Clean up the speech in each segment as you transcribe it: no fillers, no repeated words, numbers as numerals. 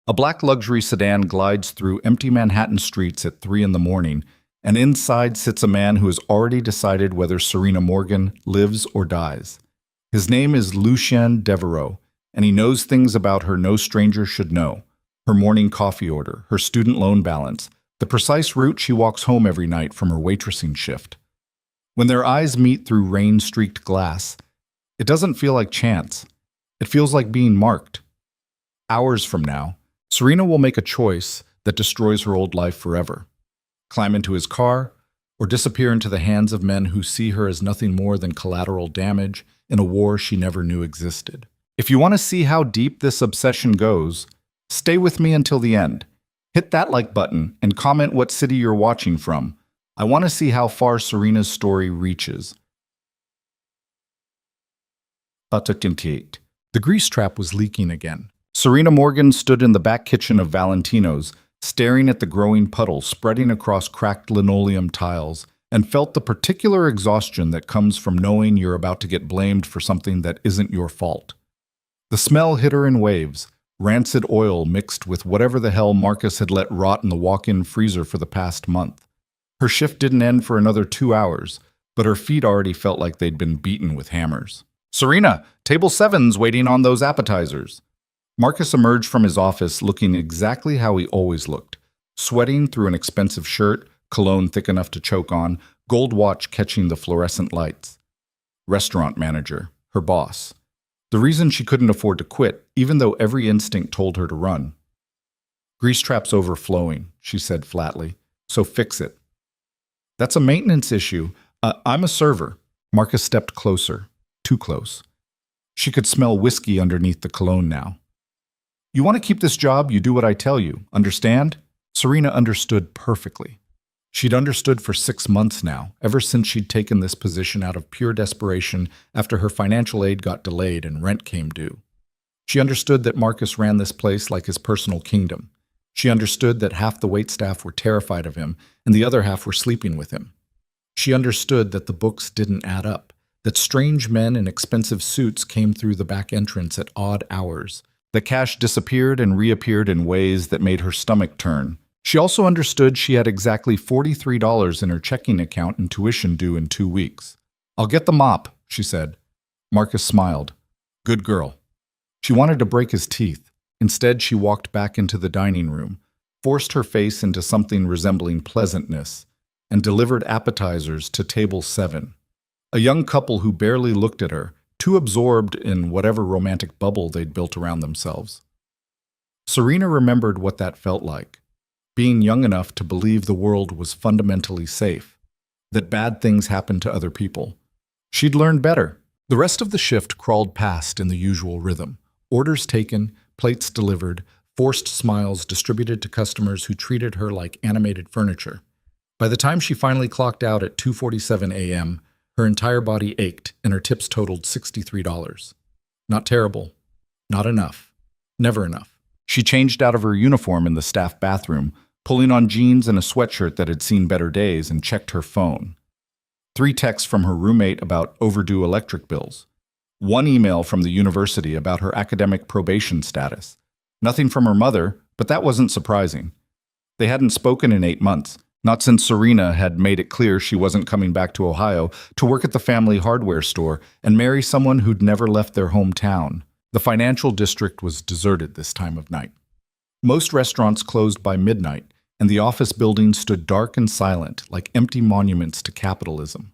A black luxury sedan glides through empty Manhattan streets at 3 in the morning, and inside sits a man who has already decided whether Serena Morgan lives or dies. His name is Lucien Devereaux, and he knows things about her no stranger should know. Her morning coffee order, her student loan balance, the precise route she walks home every night from her waitressing shift. When their eyes meet through rain-streaked glass, it doesn't feel like chance. It feels like being marked. Hours from now, Serena will make a choice that destroys her old life forever. Climb into his car, or disappear into the hands of men who see her as nothing more than collateral damage in a war she never knew existed. If you want to see how deep this obsession goes, stay with me until the end. Hit that like button and comment what city you're watching from. I want to see how far Serena's story reaches. 28. The grease trap was leaking again. Serena Morgan stood in the back kitchen of Valentino's, staring at the growing puddle spreading across cracked linoleum tiles, and felt the particular exhaustion that comes from knowing you're about to get blamed for something that isn't your fault. The smell hit her in waves, rancid oil mixed with whatever the hell Marcus had let rot in the walk-in freezer for the past month. Her shift didn't end for another 2 hours, but her feet already felt like they'd been beaten with hammers. "Serena, table 7's waiting on those appetizers." Marcus emerged from his office looking exactly how he always looked, sweating through an expensive shirt, cologne thick enough to choke on, gold watch catching the fluorescent lights. Restaurant manager, her boss. The reason she couldn't afford to quit, even though every instinct told her to run. "Grease trap's overflowing," she said flatly, "so fix it." "That's a maintenance issue. I'm a server." Marcus stepped closer, too close. She could smell whiskey underneath the cologne now. "You want to keep this job, you do what I tell you, understand?" Serena understood perfectly. She'd understood for 6 months now, ever since she'd taken this position out of pure desperation after her financial aid got delayed and rent came due. She understood that Marcus ran this place like his personal kingdom. She understood that half the waitstaff were terrified of him and the other half were sleeping with him. She understood that the books didn't add up, that strange men in expensive suits came through the back entrance at odd hours. The cash disappeared and reappeared in ways that made her stomach turn. She also understood she had exactly $43 in her checking account and tuition due in 2 weeks. "I'll get the mop," she said. Marcus smiled. "Good girl." She wanted to break his teeth. Instead, she walked back into the dining room, forced her face into something resembling pleasantness, and delivered appetizers to table 7. A young couple who barely looked at her, too absorbed in whatever romantic bubble they'd built around themselves. Serena remembered what that felt like, being young enough to believe the world was fundamentally safe, that bad things happened to other people. She'd learned better. The rest of the shift crawled past in the usual rhythm. Orders taken, plates delivered, forced smiles distributed to customers who treated her like animated furniture. By the time she finally clocked out at 2:47 a.m., her entire body ached, and her tips totaled $63. Not terrible. Not enough. Never enough. She changed out of her uniform in the staff bathroom, pulling on jeans and a sweatshirt that had seen better days, and checked her phone. 3 texts from her roommate about overdue electric bills. 1 email from the university about her academic probation status. Nothing from her mother, but that wasn't surprising. They hadn't spoken in 8 months. Not since Serena had made it clear she wasn't coming back to Ohio to work at the family hardware store and marry someone who'd never left their hometown. The financial district was deserted this time of night. Most restaurants closed by midnight, and the office buildings stood dark and silent, like empty monuments to capitalism.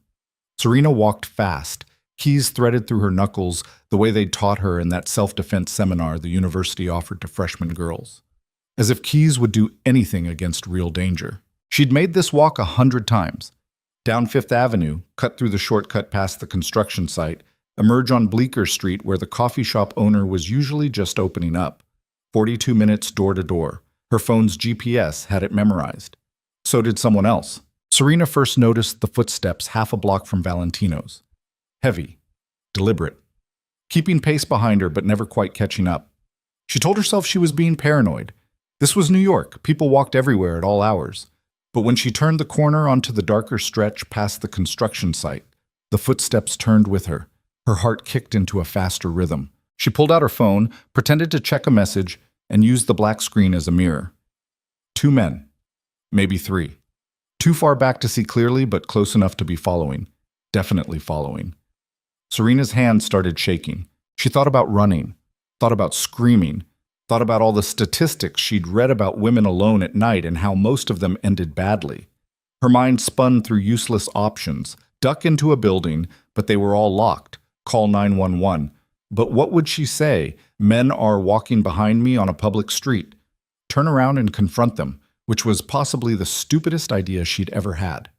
Serena walked fast, keys threaded through her knuckles the way they'd taught her in that self-defense seminar the university offered to freshman girls. As if keys would do anything against real danger. She'd made this walk 100 times. Down 5th Avenue, cut through the shortcut past the construction site, emerge on Bleecker Street where the coffee shop owner was usually just opening up. 42 minutes door to door. Her phone's GPS had it memorized. So did someone else. Serena first noticed the footsteps half a block from Valentino's. Heavy. Deliberate. Keeping pace behind her but never quite catching up. She told herself she was being paranoid. This was New York. People walked everywhere at all hours. But when she turned the corner onto the darker stretch past the construction site, the footsteps turned with her. Her heart kicked into a faster rhythm. She pulled out her phone, pretended to check a message, and used the black screen as a mirror. 2 men. Maybe 3. Too far back to see clearly, but close enough to be following. Definitely following. Serena's hand started shaking. She thought about running, thought about screaming, thought about all the statistics she'd read about women alone at night and how most of them ended badly. Her mind spun through useless options. Duck into a building, but they were all locked. Call 911. But what would she say? Men are walking behind me on a public street. Turn around and confront them, which was possibly the stupidest idea she'd ever had.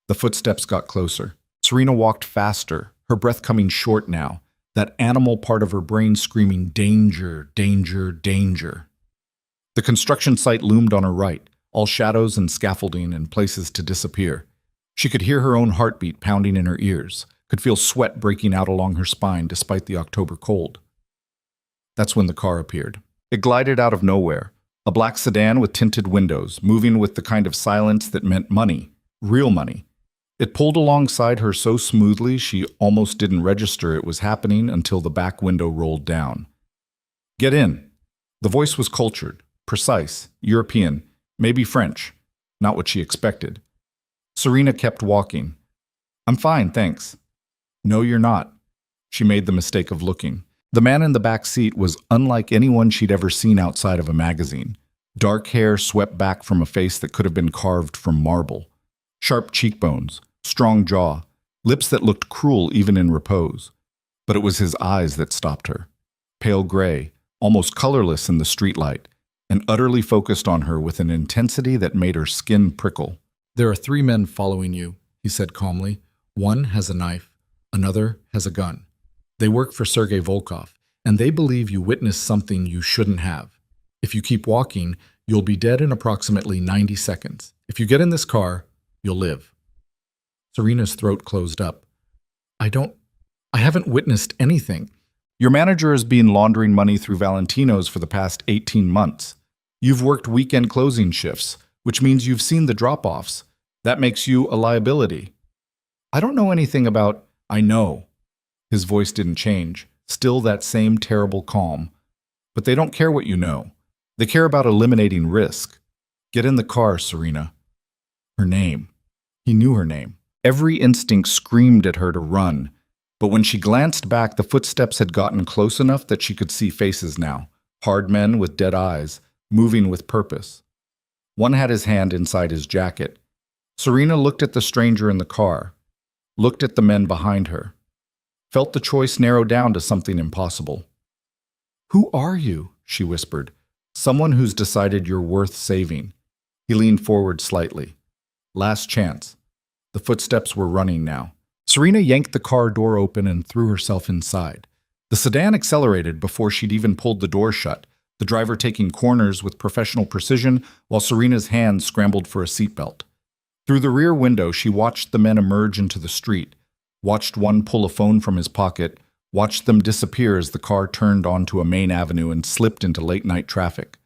The footsteps got closer. Serena walked faster, her breath coming short now, that animal part of her brain screaming, danger, danger, danger. The construction site loomed on her right, all shadows and scaffolding and places to disappear. She could hear her own heartbeat pounding in her ears, could feel sweat breaking out along her spine despite the October cold. That's when the car appeared. It glided out of nowhere, a black sedan with tinted windows, moving with the kind of silence that meant money, real money. It pulled alongside her so smoothly she almost didn't register it was happening until the back window rolled down. Get in. The voice was cultured, precise, European, maybe French, not what she expected. Serena kept walking. I'm fine, thanks. No, you're not. She made the mistake of looking. The man in the back seat was unlike anyone she'd ever seen outside of a magazine. Dark hair swept back from a face that could have been carved from marble. Sharp cheekbones, strong jaw, lips that looked cruel even in repose. But it was his eyes that stopped her. Pale gray, almost colorless in the streetlight, and utterly focused on her with an intensity that made her skin prickle. There are 3 men following you, he said calmly. One has a knife, another has a gun. They work for Sergei Volkov, and they believe you witnessed something you shouldn't have. If you keep walking, you'll be dead in approximately 90 seconds. If you get in this car, you'll live. Serena's throat closed up. I haven't witnessed anything. Your manager has been laundering money through Valentino's for the past 18 months. You've worked weekend closing shifts, which means you've seen the drop-offs. That makes you a liability. I don't know anything about... I know. His voice didn't change, still that same terrible calm. But they don't care what you know. They care about eliminating risk. Get in the car, Serena. Her name. He knew her name. Every instinct screamed at her to run. But when she glanced back, the footsteps had gotten close enough that she could see faces now. Hard men with dead eyes, moving with purpose. One had his hand inside his jacket. Serena looked at the stranger in the car, looked at the men behind her, felt the choice narrow down to something impossible. Who are you? She whispered. Someone who's decided you're worth saving. He leaned forward slightly. Last chance. The footsteps were running now. Serena yanked the car door open and threw herself inside. The sedan accelerated before she'd even pulled the door shut, the driver taking corners with professional precision while Serena's hands scrambled for a seatbelt. Through the rear window, she watched the men emerge into the street, watched one pull a phone from his pocket, watched them disappear as the car turned onto a main avenue and slipped into late-night traffic.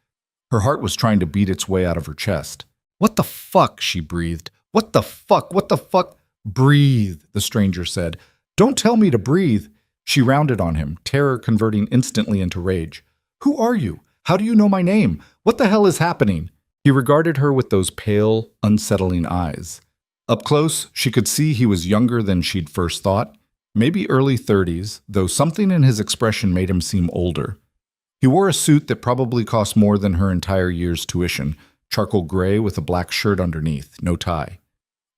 Her heart was trying to beat its way out of her chest. What the fuck, she breathed. What the fuck? What the fuck? Breathe, the stranger said. Don't tell me to breathe. She rounded on him, terror converting instantly into rage. Who are you? How do you know my name? What the hell is happening? He regarded her with those pale, unsettling eyes. Up close, she could see he was younger than she'd first thought, maybe early 30s, though something in his expression made him seem older. He wore a suit that probably cost more than her entire year's tuition, charcoal gray with a black shirt underneath, no tie.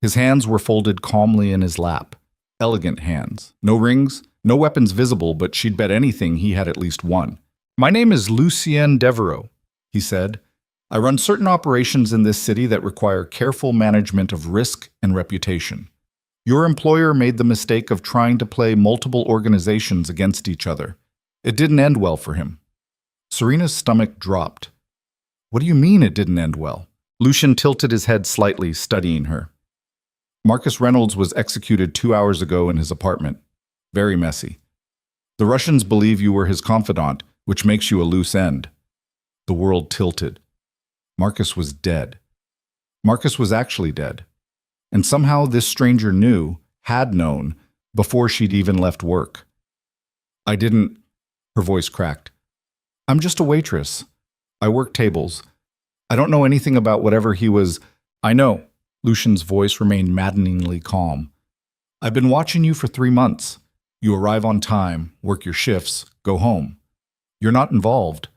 His hands were folded calmly in his lap. Elegant hands. No rings, no weapons visible, but she'd bet anything he had at least one. My name is Lucien Devereaux, he said. I run certain operations in this city that require careful management of risk and reputation. Your employer made the mistake of trying to play multiple organizations against each other. It didn't end well for him. Serena's stomach dropped. What do you mean it didn't end well? Lucien tilted his head slightly, studying her. Marcus Reynolds was executed 2 hours ago in his apartment. Very messy. The Russians believe you were his confidant, which makes you a loose end. The world tilted. Marcus was dead. Marcus was actually dead. And somehow this stranger knew, had known, before she'd even left work. I didn't... Her voice cracked. I'm just a waitress. I work tables. I don't know anything about whatever he was. I know. Lucian's voice remained maddeningly calm. I've been watching you for 3 months. You arrive on time, work your shifts, go home. You're not involved.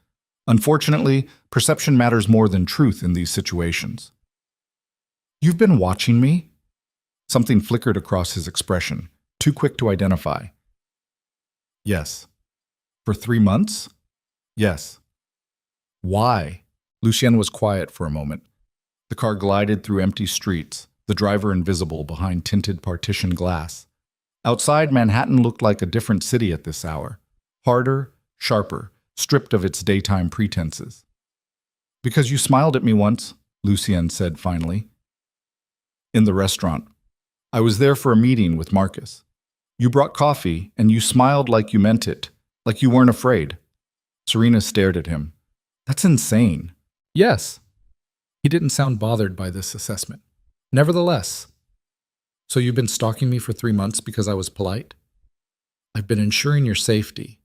Unfortunately, perception matters more than truth in these situations. You've been watching me? Something flickered across his expression, too quick to identify. Yes. For 3 months? Yes. Why? Lucien was quiet for a moment. The car glided through empty streets, the driver invisible behind tinted partition glass. Outside, Manhattan looked like a different city at this hour. Harder, sharper, stripped of its daytime pretenses. Because you smiled at me once, Lucien said finally. In the restaurant. I was there for a meeting with Marcus. You brought coffee, and you smiled like you meant it, like you weren't afraid. Serena stared at him. That's insane. Yes. He didn't sound bothered by this assessment. Nevertheless. So you've been stalking me for 3 months because I was polite? I've been ensuring your safety.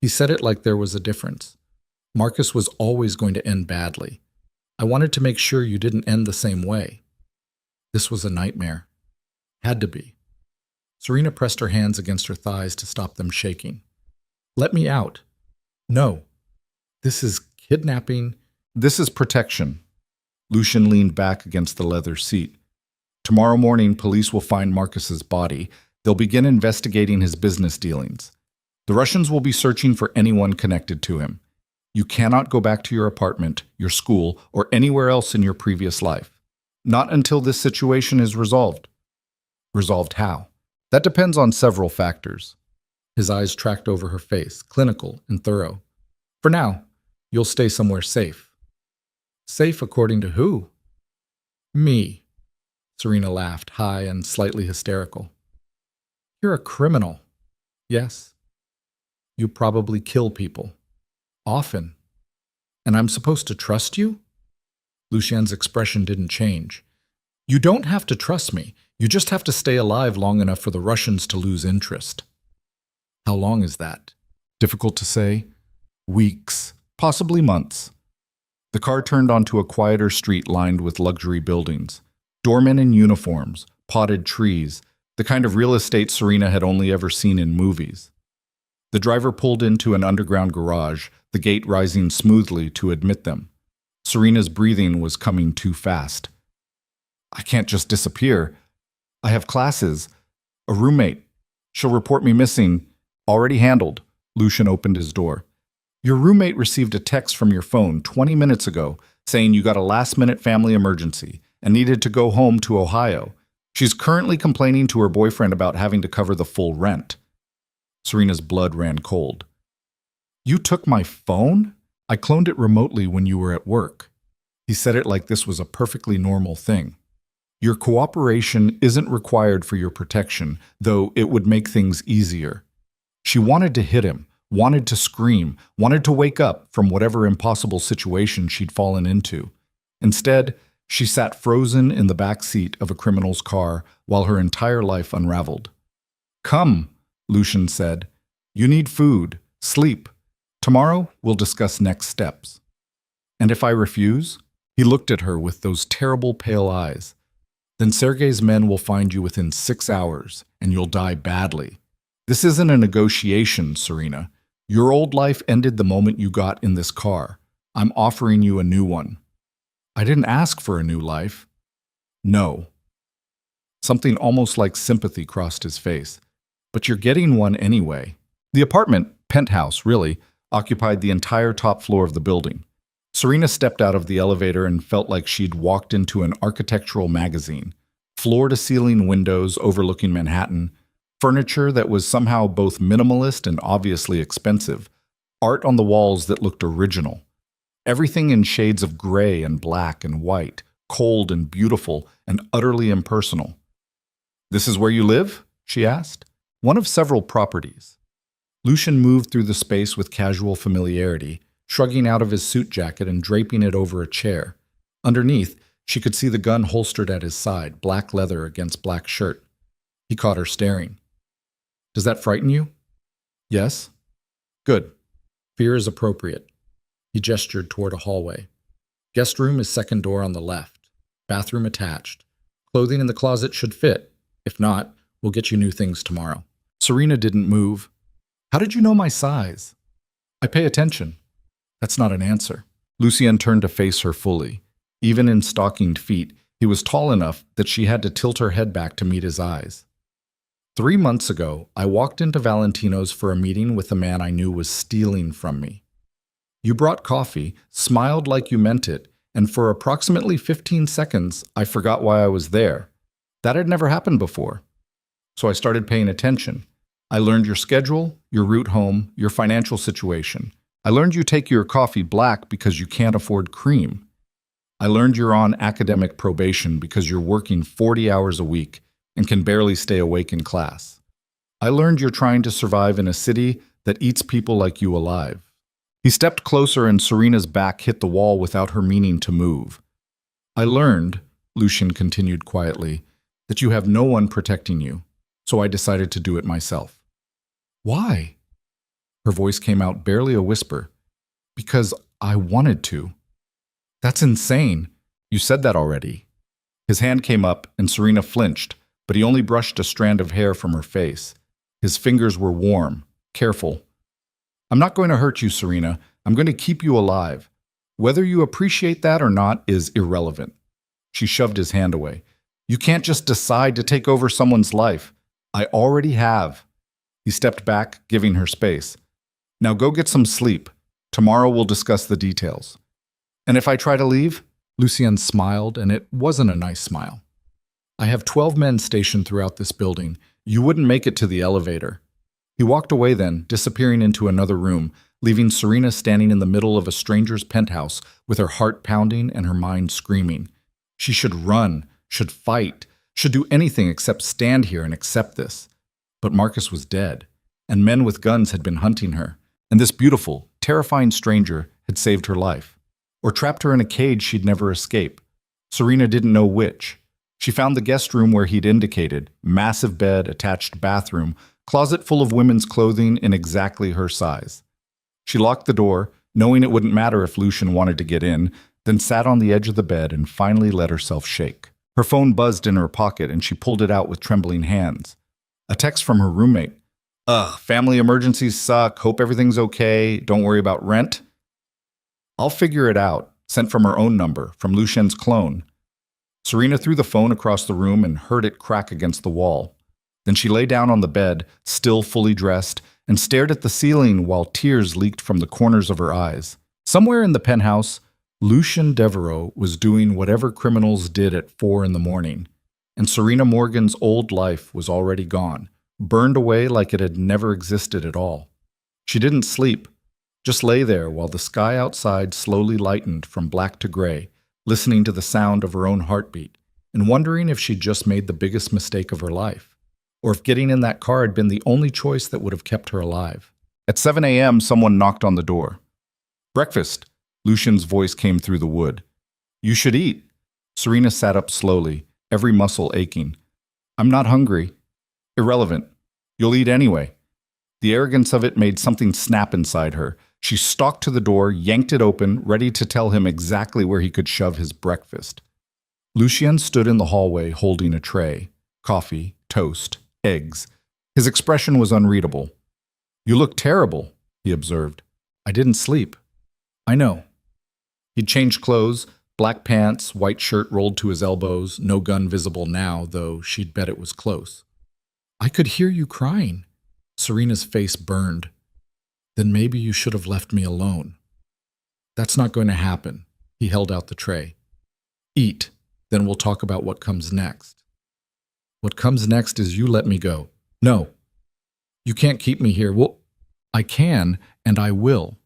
He said it like there was a difference. Marcus was always going to end badly. I wanted to make sure you didn't end the same way. This was a nightmare. Had to be. Serena pressed her hands against her thighs to stop them shaking. Let me out. No. This is kidnapping. This is protection. Lucien leaned back against the leather seat. Tomorrow morning, police will find Marcus's body. They'll begin investigating his business dealings. The Russians will be searching for anyone connected to him. You cannot go back to your apartment, your school, or anywhere else in your previous life. Not until this situation is resolved. Resolved how? That depends on several factors. His eyes tracked over her face, clinical and thorough. For now, you'll stay somewhere safe. Safe according to who? Me. Serena laughed, high and slightly hysterical. You're a criminal. Yes. You probably kill people. Often. And I'm supposed to trust you? Lucien's expression didn't change. You don't have to trust me. You just have to stay alive long enough for the Russians to lose interest. How long is that? Difficult to say. Weeks, possibly months. The car turned onto a quieter street lined with luxury buildings. Doormen in uniforms, potted trees, the kind of real estate Serena had only ever seen in movies. The driver pulled into an underground garage, the gate rising smoothly to admit them. Serena's breathing was coming too fast. I can't just disappear. I have classes. A roommate. She'll report me missing. Already handled. Lucien opened his door. Your roommate received a text from your phone 20 minutes ago saying you got a last-minute family emergency and needed to go home to Ohio. She's currently complaining to her boyfriend about having to cover the full rent. Serena's blood ran cold. You took my phone? I cloned it remotely when you were at work. He said it like this was a perfectly normal thing. Your cooperation isn't required for your protection, though it would make things easier. She wanted to hit him, wanted to scream, wanted to wake up from whatever impossible situation she'd fallen into. Instead, she sat frozen in the back seat of a criminal's car while her entire life unraveled. Come, Lucien said. You need food, sleep. Tomorrow, we'll discuss next steps. And if I refuse? He looked at her with those terrible pale eyes. Then Sergei's men will find you within 6 hours, and you'll die badly. This isn't a negotiation, Serena. Your old life ended the moment you got in this car. I'm offering you a new one. I didn't ask for a new life. No. Something almost like sympathy crossed his face. But you're getting one anyway. The apartment, penthouse really, occupied the entire top floor of the building. Serena stepped out of the elevator and felt like she'd walked into an architectural magazine. Floor-to-ceiling windows overlooking Manhattan, furniture that was somehow both minimalist and obviously expensive, art on the walls that looked original. Everything in shades of gray and black and white, cold and beautiful and utterly impersonal. This is where you live? She asked. One of several properties. Lucien moved through the space with casual familiarity, shrugging out of his suit jacket and draping it over a chair. Underneath, she could see the gun holstered at his side, black leather against black shirt. He caught her staring. Does that frighten you? Yes? Good. Fear is appropriate. He gestured toward a hallway. Guest room is second door on the left. Bathroom attached. Clothing in the closet should fit. If not, we'll get you new things tomorrow. Serena didn't move. How did you know my size? I pay attention. That's not an answer. Lucien turned to face her fully. Even in stockinged feet, he was tall enough that she had to tilt her head back to meet his eyes. 3 months ago, I walked into Valentino's for a meeting with a man I knew was stealing from me. You brought coffee, smiled like you meant it, and for approximately 15 seconds, I forgot why I was there. That had never happened before. So I started paying attention. I learned your schedule, your route home, your financial situation. I learned you take your coffee black because you can't afford cream. I learned you're on academic probation because you're working 40 hours a week and can barely stay awake in class. I learned you're trying to survive in a city that eats people like you alive. He stepped closer and Serena's back hit the wall without her meaning to move. I learned, Lucien continued quietly, that you have no one protecting you, so I decided to do it myself. Why? Her voice came out barely a whisper. Because I wanted to. That's insane. You said that already. His hand came up and Serena flinched, but he only brushed a strand of hair from her face. His fingers were warm, careful. I'm not going to hurt you, Serena. I'm going to keep you alive. Whether you appreciate that or not is irrelevant. She shoved his hand away. You can't just decide to take over someone's life. I already have. He stepped back, giving her space. Now go get some sleep. Tomorrow we'll discuss the details. And if I try to leave? Lucien smiled, and it wasn't a nice smile. I have 12 men stationed throughout this building. You wouldn't make it to the elevator. He walked away then, disappearing into another room, leaving Serena standing in the middle of a stranger's penthouse with her heart pounding and her mind screaming. She should run, should fight, should do anything except stand here and accept this. But Marcus was dead, and men with guns had been hunting her, and this beautiful, terrifying stranger had saved her life, or trapped her in a cage she'd never escape. Serena didn't know which. She found the guest room where he'd indicated, massive bed, attached bathroom, closet full of women's clothing in exactly her size. She locked the door, knowing it wouldn't matter if Lucien wanted to get in, then sat on the edge of the bed and finally let herself shake. Her phone buzzed in her pocket and she pulled it out with trembling hands. A text from her roommate. Family emergencies suck, hope everything's okay, don't worry about rent. I'll figure it out, sent from her own number, from Lucien's clone. Serena threw the phone across the room and heard it crack against the wall. Then she lay down on the bed, still fully dressed, and stared at the ceiling while tears leaked from the corners of her eyes. Somewhere in the penthouse, Lucien Devereaux was doing whatever criminals did at 4 a.m, and Serena Morgan's old life was already gone, burned away like it had never existed at all. She didn't sleep, just lay there while the sky outside slowly lightened from black to gray, listening to the sound of her own heartbeat, and wondering if she'd just made the biggest mistake of her life, or if getting in that car had been the only choice that would have kept her alive. At 7 a.m., someone knocked on the door. Breakfast, Lucien's voice came through the wood. You should eat. Serena sat up slowly, every muscle aching. I'm not hungry. Irrelevant. You'll eat anyway. The arrogance of it made something snap inside her. She stalked to the door, yanked it open, ready to tell him exactly where he could shove his breakfast. Lucien stood in the hallway holding a tray. Coffee, toast, eggs. His expression was unreadable. You look terrible, he observed. I didn't sleep. I know. He'd changed clothes, black pants, white shirt rolled to his elbows, no gun visible now, though she'd bet it was close. I could hear you crying. Serena's face burned. Then maybe you should have left me alone. That's not going to happen. He held out the tray. Eat, then we'll talk about what comes next. What comes next is you let me go. No. You can't keep me here. Well, I can, and I will.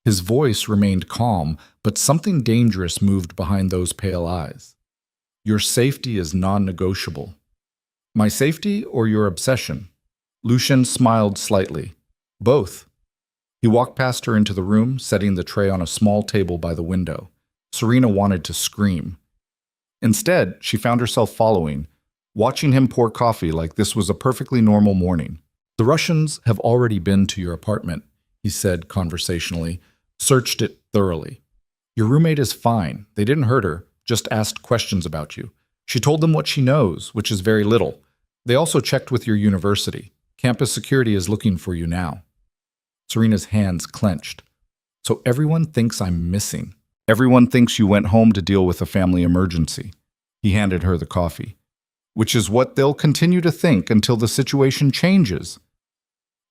His voice remained calm, but something dangerous moved behind those pale eyes. Your safety is non-negotiable. My safety or your obsession? Lucien smiled slightly. Both. He walked past her into the room, setting the tray on a small table by the window. Serena wanted to scream. Instead, she found herself following, watching him pour coffee like this was a perfectly normal morning. The Russians have already been to your apartment, he said conversationally, Searched it thoroughly. Your roommate is fine. They didn't hurt her, just asked questions about you. She told them what she knows, which is very little. They also checked with your university. Campus security is looking for you now. Serena's hands clenched. So everyone thinks I'm missing. Everyone thinks you went home to deal with a family emergency. He handed her the coffee. Which is what they'll continue to think until the situation changes.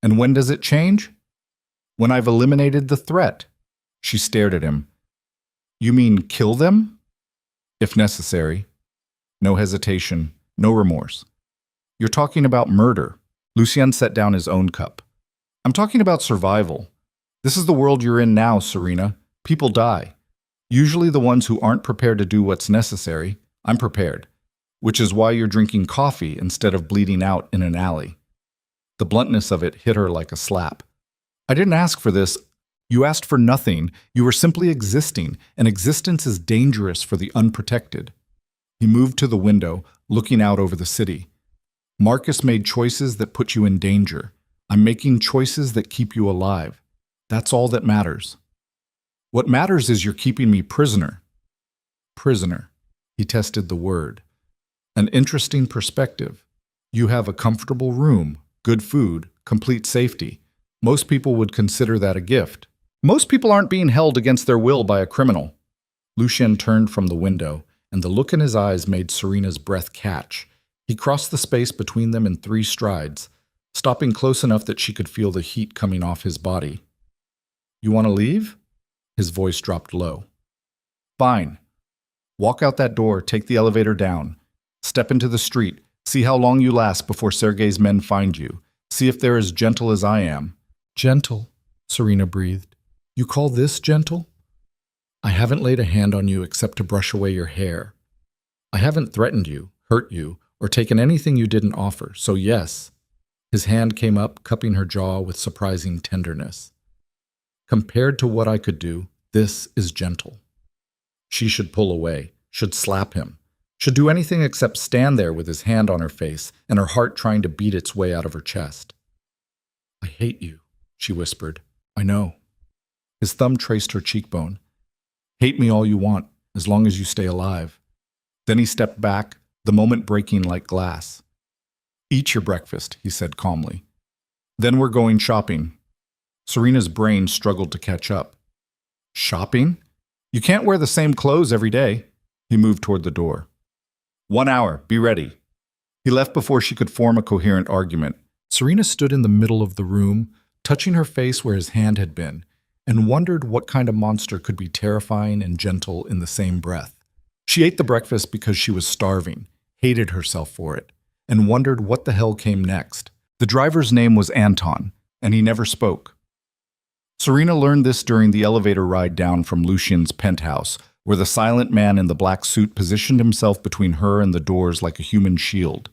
And when does it change? When I've eliminated the threat. She stared at him. You mean kill them? If necessary. No hesitation, no remorse. You're talking about murder. Lucien set down his own cup. I'm talking about survival. This is the world you're in now, Serena. People die. Usually the ones who aren't prepared to do what's necessary. I'm prepared. Which is why you're drinking coffee instead of bleeding out in an alley. The bluntness of it hit her like a slap. I didn't ask for this. You asked for nothing. You were simply existing, and existence is dangerous for the unprotected. He moved to the window, looking out over the city. Marcus made choices that put you in danger. I'm making choices that keep you alive. That's all that matters. What matters is you're keeping me prisoner. Prisoner. He tested the word. An interesting perspective. You have a comfortable room, good food, complete safety. Most people would consider that a gift. Most people aren't being held against their will by a criminal. Lucien turned from the window, and the look in his eyes made Serena's breath catch. He crossed the space between them in 3 strides, stopping close enough that she could feel the heat coming off his body. You want to leave? His voice dropped low. Fine. Walk out that door, take the elevator down. Step into the street, see how long you last before Sergei's men find you. See if they're as gentle as I am. Gentle, Serena breathed. You call this gentle? I haven't laid a hand on you except to brush away your hair. I haven't threatened you, hurt you, or taken anything you didn't offer, so yes. His hand came up, cupping her jaw with surprising tenderness. Compared to what I could do, this is gentle. She should pull away, should slap him, should do anything except stand there with his hand on her face and her heart trying to beat its way out of her chest. I hate you, she whispered. I know. His thumb traced her cheekbone. Hate me all you want, as long as you stay alive. Then he stepped back, the moment breaking like glass. Eat your breakfast, he said calmly. Then we're going shopping. Serena's brain struggled to catch up. Shopping? You can't wear the same clothes every day. He moved toward the door. 1 hour, be ready. He left before she could form a coherent argument. Serena stood in the middle of the room, touching her face where his hand had been, and wondered what kind of monster could be terrifying and gentle in the same breath. She ate the breakfast because she was starving, hated herself for it, and wondered what the hell came next. The driver's name was Anton, and he never spoke. Serena learned this during the elevator ride down from Lucien's penthouse, where the silent man in the black suit positioned himself between her and the doors like a human shield.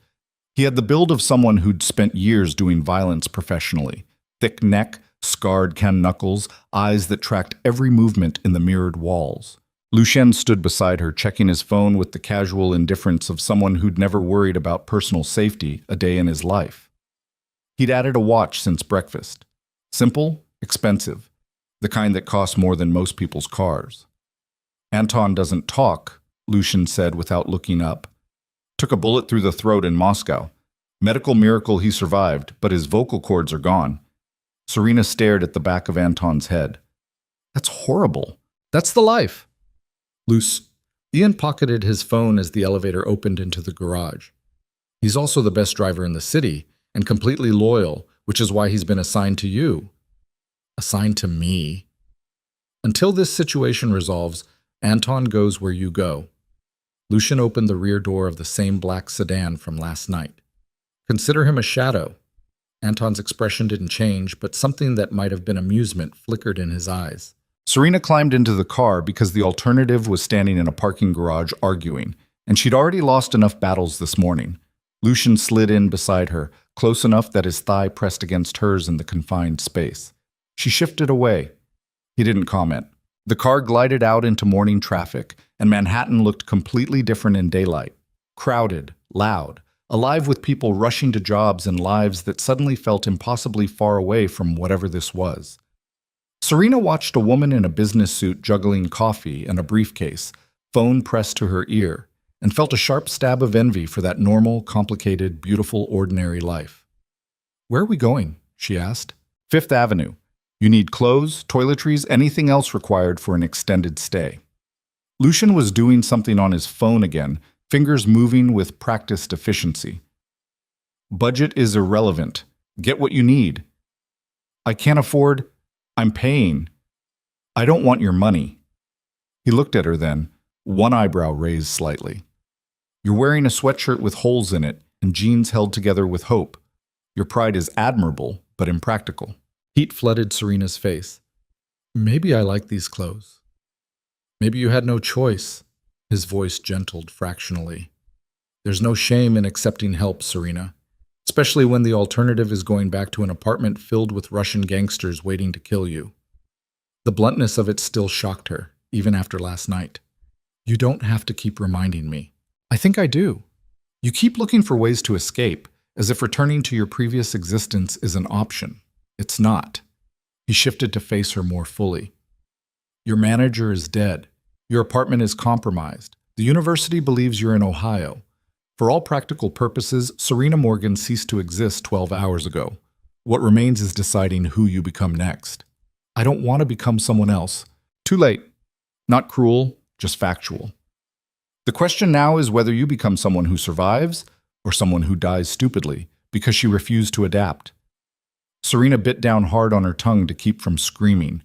He had the build of someone who'd spent years doing violence professionally. Thick neck, scarred can knuckles, eyes that tracked every movement in the mirrored walls. Lucien stood beside her, checking his phone with the casual indifference of someone who'd never worried about personal safety a day in his life. He'd added a watch since breakfast. Simple, expensive, the kind that costs more than most people's cars. Anton doesn't talk, Lucien said without looking up. Took a bullet through the throat in Moscow. Medical miracle he survived, but his vocal cords are gone. Serena stared at the back of Anton's head. That's horrible. That's the life. Ian pocketed his phone as the elevator opened into the garage. He's also the best driver in the city, and completely loyal, which is why he's been assigned to you. Assigned to me. Until this situation resolves, Anton goes where you go. Lucien opened the rear door of the same black sedan from last night. Consider him a shadow. Anton's expression didn't change, but something that might have been amusement flickered in his eyes. Serena climbed into the car because the alternative was standing in a parking garage arguing, and she'd already lost enough battles this morning. Lucien slid in beside her, close enough that his thigh pressed against hers in the confined space. She shifted away. He didn't comment. The car glided out into morning traffic, and Manhattan looked completely different in daylight. Crowded, loud, alive with people rushing to jobs and lives that suddenly felt impossibly far away from whatever this was. Serena watched a woman in a business suit juggling coffee and a briefcase, phone pressed to her ear, and felt a sharp stab of envy for that normal, complicated, beautiful, ordinary life. "Where are we going?" she asked. "Fifth Avenue. You need clothes, toiletries, anything else required for an extended stay." Lucian was doing something on his phone again, fingers moving with practiced efficiency. "Budget is irrelevant. Get what you need." "I can't afford. I'm paying. I don't want your money." He looked at her then, one eyebrow raised slightly. "You're wearing a sweatshirt with holes in it and jeans held together with hope. Your pride is admirable, but impractical." Heat flooded Serena's face. "Maybe I like these clothes. Maybe you had no choice." His voice gentled fractionally. "There's no shame in accepting help, Serena, especially when the alternative is going back to an apartment filled with Russian gangsters waiting to kill you." The bluntness of it still shocked her, even after last night. "You don't have to keep reminding me." "I think I do. You keep looking for ways to escape, as if returning to your previous existence is an option. It's not." He shifted to face her more fully. "Your manager is dead. Your apartment is compromised. The university believes you're in Ohio. For all practical purposes, Serena Morgan ceased to exist 12 hours ago. What remains is deciding who you become next." "I don't want to become someone else." "Too late. Not cruel, just factual. The question now is whether you become someone who survives or someone who dies stupidly because she refused to adapt." Serena bit down hard on her tongue to keep from screaming.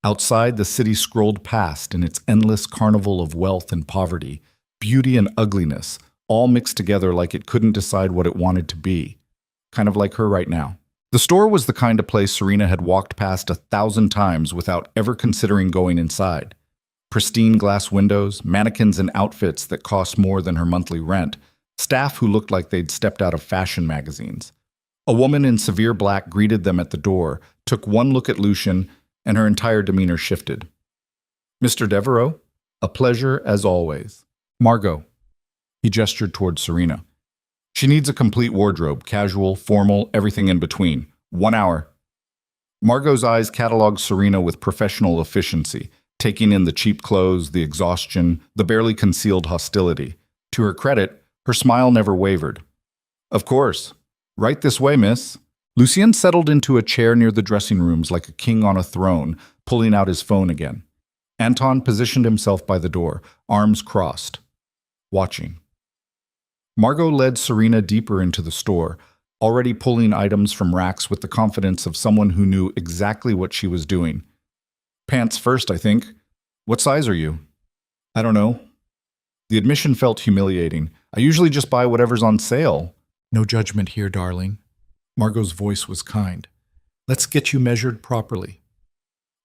Outside, the city scrolled past in its endless carnival of wealth and poverty, beauty and ugliness, all mixed together like it couldn't decide what it wanted to be. Kind of like her right now. The store was the kind of place Serena had walked past 1,000 times without ever considering going inside. Pristine glass windows, mannequins in outfits that cost more than her monthly rent, staff who looked like they'd stepped out of fashion magazines. A woman in severe black greeted them at the door, took one look at Lucian, and her entire demeanor shifted. "Mr. Devereaux, a pleasure as always. Margot." He gestured toward Serena. "She needs a complete wardrobe, casual, formal, everything in between. 1 hour." Margot's eyes cataloged Serena with professional efficiency, taking in the cheap clothes, the exhaustion, the barely concealed hostility. To her credit, her smile never wavered. "Of course. Right this way, miss." Lucien settled into a chair near the dressing rooms like a king on a throne, pulling out his phone again. Anton positioned himself by the door, arms crossed, watching. Margot led Serena deeper into the store, already pulling items from racks with the confidence of someone who knew exactly what she was doing. "Pants first, I think. What size are you?" "I don't know." The admission felt humiliating. "I usually just buy whatever's on sale." "No judgment here, darling." Margot's voice was kind. "Let's get you measured properly."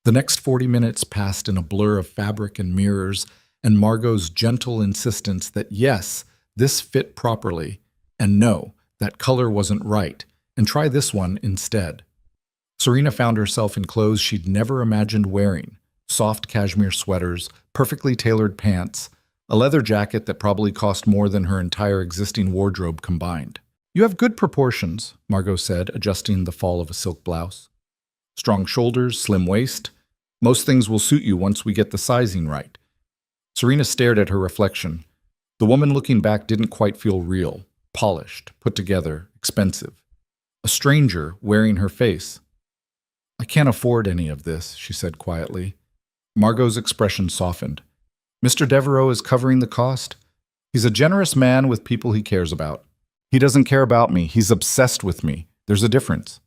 The next 40 minutes passed in a blur of fabric and mirrors, and Margot's gentle insistence that yes, this fit properly, and no, that color wasn't right, and try this one instead. Serena found herself in clothes she'd never imagined wearing: soft cashmere sweaters, perfectly tailored pants, a leather jacket that probably cost more than her entire existing wardrobe combined. "You have good proportions," Margot said, adjusting the fall of a silk blouse. "Strong shoulders, slim waist. Most things will suit you once we get the sizing right." Serena stared at her reflection. The woman looking back didn't quite feel real, polished, put together, expensive. A stranger wearing her face. "I can't afford any of this," she said quietly. Margot's expression softened. "Mr. Devereaux is covering the cost. He's a generous man with people he cares about. He doesn't care about me. He's obsessed with me. There's a difference."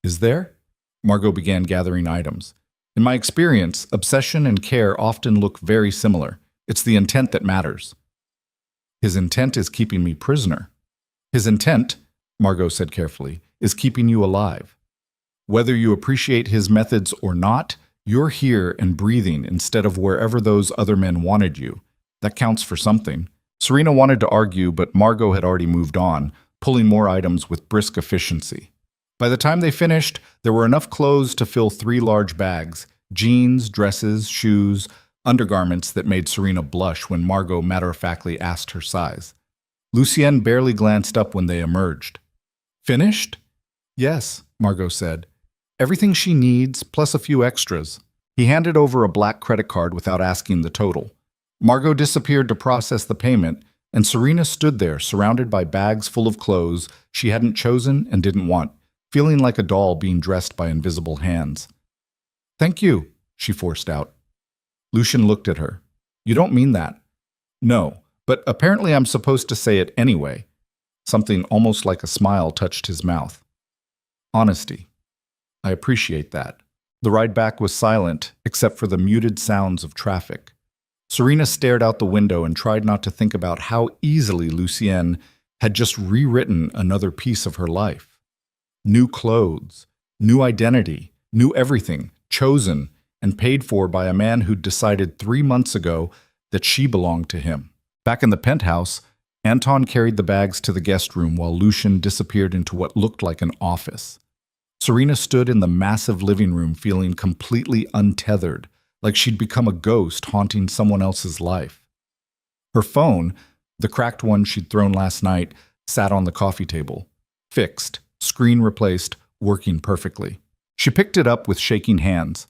"Is there?" Margot began gathering items. "In my experience, obsession and care often look very similar. It's the intent that matters." "His intent is keeping me prisoner." "His intent," Margot said carefully, "is keeping you alive. Whether you appreciate his methods or not, you're here and breathing instead of wherever those other men wanted you. That counts for something." Serena wanted to argue, but Margot had already moved on, pulling more items with brisk efficiency. By the time they finished, there were enough clothes to fill 3 large bags: jeans, dresses, shoes, undergarments that made Serena blush when Margot matter-of-factly asked her size. Lucien barely glanced up when they emerged. "Finished?" "Yes," Margot said. Everything she needs, plus a few extras. He handed over a black credit card without asking the total. Margot disappeared to process the payment, and Serena stood there, surrounded by bags full of clothes she hadn't chosen and didn't want, feeling like a doll being dressed by invisible hands. "Thank you," she forced out. Lucian looked at her. "You don't mean that." "No, but apparently I'm supposed to say it anyway." Something almost like a smile touched his mouth. "Honesty. I appreciate that." The ride back was silent, except for the muted sounds of traffic. Serena stared out the window and tried not to think about how easily Lucienne had just rewritten another piece of her life. New clothes, new identity, new everything, chosen and paid for by a man who'd decided 3 months ago that she belonged to him. Back in the penthouse, Anton carried the bags to the guest room while Lucian disappeared into what looked like an office. Serena stood in the massive living room feeling completely untethered, like she'd become a ghost haunting someone else's life. Her phone, the cracked one she'd thrown last night, sat on the coffee table. Fixed, screen replaced, working perfectly. She picked it up with shaking hands.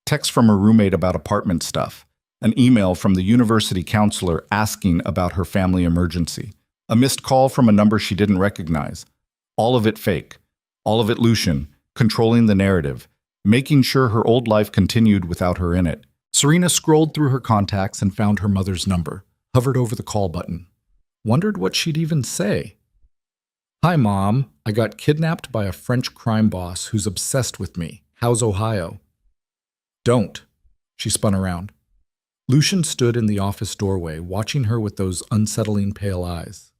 Text from her roommate about apartment stuff. An email from the university counselor asking about her family emergency. A missed call from a number she didn't recognize. All of it fake. All of it Lucian, controlling the narrative, making sure her old life continued without her in it. Serena scrolled through her contacts and found her mother's number, hovered over the call button. Wondered what she'd even say. "Hi, Mom. I got kidnapped by a French crime boss who's obsessed with me. How's Ohio?" "Don't." She spun around. Lucian stood in the office doorway, watching her with those unsettling pale eyes.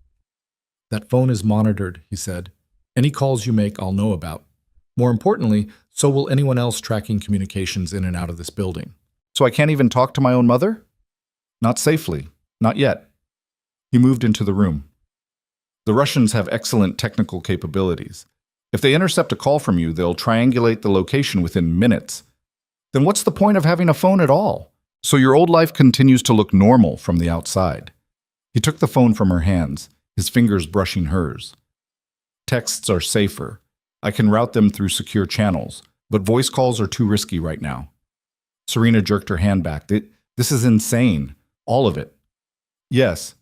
"That phone is monitored," he said. "Any calls you make, I'll know about. More importantly, so will anyone else tracking communications in and out of this building." "So I can't even talk to my own mother?" "Not safely. Not yet." He moved into the room. "The Russians have excellent technical capabilities. If they intercept a call from you, they'll triangulate the location within minutes. Then what's the point of having a phone at all? So your old life continues to look normal from the outside." He took the phone from her hands, his fingers brushing hers. "Texts are safer. I can route them through secure channels, but voice calls are too risky right now." Serena jerked her hand back. "This is insane. All of it." "Yes."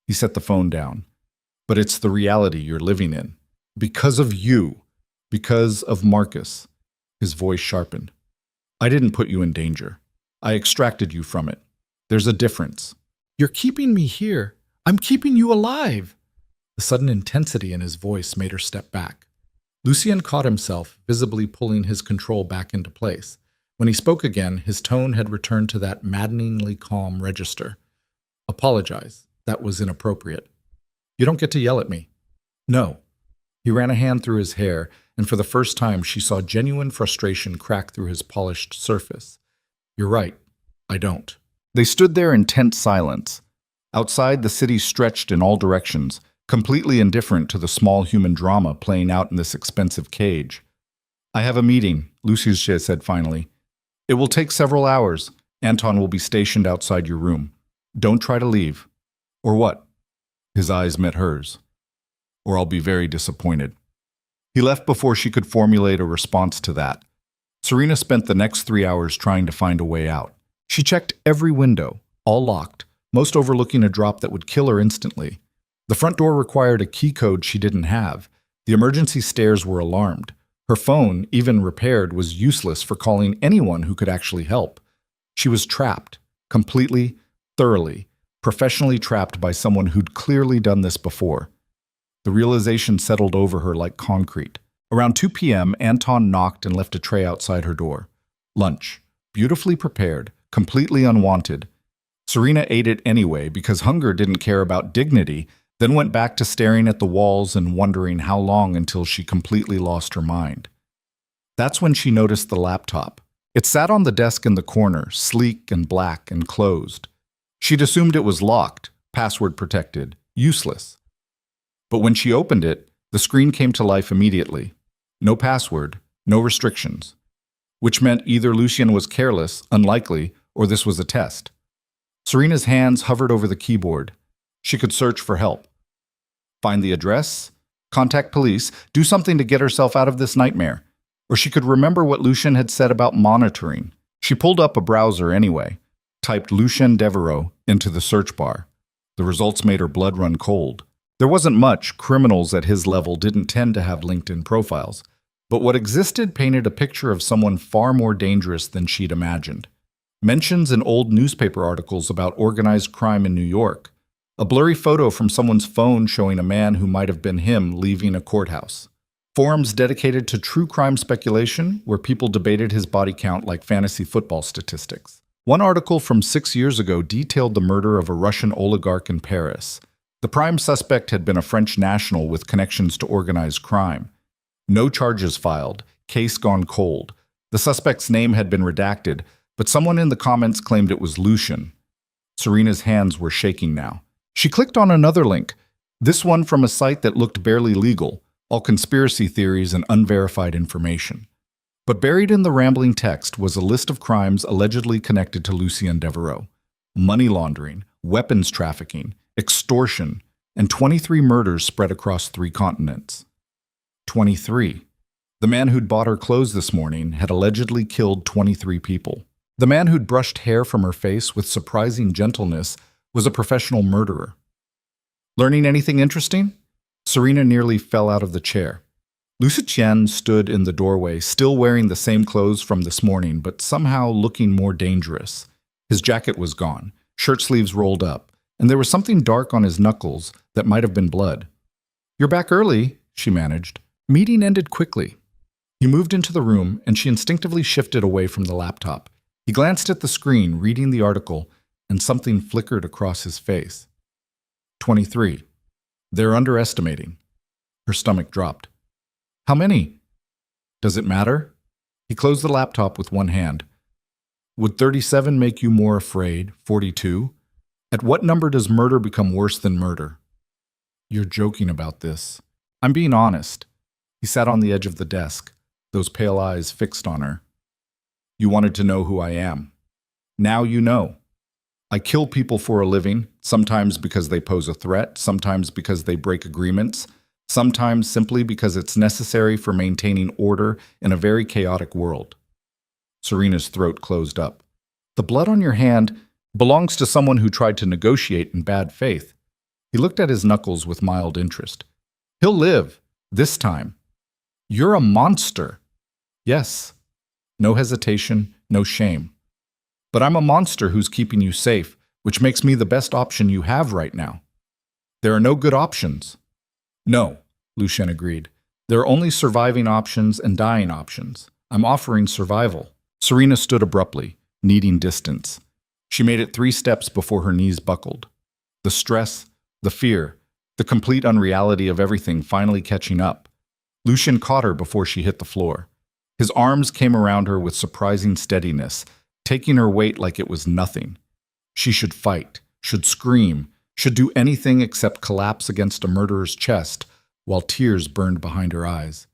He set the phone down. "But it's the reality you're living in. Because of you. Because of Marcus." His voice sharpened. "I didn't put you in danger. I extracted you from it. There's a difference." "You're keeping me here. I'm keeping you alive." The sudden intensity in his voice made her step back. Lucien caught himself, visibly pulling his control back into place. When he spoke again, his tone had returned to that maddeningly calm register. "Apologize. That was inappropriate. You don't get to yell at me." "No." He ran a hand through his hair, and for the first time she saw genuine frustration crack through his polished surface. "You're right. I don't." They stood there in tense silence. Outside, the city stretched in all directions, completely indifferent to the small human drama playing out in this expensive cage. "I have a meeting," Lucius said finally. "It will take several hours. Anton will be stationed outside your room. Don't try to leave." "Or what?" His eyes met hers. "Or I'll be very disappointed." He left before she could formulate a response to that. Serena spent the next 3 hours trying to find a way out. She checked every window, all locked, most overlooking a drop that would kill her instantly. The front door required a key code she didn't have. The emergency stairs were alarmed. Her phone, even repaired, was useless for calling anyone who could actually help. She was trapped, completely, thoroughly, professionally trapped by someone who'd clearly done this before. The realization settled over her like concrete. Around 2 p.m., Anton knocked and left a tray outside her door. Lunch. Beautifully prepared, completely unwanted. Serena ate it anyway because hunger didn't care about dignity, then went back to staring at the walls and wondering how long until she completely lost her mind. That's when she noticed the laptop. It sat on the desk in the corner, sleek and black and closed. She'd assumed it was locked, password protected, useless. But when she opened it, the screen came to life immediately. No password, no restrictions. Which meant either Lucien was careless, unlikely, or this was a test. Serena's hands hovered over the keyboard. She could search for help. Find the address, contact police, do something to get herself out of this nightmare. Or she could remember what Lucien had said about monitoring. She pulled up a browser anyway, typed Lucien Devereaux into the search bar. The results made her blood run cold. There wasn't much. Criminals at his level didn't tend to have LinkedIn profiles. But what existed painted a picture of someone far more dangerous than she'd imagined. Mentions in old newspaper articles about organized crime in New York. A blurry photo from someone's phone showing a man who might have been him leaving a courthouse. Forums dedicated to true crime speculation where people debated his body count like fantasy football statistics. One article from 6 years ago detailed the murder of a Russian oligarch in Paris. The prime suspect had been a French national with connections to organized crime. No charges filed, case gone cold. The suspect's name had been redacted, but someone in the comments claimed it was Lucien. Serena's hands were shaking now. She clicked on another link, this one from a site that looked barely legal, all conspiracy theories and unverified information. But buried in the rambling text was a list of crimes allegedly connected to Lucien Devereaux. Money laundering, weapons trafficking, extortion, and 23 murders spread across 3 continents. 23. The man who'd bought her clothes this morning had allegedly killed 23 people. The man who'd brushed hair from her face with surprising gentleness was a professional murderer. Learning anything interesting? Serena nearly fell out of the chair. Lucien stood in the doorway, still wearing the same clothes from this morning, but somehow looking more dangerous. His jacket was gone, shirt sleeves rolled up, and there was something dark on his knuckles that might have been blood. "You're back early," she managed. Meeting ended quickly. He moved into the room, and she instinctively shifted away from the laptop. He glanced at the screen, reading the article, and something flickered across his face. 23. They're underestimating. Her stomach dropped. How many? Does it matter? He closed the laptop with one hand. Would 37 make you more afraid? 42? At what number does murder become worse than murder? You're joking about this. I'm being honest. He sat on the edge of the desk, those pale eyes fixed on her. You wanted to know who I am. Now you know. I kill people for a living, sometimes because they pose a threat, sometimes because they break agreements, sometimes simply because it's necessary for maintaining order in a very chaotic world. Serena's throat closed up. The blood on your hand belongs to someone who tried to negotiate in bad faith. He looked at his knuckles with mild interest. He'll live, this time. You're a monster. Yes. No hesitation, no shame. But I'm a monster who's keeping you safe, which makes me the best option you have right now. There are no good options. No, Lucien agreed. There are only surviving options and dying options. I'm offering survival. Serena stood abruptly, needing distance. She made it 3 steps before her knees buckled. The stress, the fear, the complete unreality of everything finally catching up. Lucien caught her before she hit the floor. His arms came around her with surprising steadiness, taking her weight like it was nothing. She should fight, should scream, should do anything except collapse against a murderer's chest while tears burned behind her eyes.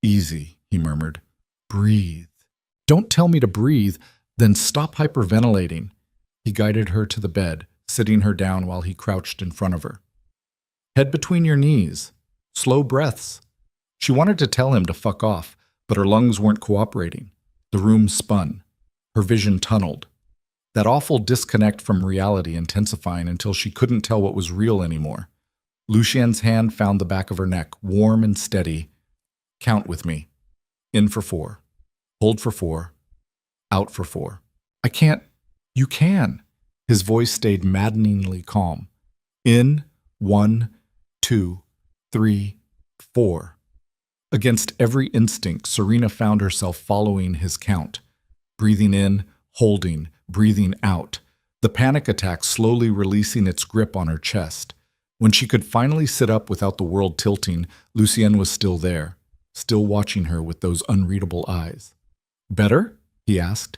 Easy, he murmured. Breathe. Don't tell me to breathe, then stop hyperventilating. He guided her to the bed, sitting her down while he crouched in front of her. Head between your knees. Slow breaths. She wanted to tell him to fuck off, but her lungs weren't cooperating. The room spun. Her vision tunneled. That awful disconnect from reality intensifying until she couldn't tell what was real anymore. Lucien's hand found the back of her neck, warm and steady. Count with me. In for 4. Hold for 4. Out for 4. I can't. You can. His voice stayed maddeningly calm. In, 1, 2, 3, 4. Against every instinct, Serena found herself following his count. Breathing in, holding, breathing out. The panic attack slowly releasing its grip on her chest. When she could finally sit up without the world tilting, Lucien was still there, still watching her with those unreadable eyes. Better? He asked.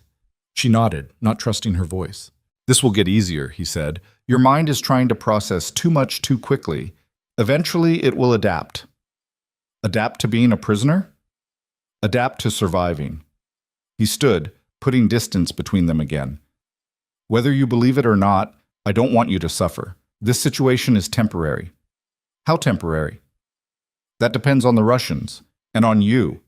She nodded, not trusting her voice. This will get easier, he said. Your mind is trying to process too much too quickly. Eventually, it will adapt. Adapt to being a prisoner? Adapt to surviving. He stood, putting distance between them again. Whether you believe it or not, I don't want you to suffer. This situation is temporary. How temporary? That depends on the Russians, and on you.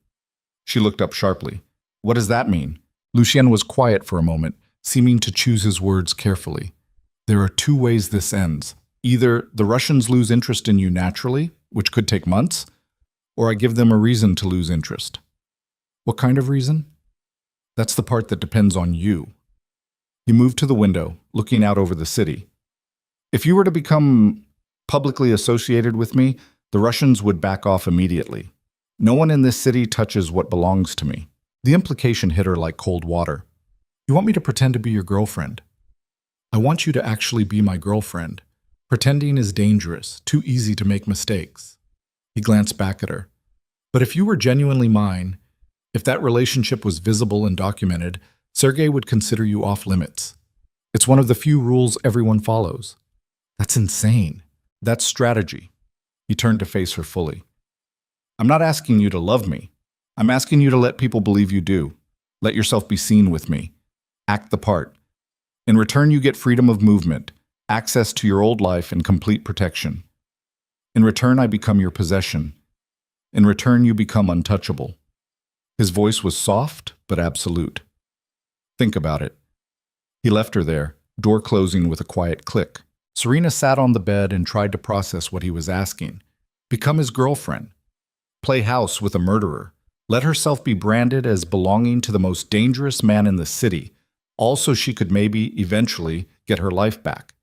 She looked up sharply. What does that mean? Lucien was quiet for a moment, seeming to choose his words carefully. There are two ways this ends. Either the Russians lose interest in you naturally, which could take months, or I give them a reason to lose interest. What kind of reason? That's the part that depends on you. He moved to the window, looking out over the city. If you were to become publicly associated with me, the Russians would back off immediately. No one in this city touches what belongs to me. The implication hit her like cold water. You want me to pretend to be your girlfriend? I want you to actually be my girlfriend. Pretending is dangerous, too easy to make mistakes. He glanced back at her. But if you were genuinely mine, if that relationship was visible and documented, Sergei would consider you off limits. It's one of the few rules everyone follows. That's insane. That's strategy. He turned to face her fully. I'm not asking you to love me. I'm asking you to let people believe you do. Let yourself be seen with me. Act the part. In return, you get freedom of movement, access to your old life, and complete protection. In return, I become your possession. In return, you become untouchable. His voice was soft, but absolute. Think about it. He left her there, door closing with a quiet click. Serena sat on the bed and tried to process what he was asking. Become his girlfriend. Play house with a murderer. Let herself be branded as belonging to the most dangerous man in the city, all so she could maybe, eventually, get her life back,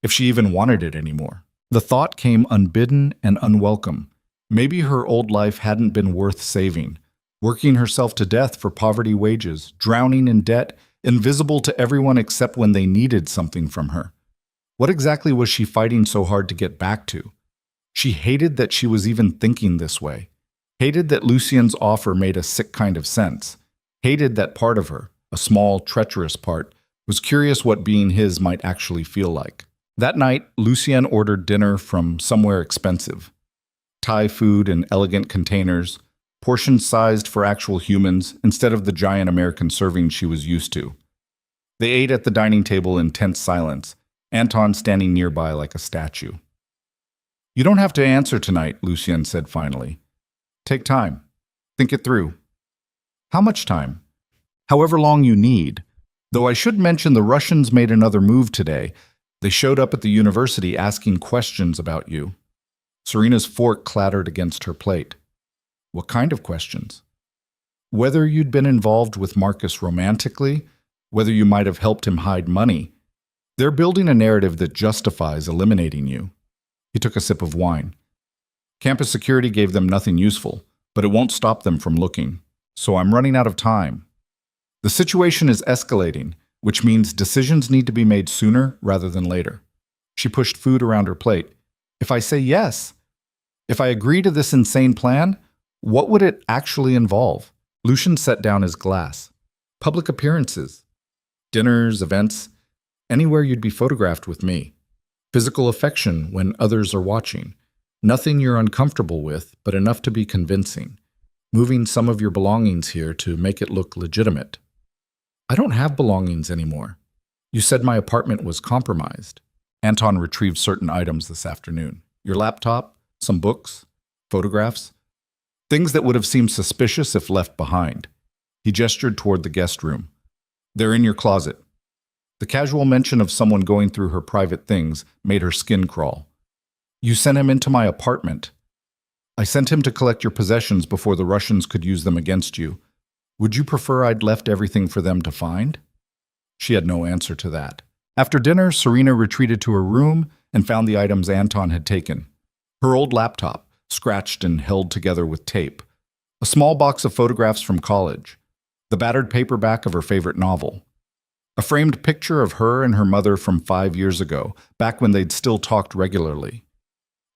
if she even wanted it anymore. The thought came unbidden and unwelcome. Maybe her old life hadn't been worth saving, working herself to death for poverty wages, drowning in debt, invisible to everyone except when they needed something from her. What exactly was she fighting so hard to get back to? She hated that she was even thinking this way. Hated that Lucien's offer made a sick kind of sense. Hated that part of her, a small, treacherous part, was curious what being his might actually feel like. That night, Lucien ordered dinner from somewhere expensive. Thai food in elegant containers, portions sized for actual humans instead of the giant American servings she was used to. They ate at the dining table in tense silence, Anton standing nearby like a statue. You don't have to answer tonight, Lucien said finally. Take time. Think it through. How much time? However long you need. Though I should mention the Russians made another move today. They showed up at the university asking questions about you. Serena's fork clattered against her plate. What kind of questions? Whether you'd been involved with Marcus romantically, whether you might have helped him hide money. They're building a narrative that justifies eliminating you. He took a sip of wine. Campus security gave them nothing useful, but it won't stop them from looking. So I'm running out of time. The situation is escalating, which means decisions need to be made sooner rather than later. She pushed food around her plate. If I say yes, if I agree to this insane plan, what would it actually involve? Lucien set down his glass. Public appearances. Dinners, events, anywhere you'd be photographed with me. Physical affection when others are watching. Nothing you're uncomfortable with, but enough to be convincing. Moving some of your belongings here to make it look legitimate. I don't have belongings anymore. You said my apartment was compromised. Anton retrieved certain items this afternoon. Your laptop, some books, photographs. Things that would have seemed suspicious if left behind. He gestured toward the guest room. They're in your closet. The casual mention of someone going through her private things made her skin crawl. You sent him into my apartment. I sent him to collect your possessions before the Russians could use them against you. Would you prefer I'd left everything for them to find? She had no answer to that. After dinner, Serena retreated to her room and found the items Anton had taken. Her old laptop, scratched and held together with tape. A small box of photographs from college. The battered paperback of her favorite novel. A framed picture of her and her mother from 5 years ago, back when they'd still talked regularly.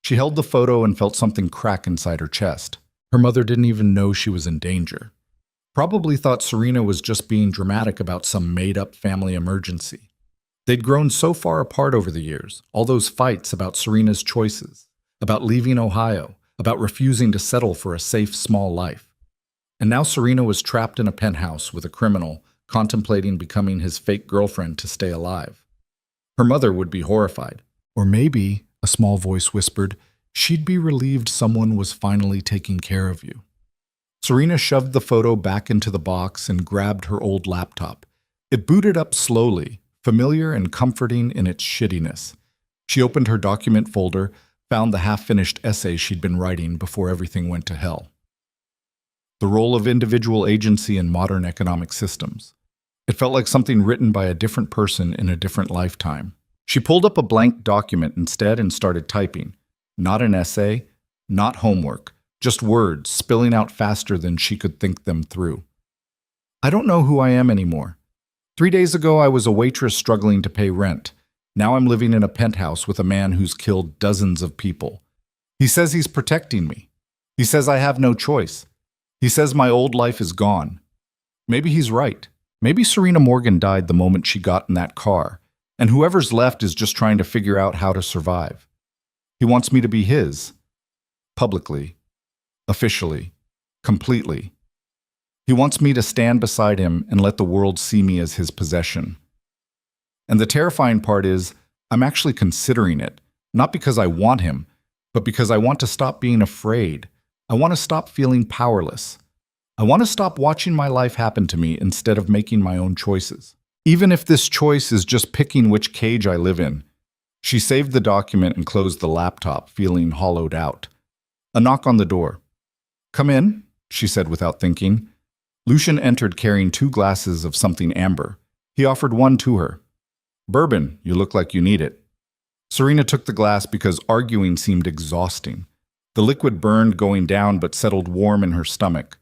She held the photo and felt something crack inside her chest. Her mother didn't even know she was in danger. Probably thought Serena was just being dramatic about some made-up family emergency. They'd grown so far apart over the years, all those fights about Serena's choices, about leaving Ohio, about refusing to settle for a safe, small life. And now Serena was trapped in a penthouse with a criminal, contemplating becoming his fake girlfriend to stay alive. Her mother would be horrified. Or maybe, a small voice whispered, she'd be relieved someone was finally taking care of you. Serena shoved the photo back into the box and grabbed her old laptop. It booted up slowly, familiar and comforting in its shittiness. She opened her document folder, found the half-finished essay she'd been writing before everything went to hell. The role of individual agency in modern economic systems. It felt like something written by a different person in a different lifetime. She pulled up a blank document instead and started typing. Not an essay, not homework, just words spilling out faster than she could think them through. I don't know who I am anymore. 3 days ago, I was a waitress struggling to pay rent. Now I'm living in a penthouse with a man who's killed dozens of people. He says he's protecting me. He says I have no choice. He says my old life is gone. Maybe he's right. Maybe Serena Morgan died the moment she got in that car, and whoever's left is just trying to figure out how to survive. He wants me to be his. Publicly. Officially. Completely. He wants me to stand beside him and let the world see me as his possession. And the terrifying part is, I'm actually considering it, not because I want him, but because I want to stop being afraid. I want to stop feeling powerless. I want to stop watching my life happen to me instead of making my own choices. Even if this choice is just picking which cage I live in. She saved the document and closed the laptop, feeling hollowed out. A knock on the door. "Come in," she said without thinking. Lucian entered carrying 2 glasses of something amber. He offered one to her. "Bourbon, you look like you need it." Serena took the glass because arguing seemed exhausting. The liquid burned going down but settled warm in her stomach.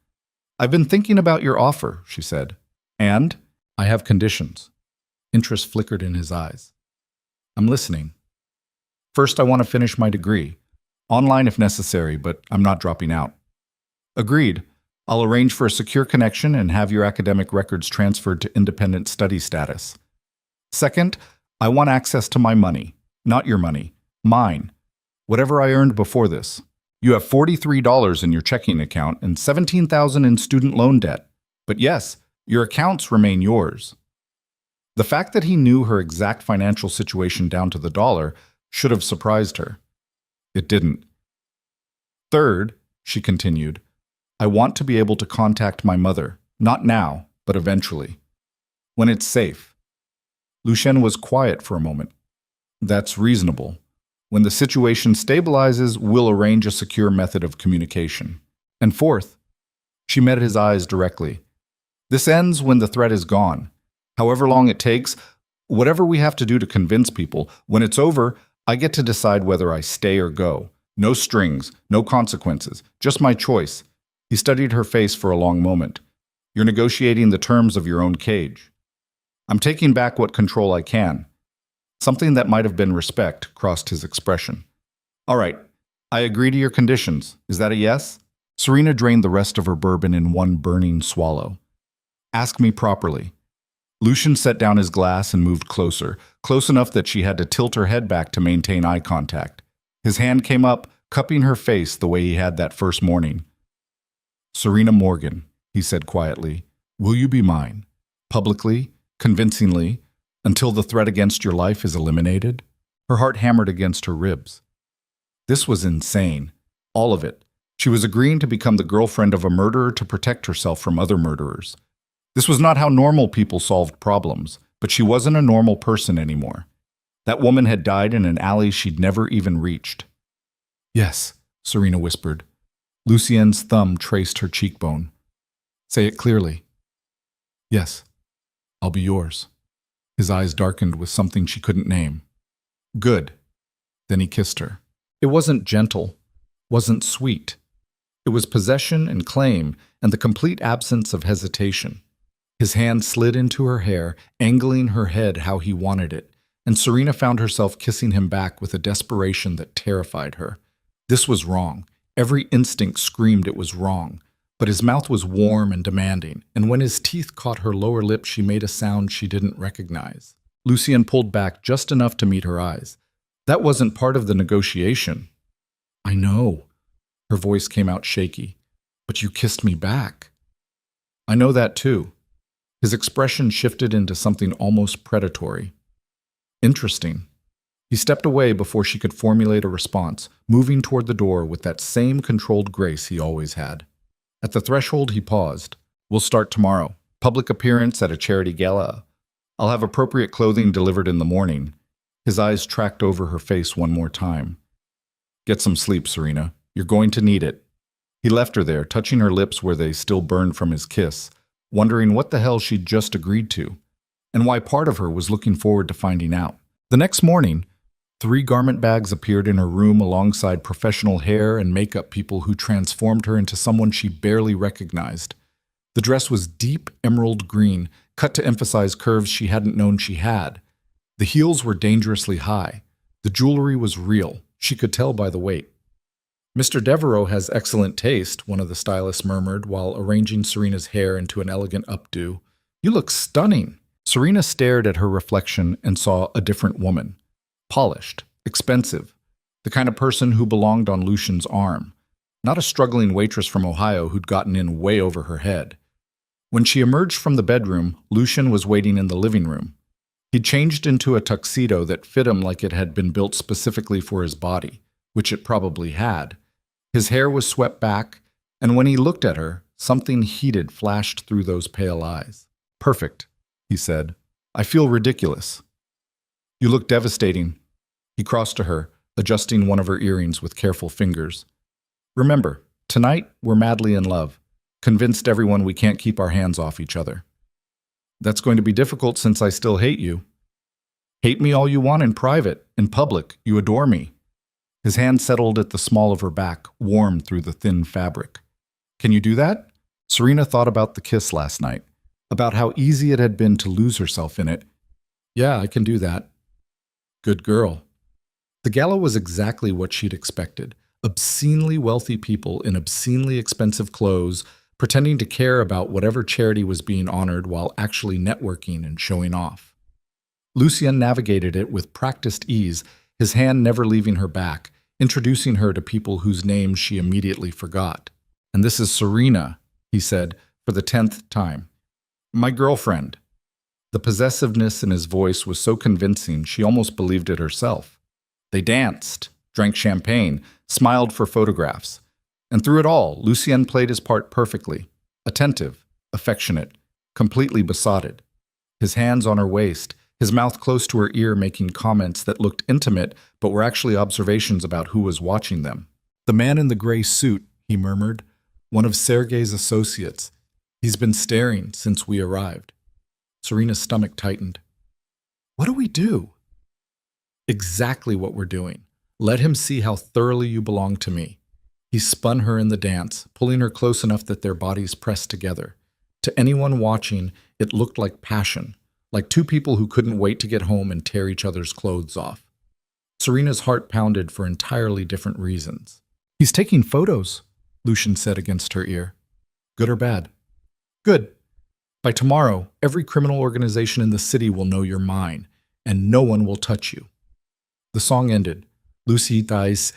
"I've been thinking about your offer," she said. "And I have conditions." Interest flickered in his eyes. "I'm listening." "First, I want to finish my degree. Online if necessary, but I'm not dropping out." "Agreed. I'll arrange for a secure connection and have your academic records transferred to independent study status. Second, I want access to my money. Not your money. Mine. Whatever I earned before this. You have $43 in your checking account and $17,000 in student loan debt. But yes, your accounts remain yours." The fact that he knew her exact financial situation down to the dollar should have surprised her. It didn't. "Third," she continued, "I want to be able to contact my mother, not now, but eventually. When it's safe." Lucien was quiet for a moment. "That's reasonable. When the situation stabilizes, we'll arrange a secure method of communication. And fourth," she met his eyes directly, "this ends when the threat is gone. However long it takes, whatever we have to do to convince people, when it's over, I get to decide whether I stay or go. No strings, no consequences, just my choice." He studied her face for a long moment. "You're negotiating the terms of your own cage." "I'm taking back what control I can." Something that might have been respect crossed his expression. "All right, I agree to your conditions. Is that a yes?" Serena drained the rest of her bourbon in one burning swallow. "Ask me properly." Lucian set down his glass and moved closer, close enough that she had to tilt her head back to maintain eye contact. His hand came up, cupping her face the way he had that first morning. "Serena Morgan," he said quietly, "will you be mine? Publicly, convincingly, until the threat against your life is eliminated?" Her heart hammered against her ribs. This was insane. All of it. She was agreeing to become the girlfriend of a murderer to protect herself from other murderers. This was not how normal people solved problems, but she wasn't a normal person anymore. That woman had died in an alley she'd never even reached. "Yes," Serena whispered. Lucien's thumb traced her cheekbone. "Say it clearly." "Yes, I'll be yours." His eyes darkened with something she couldn't name. "Good." Then he kissed her. It wasn't gentle, wasn't sweet. It was possession and claim and the complete absence of hesitation. His hand slid into her hair, angling her head how he wanted it, and Serena found herself kissing him back with a desperation that terrified her. This was wrong. Every instinct screamed it was wrong. But his mouth was warm and demanding, and when his teeth caught her lower lip, she made a sound she didn't recognize. Lucien pulled back just enough to meet her eyes. "That wasn't part of the negotiation." "I know." Her voice came out shaky. "But you kissed me back." "I know that too." His expression shifted into something almost predatory. "Interesting." He stepped away before she could formulate a response, moving toward the door with that same controlled grace he always had. At the threshold, he paused. We'll start tomorrow. Public appearance at a charity gala. I'll have appropriate clothing delivered in the morning. His eyes tracked over her face one more time. Get some sleep, Serena. You're going to need it. He left her there, touching her lips where they still burned from his kiss, wondering what the hell she'd just agreed to, and why part of her was looking forward to finding out. The next morning, 3 garment bags appeared in her room alongside professional hair and makeup people who transformed her into someone she barely recognized. The dress was deep emerald green, cut to emphasize curves she hadn't known she had. The heels were dangerously high. The jewelry was real. She could tell by the weight. Mr. Devereaux has excellent taste, one of the stylists murmured while arranging Serena's hair into an elegant updo. You look stunning. Serena stared at her reflection and saw a different woman. Polished, expensive, the kind of person who belonged on Lucian's arm, not a struggling waitress from Ohio who'd gotten in way over her head. When she emerged from the bedroom, Lucian was waiting in the living room. He'd changed into a tuxedo that fit him like it had been built specifically for his body, which it probably had. His hair was swept back, and when he looked at her, something heated flashed through those pale eyes. Perfect, he said. I feel ridiculous. You look devastating. He crossed to her, adjusting one of her earrings with careful fingers. Remember, tonight we're madly in love, convinced everyone we can't keep our hands off each other. That's going to be difficult since I still hate you. Hate me all you want in private, in public, you adore me. His hand settled at the small of her back, warm through the thin fabric. Can you do that? Serena thought about the kiss last night, about how easy it had been to lose herself in it. Yeah, I can do that. Good girl. The gala was exactly what she'd expected. Obscenely wealthy people in obscenely expensive clothes, pretending to care about whatever charity was being honored while actually networking and showing off. Lucien navigated it with practiced ease, his hand never leaving her back, introducing her to people whose names she immediately forgot. And this is Serena, he said, for the 10th time. My girlfriend. The possessiveness in his voice was so convincing she almost believed it herself. They danced, drank champagne, smiled for photographs. And through it all, Lucien played his part perfectly, attentive, affectionate, completely besotted. His hands on her waist, his mouth close to her ear making comments that looked intimate but were actually observations about who was watching them. The man in the gray suit, he murmured, one of Sergei's associates. He's been staring since we arrived. Serena's stomach tightened. What do we do? Exactly what we're doing. Let him see how thoroughly you belong to me. He spun her in the dance, pulling her close enough that their bodies pressed together. To anyone watching, it looked like passion, like two people who couldn't wait to get home and tear each other's clothes off. Serena's heart pounded for entirely different reasons. He's taking photos, Lucian said against her ear. Good or bad? Good. By tomorrow, every criminal organization in the city will know you're mine, and no one will touch you. The song ended. Lucy Thais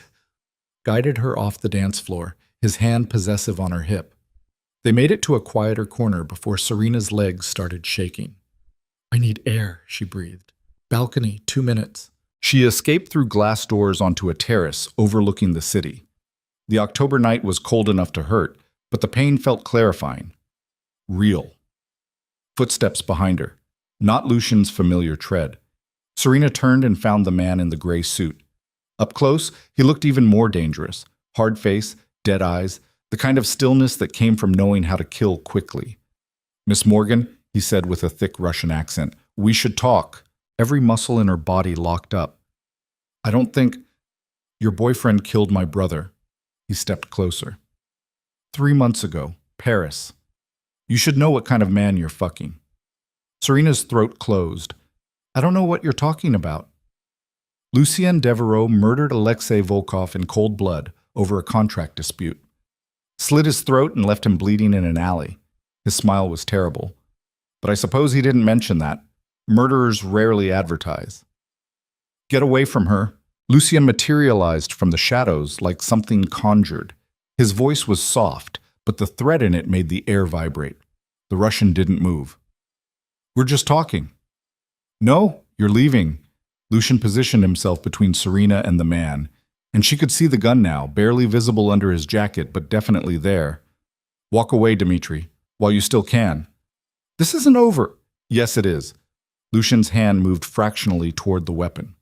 guided her off the dance floor, his hand possessive on her hip. They made it to a quieter corner before Serena's legs started shaking. I need air, she breathed. Balcony, 2 minutes. She escaped through glass doors onto a terrace overlooking the city. The October night was cold enough to hurt, but the pain felt clarifying. Real. Footsteps behind her, not Lucian's familiar tread. Serena turned and found the man in the gray suit. Up close, he looked even more dangerous. Hard face, dead eyes, the kind of stillness that came from knowing how to kill quickly. Miss Morgan, he said with a thick Russian accent, we should talk. Every muscle in her body locked up. I don't think... Your boyfriend killed my brother. He stepped closer. 3 months ago, Paris. You should know what kind of man you're fucking. Serena's throat closed. I don't know what you're talking about. Lucien Devereaux murdered Alexei Volkov in cold blood over a contract dispute. Slit his throat and left him bleeding in an alley. His smile was terrible. But I suppose he didn't mention that. Murderers rarely advertise. Get away from her. Lucien materialized from the shadows like something conjured. His voice was soft, but the threat in it made the air vibrate. The Russian didn't move. We're just talking. No, you're leaving. Lucian positioned himself between Serena and the man, and she could see the gun now, barely visible under his jacket, but definitely there. Walk away, Dmitri, while you still can. This isn't over. Yes, it is. Lucian's hand moved fractionally toward the weapon.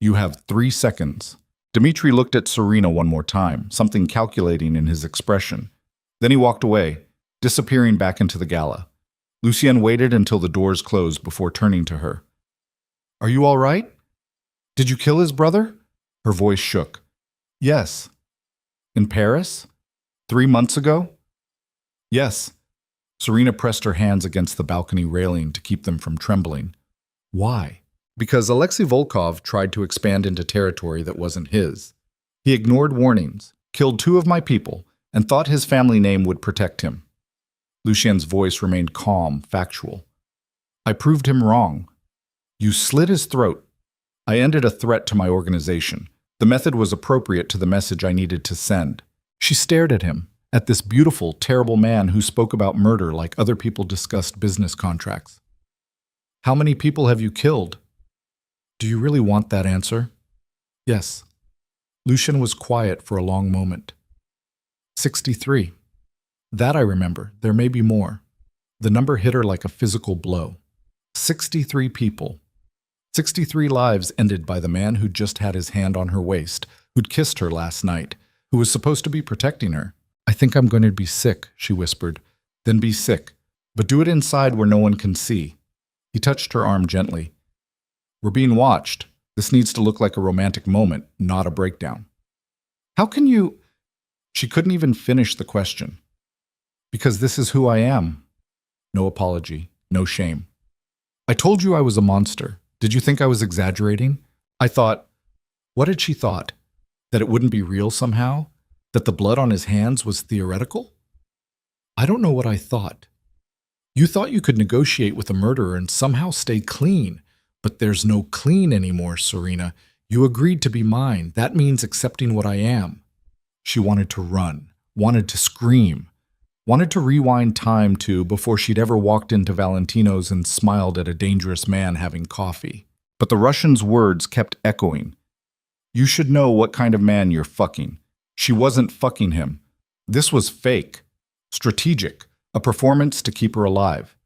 You have 3 seconds. Dmitri looked at Serena one more time, something calculating in his expression. Then he walked away, disappearing back into the gala. Lucien waited until the doors closed before turning to her. Are you all right? Did you kill his brother? Her voice shook. Yes. In Paris? 3 months ago? Yes. Serena pressed her hands against the balcony railing to keep them from trembling. Why? Because Alexei Volkov tried to expand into territory that wasn't his. He ignored warnings, killed 2 of my people, and thought his family name would protect him. Lucien's voice remained calm, factual. I proved him wrong. You slit his throat. I ended a threat to my organization. The method was appropriate to the message I needed to send. She stared at him, at this beautiful, terrible man who spoke about murder like other people discussed business contracts. How many people have you killed? Do you really want that answer? Yes. Lucien was quiet for a long moment. 63. That I remember. There may be more. The number hit her like a physical blow. 63 people. 63 lives ended by the man who'd just had his hand on her waist, who'd kissed her last night, who was supposed to be protecting her. I think I'm going to be sick, she whispered. Then be sick, but do it inside where no one can see. He touched her arm gently. We're being watched. This needs to look like a romantic moment, not a breakdown. How can you... She couldn't even finish the question. Because this is who I am. No apology, no shame. I told you I was a monster. Did you think I was exaggerating? I thought... What had she thought? That it wouldn't be real somehow? That the blood on his hands was theoretical? I don't know what I thought. You thought you could negotiate with a murderer and somehow stay clean. But there's no clean anymore, Serena. You agreed to be mine. That means accepting what I am. She wanted to run, wanted to scream, wanted to rewind time to before she'd ever walked into Valentino's and smiled at a dangerous man having coffee. But the Russian's words kept echoing. You should know what kind of man you're fucking. She wasn't fucking him. This was fake, strategic, a performance to keep her alive.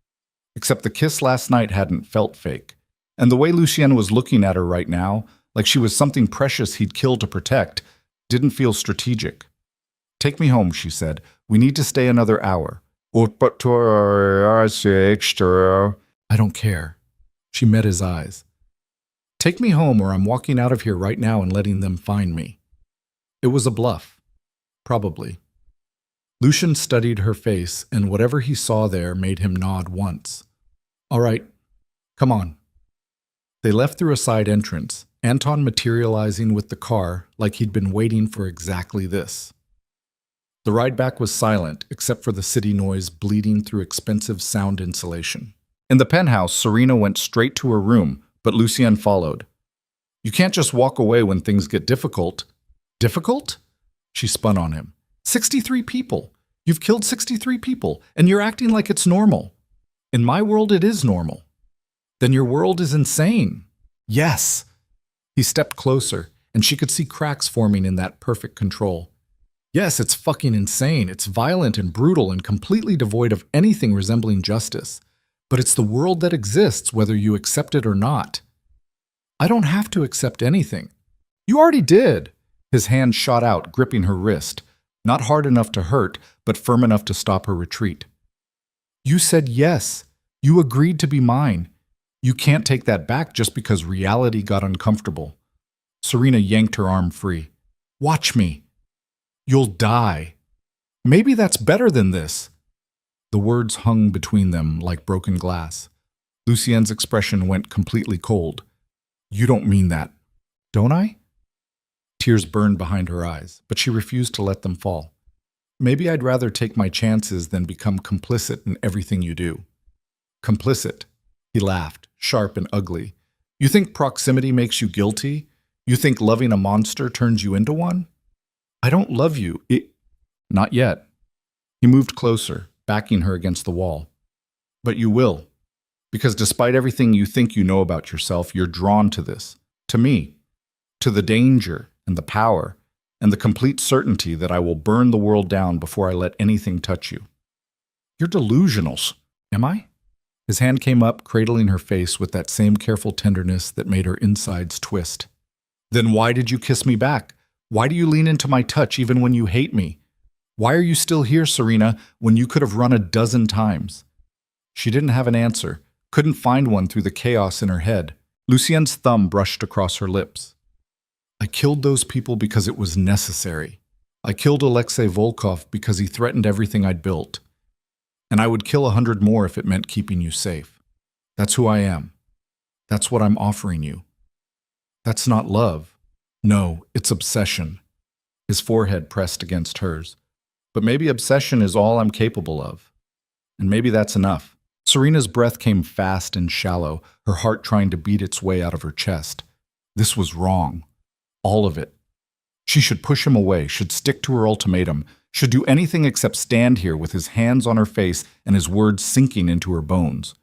Except the kiss last night hadn't felt fake. And the way Lucien was looking at her right now, like she was something precious he'd kill to protect, didn't feel strategic. Take me home, she said. We need to stay another hour. I don't care. She met his eyes. Take me home or I'm walking out of here right now and letting them find me. It was a bluff. Probably. Lucien studied her face, and whatever he saw there made him nod once. All right, come on. They left through a side entrance, Anton materializing with the car like he'd been waiting for exactly this. The ride back was silent, except for the city noise bleeding through expensive sound insulation. In the penthouse, Serena went straight to her room, but Lucien followed. You can't just walk away when things get difficult. Difficult? She spun on him. 63 people. You've killed 63 people, and you're acting like it's normal. In my world, it is normal. Then your world is insane. Yes. He stepped closer, and she could see cracks forming in that perfect control. Yes, it's fucking insane. It's violent and brutal and completely devoid of anything resembling justice. But it's the world that exists, whether you accept it or not. I don't have to accept anything. You already did. His hand shot out, gripping her wrist. Not hard enough to hurt, but firm enough to stop her retreat. You said yes. You agreed to be mine. You can't take that back just because reality got uncomfortable. Serena yanked her arm free. Watch me. You'll die. Maybe that's better than this. The words hung between them like broken glass. Lucien's expression went completely cold. You don't mean that. Don't I? Tears burned behind her eyes, but she refused to let them fall. Maybe I'd rather take my chances than become complicit in everything you do. Complicit. He laughed, sharp and ugly. You think proximity makes you guilty? You think loving a monster turns you into one? I don't love you. Not yet. He moved closer, backing her against the wall. But you will. Because despite everything you think you know about yourself, you're drawn to this. To me. To the danger and the power. and the complete certainty that I will burn the world down before I let anything touch you. You're delusional. Am I? His hand came up, cradling her face with that same careful tenderness that made her insides twist. Then why did you kiss me back? Why do you lean into my touch even when you hate me? Why are you still here, Serena, when you could have run a dozen times? She didn't have an answer, couldn't find one through the chaos in her head. Lucien's thumb brushed across her lips. I killed those people because it was necessary. I killed Alexei Volkov because he threatened everything I'd built. And I would kill 100 more if it meant keeping you safe. That's who I am. That's what I'm offering you. That's not love. No, it's obsession. His forehead pressed against hers. But maybe obsession is all I'm capable of. And maybe that's enough. Serena's breath came fast and shallow, her heart trying to beat its way out of her chest. This was wrong. All of it. She should push him away, should stick to her ultimatum, should do anything except stand here with his hands on her face and his words sinking into her bones.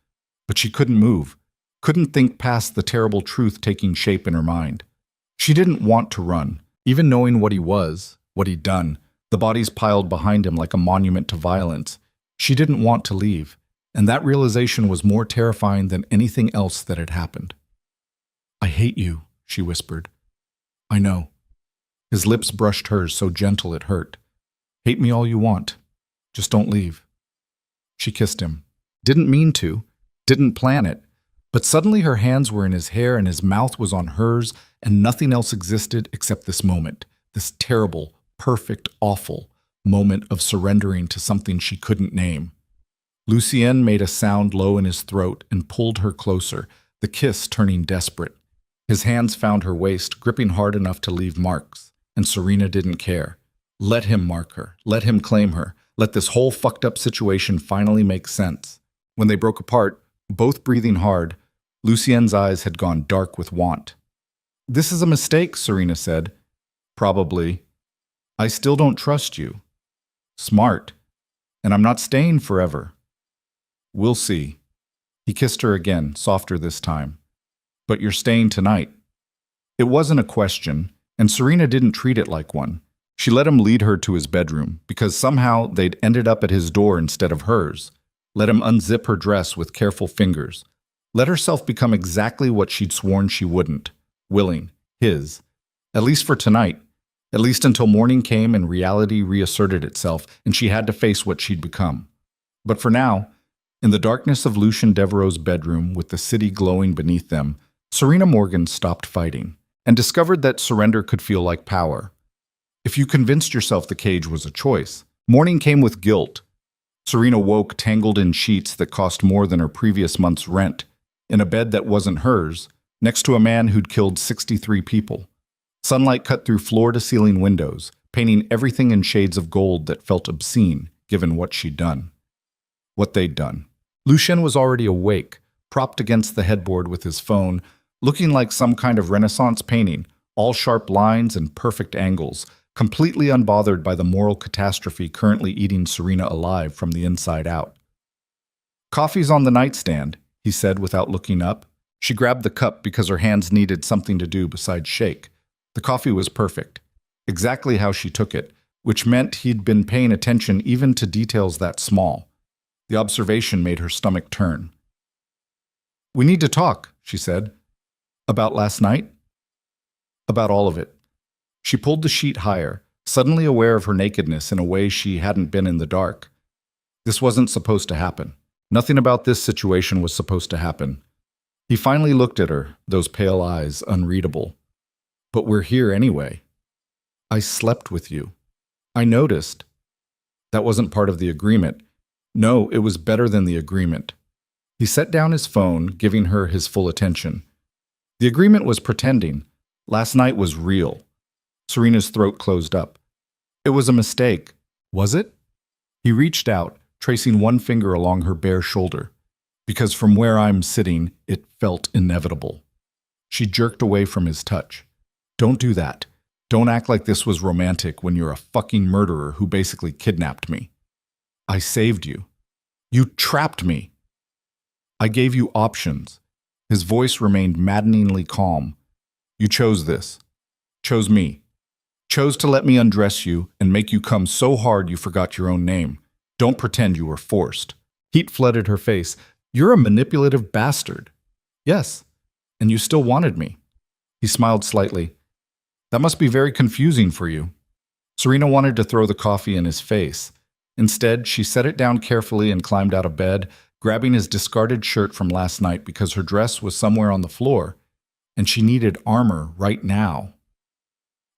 But she couldn't move, couldn't think past the terrible truth taking shape in her mind. She didn't want to run, even knowing what he was, what he'd done, the bodies piled behind him like a monument to violence. She didn't want to leave, and that realization was more terrifying than anything else that had happened. I hate you, she whispered. I know. His lips brushed hers so gentle it hurt. Hate me all you want. Just don't leave. She kissed him. Didn't mean to. Didn't plan it. But suddenly her hands were in his hair and his mouth was on hers and nothing else existed except this moment. This terrible, perfect, awful moment of surrendering to something she couldn't name. Lucien made a sound low in his throat and pulled her closer, the kiss turning desperate. His hands found her waist, gripping hard enough to leave marks, and Serena didn't care. Let him mark her. Let him claim her. Let this whole fucked up situation finally make sense. When they broke apart, both breathing hard, Lucien's eyes had gone dark with want. This is a mistake, Serena said. Probably. I still don't trust you. Smart. And I'm not staying forever. We'll see. He kissed her again, softer this time. But you're staying tonight. It wasn't a question, and Serena didn't treat it like one. She let him lead her to his bedroom, because somehow they'd ended up at his door instead of hers. Let him unzip her dress with careful fingers. Let herself become exactly what she'd sworn she wouldn't. Willing. His. At least for tonight. At least until morning came and reality reasserted itself, and she had to face what she'd become. But for now, in the darkness of Lucien Devereaux's bedroom with the city glowing beneath them, Serena Morgan stopped fighting and discovered that surrender could feel like power. If you convinced yourself the cage was a choice, morning came with guilt. Serena woke tangled in sheets that cost more than her previous month's rent, in a bed that wasn't hers, next to a man who'd killed 63 people. Sunlight cut through floor-to-ceiling windows, painting everything in shades of gold that felt obscene, given what she'd done. What they'd done. Lucien was already awake, propped against the headboard with his phone, looking like some kind of Renaissance painting, all sharp lines and perfect angles, completely unbothered by the moral catastrophe currently eating Serena alive from the inside out. Coffee's on the nightstand, he said without looking up. She grabbed the cup because her hands needed something to do besides shake. The coffee was perfect, exactly how she took it, which meant he'd been paying attention even to details that small. The observation made her stomach turn. We need to talk, she said. About last night? About all of it. She pulled the sheet higher, suddenly aware of her nakedness in a way she hadn't been in the dark. This wasn't supposed to happen. Nothing about this situation was supposed to happen. He finally looked at her, those pale eyes unreadable. But we're here anyway. I slept with you. I noticed. That wasn't part of the agreement. No, it was better than the agreement. He set down his phone, giving her his full attention. The agreement was pretending. Last night was real. Serena's throat closed up. It was a mistake. Was it? He reached out, tracing one finger along her bare shoulder. Because from where I'm sitting, it felt inevitable. She jerked away from his touch. Don't do that. Don't act like this was romantic when you're a fucking murderer who basically kidnapped me. I saved you. You trapped me. I gave you options. His voice remained maddeningly calm. You chose this. Chose me. Chose to let me undress you and make you come so hard you forgot your own name. Don't pretend you were forced. Heat flooded her face. You're a manipulative bastard. Yes, and you still wanted me. He smiled slightly. That must be very confusing for you. Serena wanted to throw the coffee in his face. Instead, she set it down carefully and climbed out of bed, grabbing his discarded shirt from last night because her dress was somewhere on the floor, and she needed armor right now.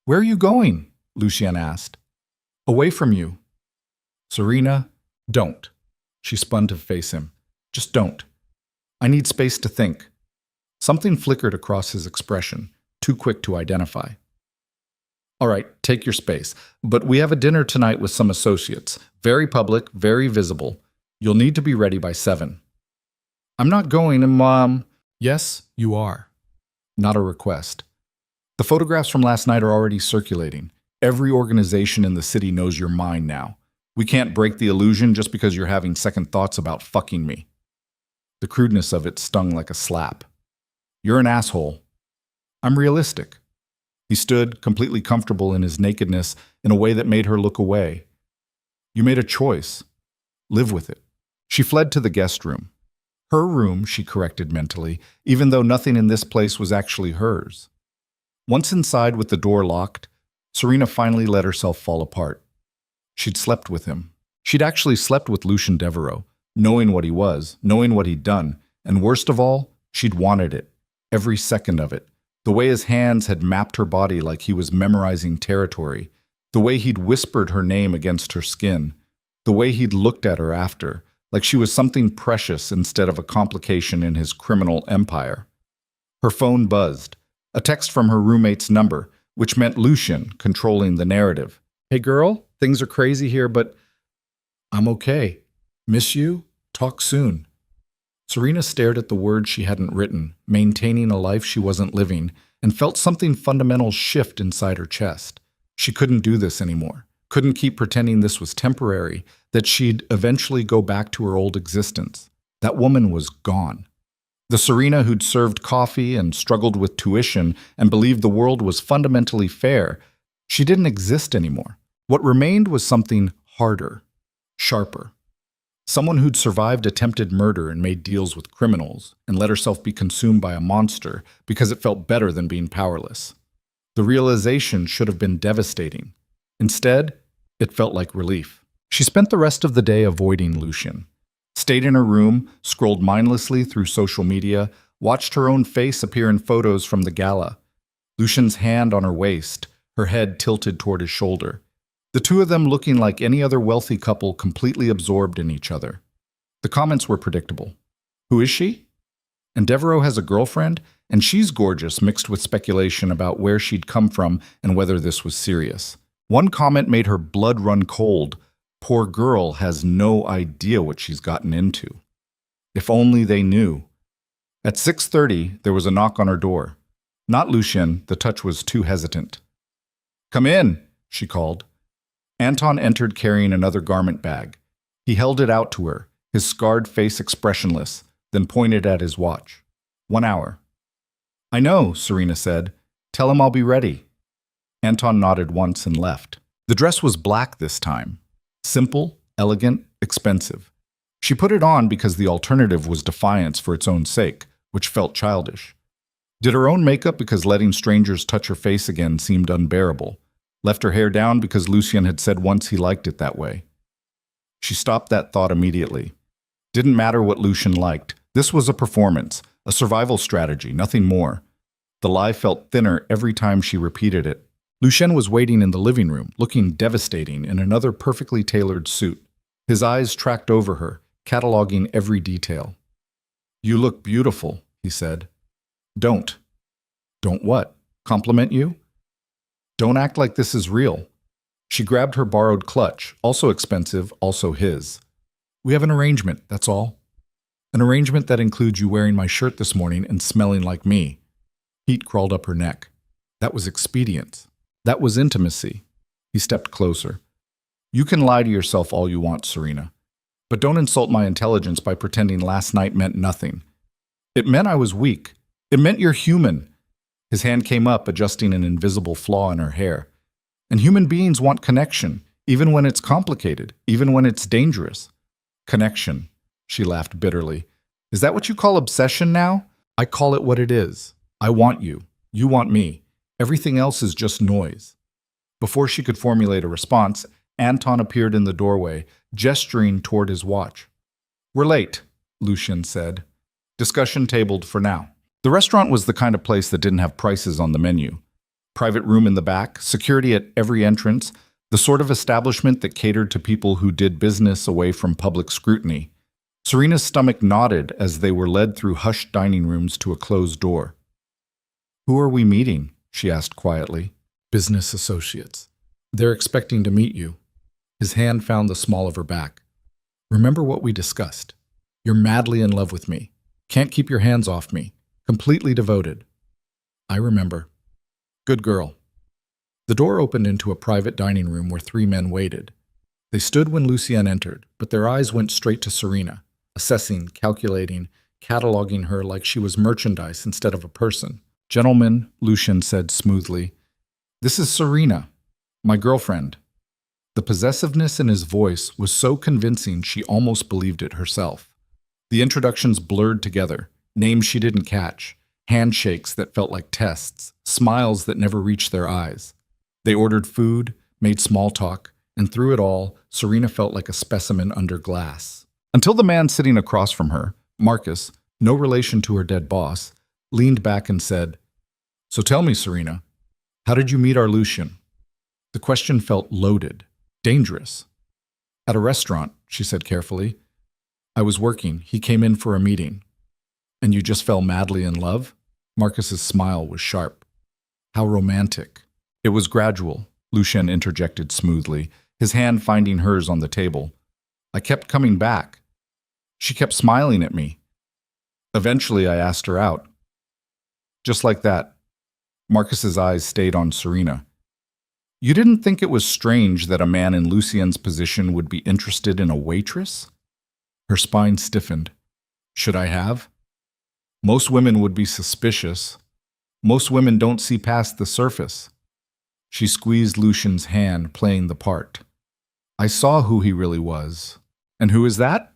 Where are you going? Lucien asked. Away from you. Serena, don't. She spun to face him. Just don't. I need space to think. Something flickered across his expression, too quick to identify. All right, take your space. But we have a dinner tonight with some associates. Very public, very visible. You'll need to be ready by 7. I'm not going, and Mom... Yes, you are. Not a request. The photographs from last night are already circulating. Every organization in the city knows you're mine now. We can't break the illusion just because you're having second thoughts about fucking me. The crudeness of it stung like a slap. You're an asshole. I'm realistic. He stood, completely comfortable in his nakedness, in a way that made her look away. You made a choice. Live with it. She fled to the guest room. Her room, she corrected mentally, even though nothing in this place was actually hers. Once inside with the door locked, Serena finally let herself fall apart. She'd slept with him. She'd actually slept with Lucien Devereaux, knowing what he was, knowing what he'd done, and worst of all, she'd wanted it, every second of it. The way his hands had mapped her body like he was memorizing territory, the way he'd whispered her name against her skin, the way he'd looked at her after, like she was something precious instead of a complication in his criminal empire. Her phone buzzed, a text from her roommate's number, which meant Lucien controlling the narrative. Hey girl, things are crazy here, but I'm okay. Miss you? Talk soon. Serena stared at the words she hadn't written, maintaining a life she wasn't living, and felt something fundamental shift inside her chest. She couldn't do this anymore, couldn't keep pretending this was temporary, that she'd eventually go back to her old existence. That woman was gone. The Serena who'd served coffee and struggled with tuition and believed the world was fundamentally fair, she didn't exist anymore. What remained was something harder, sharper. Someone who'd survived attempted murder and made deals with criminals and let herself be consumed by a monster because it felt better than being powerless. The realization should have been devastating. Instead, it felt like relief. She spent the rest of the day avoiding Lucien. Stayed in her room, scrolled mindlessly through social media, watched her own face appear in photos from the gala. Lucien's hand on her waist, her head tilted toward his shoulder. The two of them looking like any other wealthy couple completely absorbed in each other. The comments were predictable. Who is she? And Devereaux has a girlfriend, and she's gorgeous, mixed with speculation about where she'd come from and whether this was serious. One comment made her blood run cold. Poor girl has no idea what she's gotten into. If only they knew. At 6:30, there was a knock on her door. Not Lucien, the touch was too hesitant. Come in, she called. Anton entered carrying another garment bag. He held it out to her, his scarred face expressionless, then pointed at his watch. 1 hour. I know, Serena said. Tell him I'll be ready. Anton nodded once and left. The dress was black this time. Simple, elegant, expensive. She put it on because the alternative was defiance for its own sake, which felt childish. Did her own makeup because letting strangers touch her face again seemed unbearable. Left her hair down because Lucien had said once he liked it that way. She stopped that thought immediately. Didn't matter what Lucien liked. This was a performance, a survival strategy, nothing more. The lie felt thinner every time she repeated it. Lucien was waiting in the living room, looking devastating in another perfectly tailored suit. His eyes tracked over her, cataloging every detail. You look beautiful, he said. Don't. Don't what? Compliment you? Don't act like this is real. She grabbed her borrowed clutch, also expensive, also his. We have an arrangement, that's all. An arrangement that includes you wearing my shirt this morning and smelling like me. Heat crawled up her neck. That was expedient. That was intimacy. He stepped closer. You can lie to yourself all you want, Serena. But don't insult my intelligence by pretending last night meant nothing. It meant I was weak. It meant you're human. His hand came up, adjusting an invisible flaw in her hair. And human beings want connection, even when it's complicated, even when it's dangerous. Connection, she laughed bitterly. Is that what you call obsession now? I call it what it is. I want you. You want me. Everything else is just noise. Before she could formulate a response, Anton appeared in the doorway, gesturing toward his watch. We're late, Lucien said. Discussion tabled for now. The restaurant was the kind of place that didn't have prices on the menu. Private room in the back, security at every entrance, the sort of establishment that catered to people who did business away from public scrutiny. Serena's stomach knotted as they were led through hushed dining rooms to a closed door. Who are we meeting? She asked quietly. Business associates. They're expecting to meet you. His hand found the small of her back. Remember what we discussed. You're madly in love with me. Can't keep your hands off me. Completely devoted. I remember. Good girl. The door opened into a private dining room where three men waited. They stood when Lucien entered, but their eyes went straight to Serena, assessing, calculating, cataloging her like she was merchandise instead of a person. Gentlemen, Lucien said smoothly, this is Serena, my girlfriend. The possessiveness in his voice was so convincing she almost believed it herself. The introductions blurred together, names she didn't catch, handshakes that felt like tests, smiles that never reached their eyes. They ordered food, made small talk, and through it all, Serena felt like a specimen under glass. Until the man sitting across from her, Marcus, no relation to her dead boss, leaned back and said, So tell me, Serena, how did you meet our Lucien? The question felt loaded, dangerous. At a restaurant, she said carefully. I was working. He came in for a meeting. And you just fell madly in love? Marcus's smile was sharp. How romantic. It was gradual, Lucien interjected smoothly, his hand finding hers on the table. I kept coming back. She kept smiling at me. Eventually, I asked her out. Just like that. Marcus's eyes stayed on Serena. You didn't think it was strange that a man in Lucien's position would be interested in a waitress? Her spine stiffened. Should I have? Most women would be suspicious. Most women don't see past the surface. She squeezed Lucien's hand, playing the part. I saw who he really was. And who is that?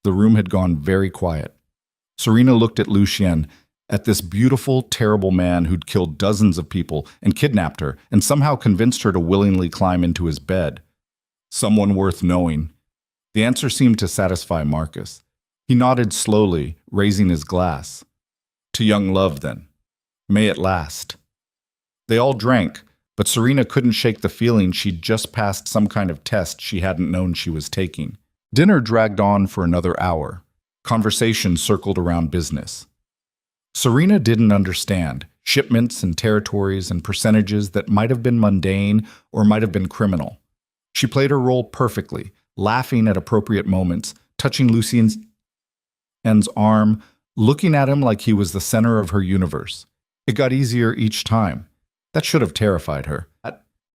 The room had gone very quiet. Serena looked at Lucien, at this beautiful, terrible man who'd killed dozens of people and kidnapped her and somehow convinced her to willingly climb into his bed. Someone worth knowing. The answer seemed to satisfy Marcus. He nodded slowly, raising his glass. To young love, then. May it last. They all drank, but Serena couldn't shake the feeling she'd just passed some kind of test she hadn't known she was taking. Dinner dragged on for another hour. Conversation circled around business. Serena didn't understand shipments and territories and percentages that might have been mundane or might have been criminal. She played her role perfectly, laughing at appropriate moments, touching Lucien's arm, looking at him like he was the center of her universe. It got easier each time. That should have terrified her.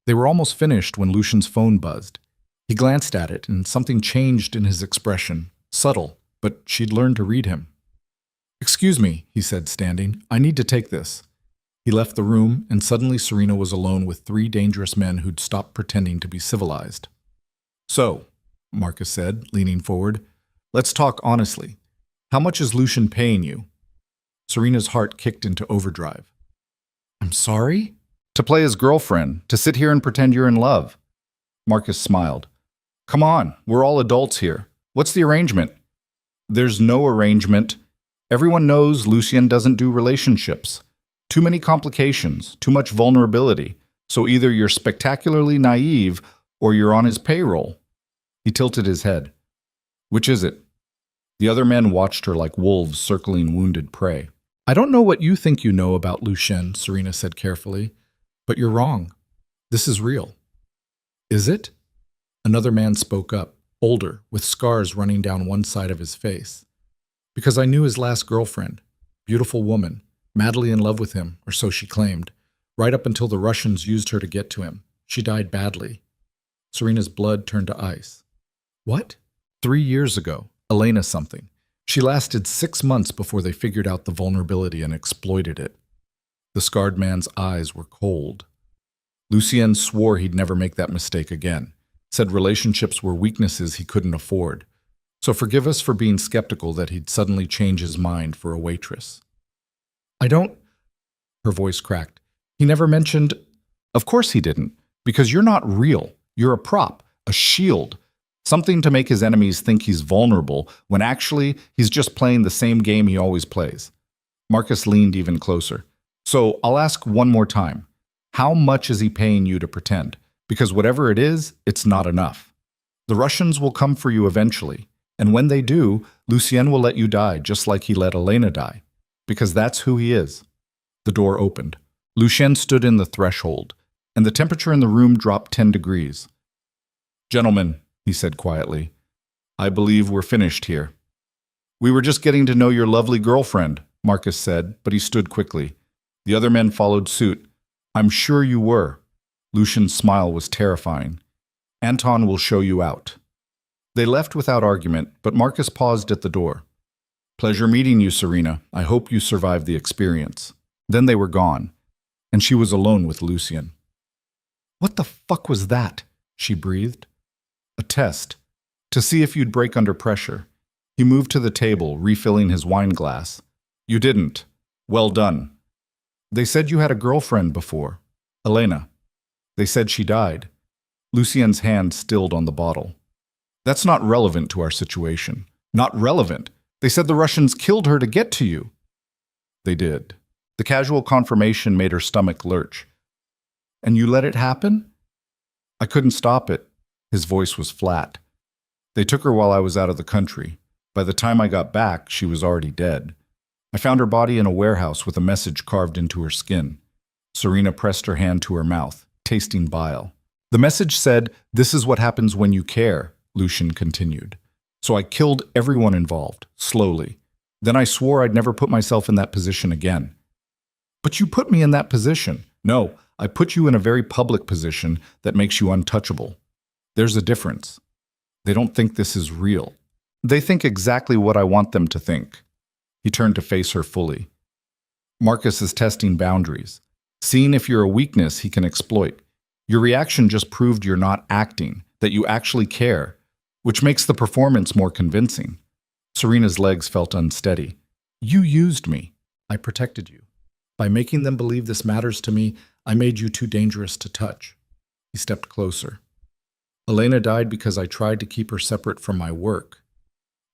They were almost finished when Lucien's phone buzzed. He glanced at it, and something changed in his expression. Subtle, but she'd learned to read him. Excuse me, he said, standing. I need to take this. He left the room, and suddenly Serena was alone with three dangerous men who'd stopped pretending to be civilized. So, Marcus said, leaning forward, let's talk honestly. How much is Lucien paying you? Serena's heart kicked into overdrive. I'm sorry? To play his girlfriend, to sit here and pretend you're in love. Marcus smiled. Come on, we're all adults here. What's the arrangement? There's no arrangement. Everyone knows Lucien doesn't do relationships. Too many complications, too much vulnerability. So either you're spectacularly naive or you're on his payroll. He tilted his head. Which is it? The other men watched her like wolves circling wounded prey. I don't know what you think you know about Lucien, Serena said carefully, but you're wrong. This is real. Is it? Another man spoke up, older, with scars running down one side of his face. Because I knew his last girlfriend, beautiful woman, madly in love with him, or so she claimed, right up until the Russians used her to get to him. She died badly. Serena's blood turned to ice. What? 3 years ago, Elena something. She lasted 6 months before they figured out the vulnerability and exploited it. The scarred man's eyes were cold. Lucien swore he'd never make that mistake again, said relationships were weaknesses he couldn't afford. So forgive us for being skeptical that he'd suddenly change his mind for a waitress. I don't... Her voice cracked. He never mentioned... Of course he didn't, because you're not real. You're a prop, a shield, something to make his enemies think he's vulnerable when actually he's just playing the same game he always plays. Marcus leaned even closer. So I'll ask one more time. How much is he paying you to pretend? Because whatever it is, it's not enough. The Russians will come for you eventually, and when they do, Lucien will let you die just like he let Elena die, because that's who he is. The door opened. Lucien stood in the threshold, and the temperature in the room dropped 10 degrees. Gentlemen, he said quietly, I believe we're finished here. We were just getting to know your lovely girlfriend, Marcus said, but he stood quickly. The other men followed suit. I'm sure you were. Lucien's smile was terrifying. Anton will show you out. They left without argument, but Marcus paused at the door. Pleasure meeting you, Serena. I hope you survived the experience. Then they were gone, and she was alone with Lucien. What the fuck was that? She breathed. A test, to see if you'd break under pressure. He moved to the table, refilling his wine glass. You didn't. Well done. They said you had a girlfriend before. Elena. They said she died. Lucien's hand stilled on the bottle. That's not relevant to our situation. Not relevant. They said the Russians killed her to get to you. They did. The casual confirmation made her stomach lurch. And you let it happen? I couldn't stop it. His voice was flat. They took her while I was out of the country. By the time I got back, she was already dead. I found her body in a warehouse with a message carved into her skin. Serena pressed her hand to her mouth, tasting bile. The message said, "This is what happens when you care," Lucien continued. So I killed everyone involved, slowly. Then I swore I'd never put myself in that position again. But you put me in that position. No, I put you in a very public position that makes you untouchable. There's a difference. They don't think this is real. They think exactly what I want them to think. He turned to face her fully. Marcus is testing boundaries, seeing if you're a weakness he can exploit. Your reaction just proved you're not acting, that you actually care, which makes the performance more convincing. Serena's legs felt unsteady. You used me. I protected you. By making them believe this matters to me, I made you too dangerous to touch. He stepped closer. Elena died because I tried to keep her separate from my work.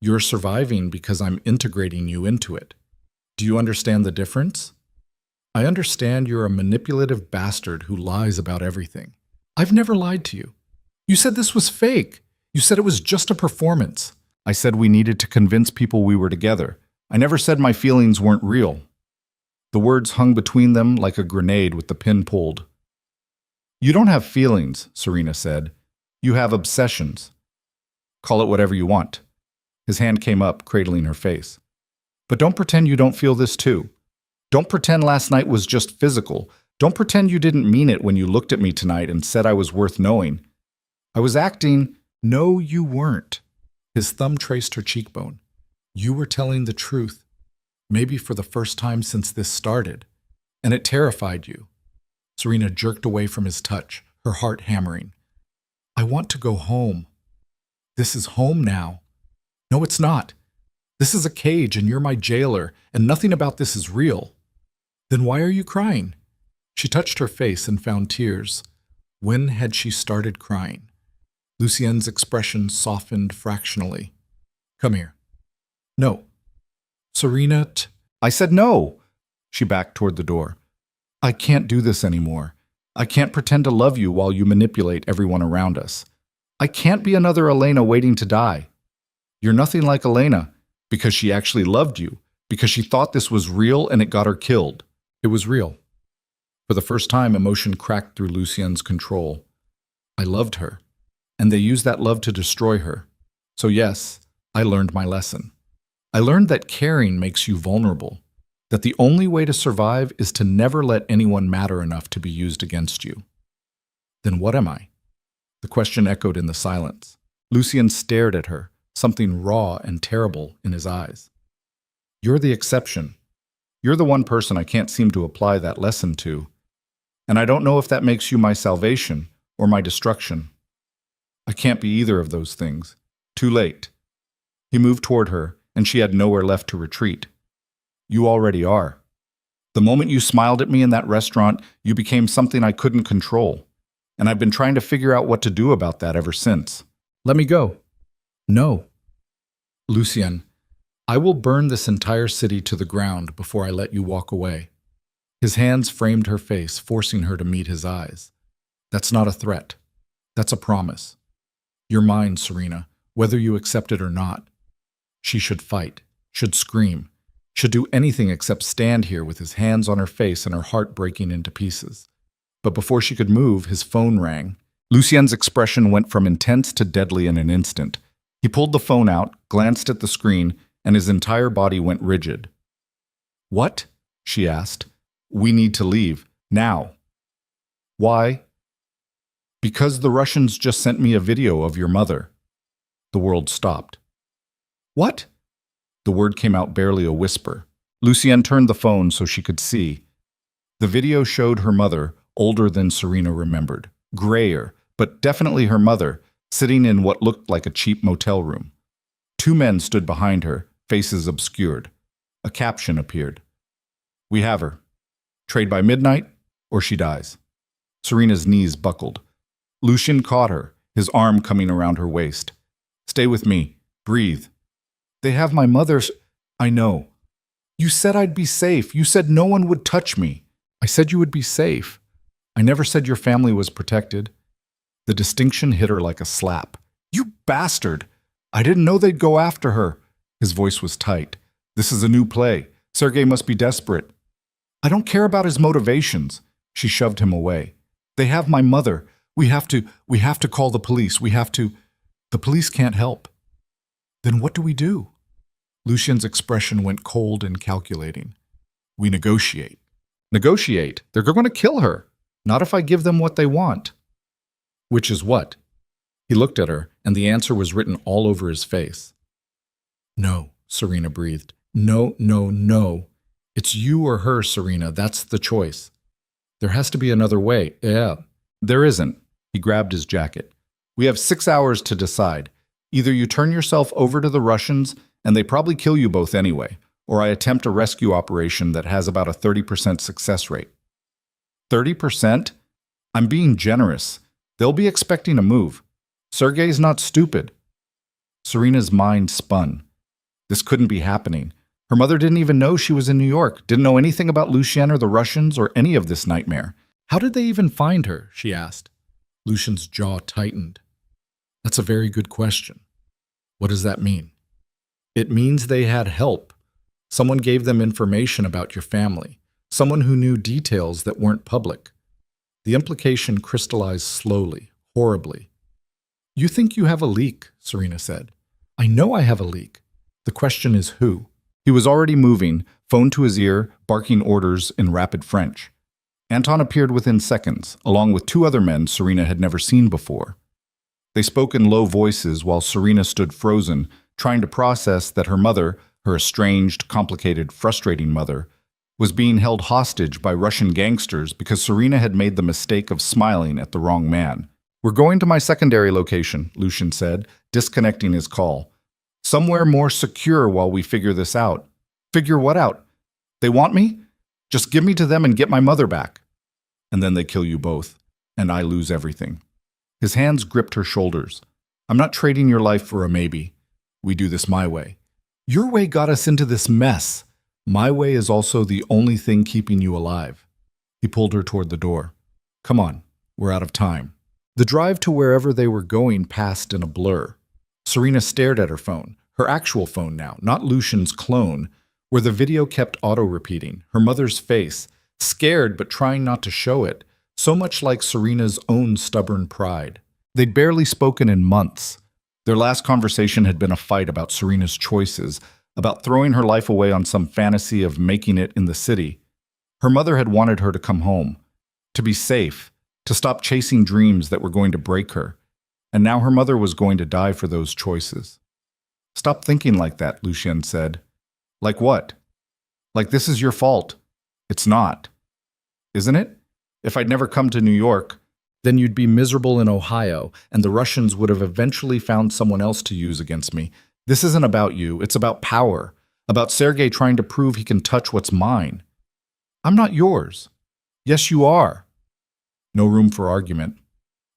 You're surviving because I'm integrating you into it. Do you understand the difference? I understand you're a manipulative bastard who lies about everything. I've never lied to you. You said this was fake. You said it was just a performance. I said we needed to convince people we were together. I never said my feelings weren't real. The words hung between them like a grenade with the pin pulled. You don't have feelings, Serena said. You have obsessions. Call it whatever you want. His hand came up, cradling her face. But don't pretend you don't feel this too. Don't pretend last night was just physical. Don't pretend you didn't mean it when you looked at me tonight and said I was worth knowing. I was acting. No, you weren't. His thumb traced her cheekbone. You were telling the truth, maybe for the first time since this started, and it terrified you. Serena jerked away from his touch, her heart hammering. I want to go home. This is home now. No, it's not. This is a cage and you're my jailer, and nothing about this is real. Then why are you crying? She touched her face and found tears. When had she started crying? Lucien's expression softened fractionally. Come here. No. Serena, I said no. She backed toward the door. I can't do this anymore. I can't pretend to love you while you manipulate everyone around us. I can't be another Elena waiting to die. You're nothing like Elena, because she actually loved you, because she thought this was real and it got her killed. It was real. For the first time, emotion cracked through Lucien's control. I loved her, and they used that love to destroy her. So yes, I learned my lesson. I learned that caring makes you vulnerable, that the only way to survive is to never let anyone matter enough to be used against you. Then what am I? The question echoed in the silence. Lucien stared at her, something raw and terrible in his eyes. You're the exception. You're the one person I can't seem to apply that lesson to. And I don't know if that makes you my salvation or my destruction. I can't be either of those things. Too late. He moved toward her, and she had nowhere left to retreat. You already are. The moment you smiled at me in that restaurant, you became something I couldn't control. And I've been trying to figure out what to do about that ever since. Let me go. No. Lucien, I will burn this entire city to the ground before I let you walk away. His hands framed her face, forcing her to meet his eyes. That's not a threat. That's a promise. You're mine, Serena, whether you accept it or not. She should fight, should scream, should do anything except stand here with his hands on her face and her heart breaking into pieces. But before she could move, his phone rang. Lucien's expression went from intense to deadly in an instant. He pulled the phone out, glanced at the screen, and his entire body went rigid. What? She asked. We need to leave. Now. Why? Because the Russians just sent me a video of your mother. The world stopped. What? The word came out barely a whisper. Lucien turned the phone so she could see. The video showed her mother, older than Serena remembered, grayer, but definitely her mother, sitting in what looked like a cheap motel room. Two men stood behind her, faces obscured. A caption appeared. We have her. Trade by midnight, or she dies. Serena's knees buckled. Lucien caught her, his arm coming around her waist. Stay with me. Breathe. They have my mother's... I know. You said I'd be safe. You said no one would touch me. I said you would be safe. I never said your family was protected. The distinction hit her like a slap. You bastard! I didn't know they'd go after her. His voice was tight. This is a new play. Sergei must be desperate. I don't care about his motivations. She shoved him away. They have my mother. We have to call the police. The police can't help. Then what do we do? Lucien's expression went cold and calculating. We negotiate. Negotiate? They're going to kill her. Not if I give them what they want. Which is what? He looked at her, and the answer was written all over his face. No, Serena breathed. No, no, no. It's you or her, Serena. That's the choice. There has to be another way. Yeah. There isn't. He grabbed his jacket. We have 6 hours to decide. Either you turn yourself over to the Russians, and they probably kill you both anyway, or I attempt a rescue operation that has about a 30% success rate. 30%? I'm being generous. They'll be expecting a move. Sergei's not stupid. Serena's mind spun. This couldn't be happening. Her mother didn't even know she was in New York, didn't know anything about Lucien or the Russians or any of this nightmare. How did they even find her? She asked. Lucien's jaw tightened. That's a very good question. What does that mean? It means they had help. Someone gave them information about your family. Someone who knew details that weren't public. The implication crystallized slowly, horribly. You think you have a leak, Serena said. I know I have a leak. The question is who? He was already moving, phone to his ear, barking orders in rapid French. Anton appeared within seconds, along with 2 other men Serena had never seen before. They spoke in low voices while Serena stood frozen, trying to process that her mother, her estranged, complicated, frustrating mother, was being held hostage by Russian gangsters because Serena had made the mistake of smiling at the wrong man. We're going to my secondary location, Lucien said, disconnecting his call. Somewhere more secure while we figure this out. Figure what out? They want me? Just give me to them and get my mother back. And then they kill you both, and I lose everything. His hands gripped her shoulders. I'm not trading your life for a maybe. We do this my way. Your way got us into this mess. My way is also the only thing keeping you alive. He pulled her toward the door. Come on, we're out of time. The drive to wherever they were going passed in a blur. Serena stared at her phone, her actual phone now, not Lucien's clone, where the video kept auto-repeating, her mother's face, scared but trying not to show it, so much like Serena's own stubborn pride. They'd barely spoken in months. Their last conversation had been a fight about Serena's choices, about throwing her life away on some fantasy of making it in the city. Her mother had wanted her to come home, to be safe, to stop chasing dreams that were going to break her. And now her mother was going to die for those choices. Stop thinking like that, Lucien said. Like what? Like this is your fault. It's not. Isn't it? If I'd never come to New York, then you'd be miserable in Ohio, and the Russians would have eventually found someone else to use against me. This isn't about you, it's about power, about Sergei trying to prove he can touch what's mine. I'm not yours. Yes, you are. No room for argument.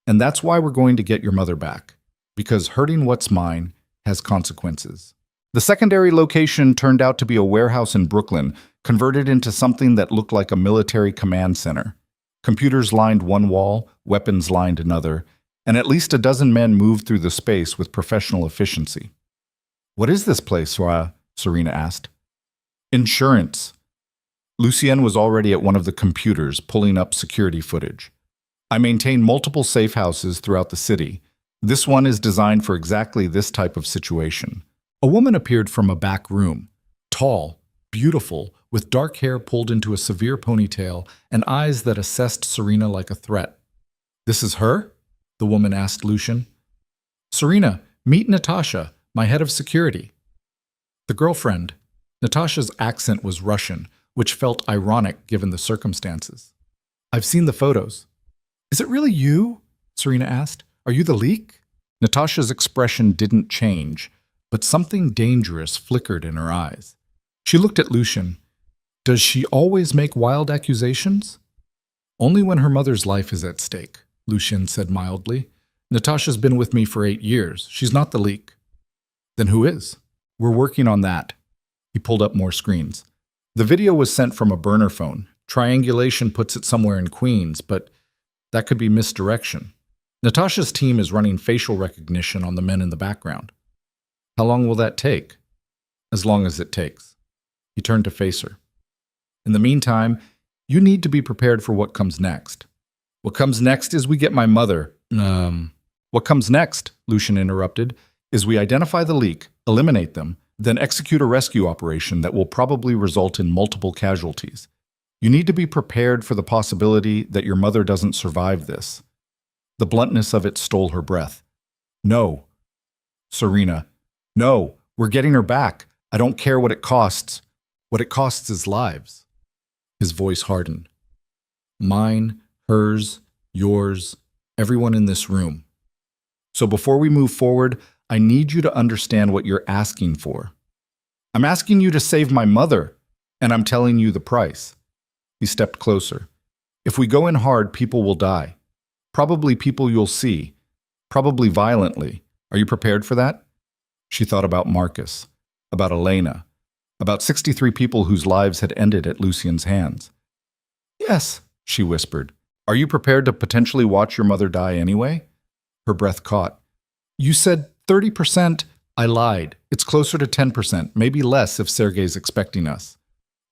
And that's why we're going to get your mother back, because hurting what's mine has consequences. The secondary location turned out to be a warehouse in Brooklyn, converted into something that looked like a military command center. Computers lined one wall, weapons lined another, and at least a dozen men moved through the space with professional efficiency. What is this place, Serena asked. Insurance. Lucien was already at one of the computers, pulling up security footage. I maintain multiple safe houses throughout the city. This one is designed for exactly this type of situation. A woman appeared from a back room, tall, beautiful, with dark hair pulled into a severe ponytail and eyes that assessed Serena like a threat. This is her? The woman asked Lucian. Serena, meet Natasha, my head of security. The girlfriend. Natasha's accent was Russian, which felt ironic given the circumstances. I've seen the photos. Is it really you? Serena asked. Are you the leak? Natasha's expression didn't change, but something dangerous flickered in her eyes. She looked at Lucian. Does she always make wild accusations? Only when her mother's life is at stake, Lucian said mildly. Natasha's been with me for 8 years. She's not the leak. Then who is? We're working on that. He pulled up more screens. The video was sent from a burner phone. Triangulation puts it somewhere in Queens, but that could be misdirection. Natasha's team is running facial recognition on the men in the background. How long will that take? As long as it takes. He turned to face her. In the meantime, you need to be prepared for what comes next. What comes next is we get my mother. What comes next, Lucian interrupted, is we identify the leak, eliminate them, then execute a rescue operation that will probably result in multiple casualties. You need to be prepared for the possibility that your mother doesn't survive this. The bluntness of it stole her breath. No. Serena. No, we're getting her back. I don't care what it costs. What it costs is lives. His voice hardened. Mine, hers, yours, everyone in this room. So before we move forward, I need you to understand what you're asking for. I'm asking you to save my mother, and I'm telling you the price. He stepped closer. If we go in hard, people will die. Probably people you'll see. Probably violently. Are you prepared for that? She thought about Marcus, about Elena, about 63 people whose lives had ended at Lucian's hands. Yes, she whispered. Are you prepared to potentially watch your mother die anyway? Her breath caught. You said 30%. I lied. It's closer to 10%, maybe less if Sergei's expecting us.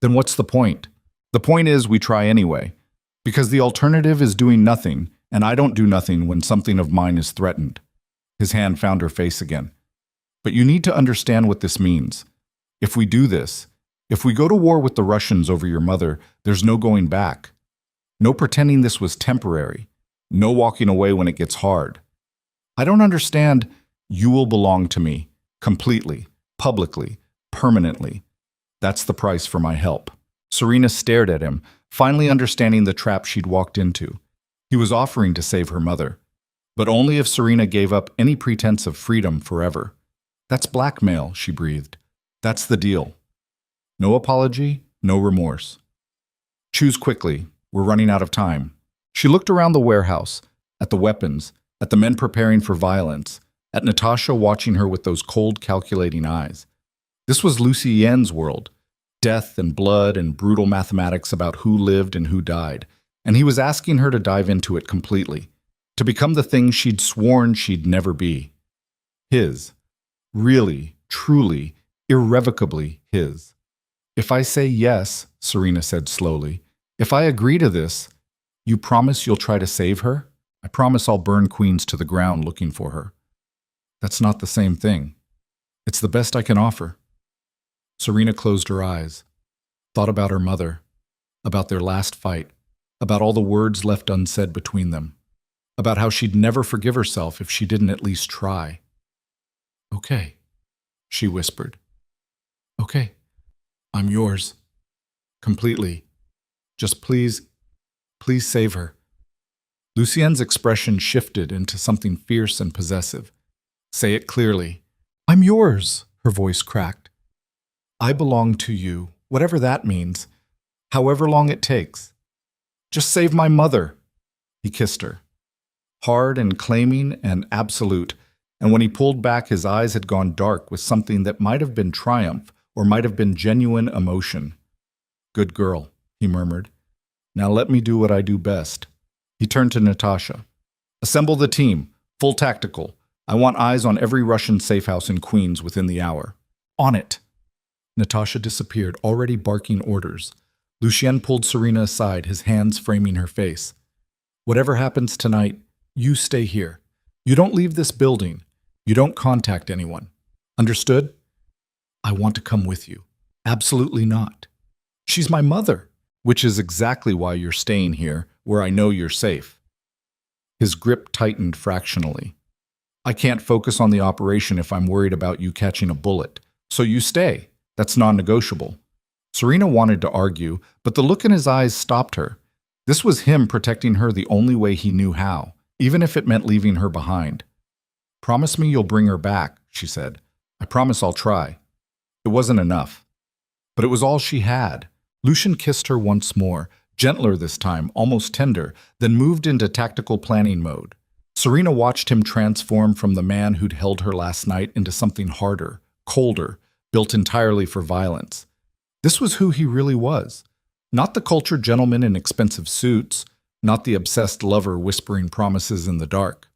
Then what's the point? The point is we try anyway, because the alternative is doing nothing, and I don't do nothing when something of mine is threatened. His hand found her face again. But you need to understand what this means. If we do this, if we go to war with the Russians over your mother, there's no going back. No pretending this was temporary. No walking away when it gets hard. I don't understand. You will belong to me, completely, publicly, permanently. That's the price for my help. Serena stared at him, finally understanding the trap she'd walked into. He was offering to save her mother, but only if Serena gave up any pretense of freedom forever. That's blackmail, she breathed. That's the deal. No apology, no remorse. Choose quickly. We're running out of time. She looked around the warehouse, at the weapons, at the men preparing for violence, at Natasha watching her with those cold, calculating eyes. This was Lucien's world. Death and blood and brutal mathematics about who lived and who died. And he was asking her to dive into it completely, to become the thing she'd sworn she'd never be. His. Really, truly, irrevocably his. If I say yes, Serena said slowly, if I agree to this, you promise you'll try to save her? I promise I'll burn Queens to the ground looking for her. That's not the same thing. It's the best I can offer. Serena closed her eyes, thought about her mother, about their last fight, about all the words left unsaid between them, about how she'd never forgive herself if she didn't at least try. Okay, she whispered. Okay, I'm yours. Completely. Just please Please save her. Lucienne's expression shifted into something fierce and possessive. Say it clearly. I'm yours, her voice cracked. I belong to you, whatever that means, however long it takes. Just save my mother. He kissed her. Hard and claiming and absolute, and when he pulled back, his eyes had gone dark with something that might have been triumph or might have been genuine emotion. Good girl, he murmured. Now let me do what I do best. He turned to Natasha. Assemble the team, full tactical. I want eyes on every Russian safe house in Queens within the hour. On it. Natasha disappeared, already barking orders. Lucien pulled Serena aside, his hands framing her face. Whatever happens tonight, you stay here. You don't leave this building. You don't contact anyone. Understood? I want to come with you. Absolutely not. She's my mother, which is exactly why you're staying here, where I know you're safe. His grip tightened fractionally. I can't focus on the operation if I'm worried about you catching a bullet. So you stay. That's non-negotiable. Serena wanted to argue, but the look in his eyes stopped her. This was him protecting her the only way he knew how, even if it meant leaving her behind. Promise me you'll bring her back, she said. I promise I'll try. It wasn't enough. But it was all she had. Lucien kissed her once more, gentler this time, almost tender, then moved into tactical planning mode. Serena watched him transform from the man who'd held her last night into something harder, colder, built entirely for violence. This was who he really was. Not the cultured gentleman in expensive suits, not the obsessed lover whispering promises in the dark.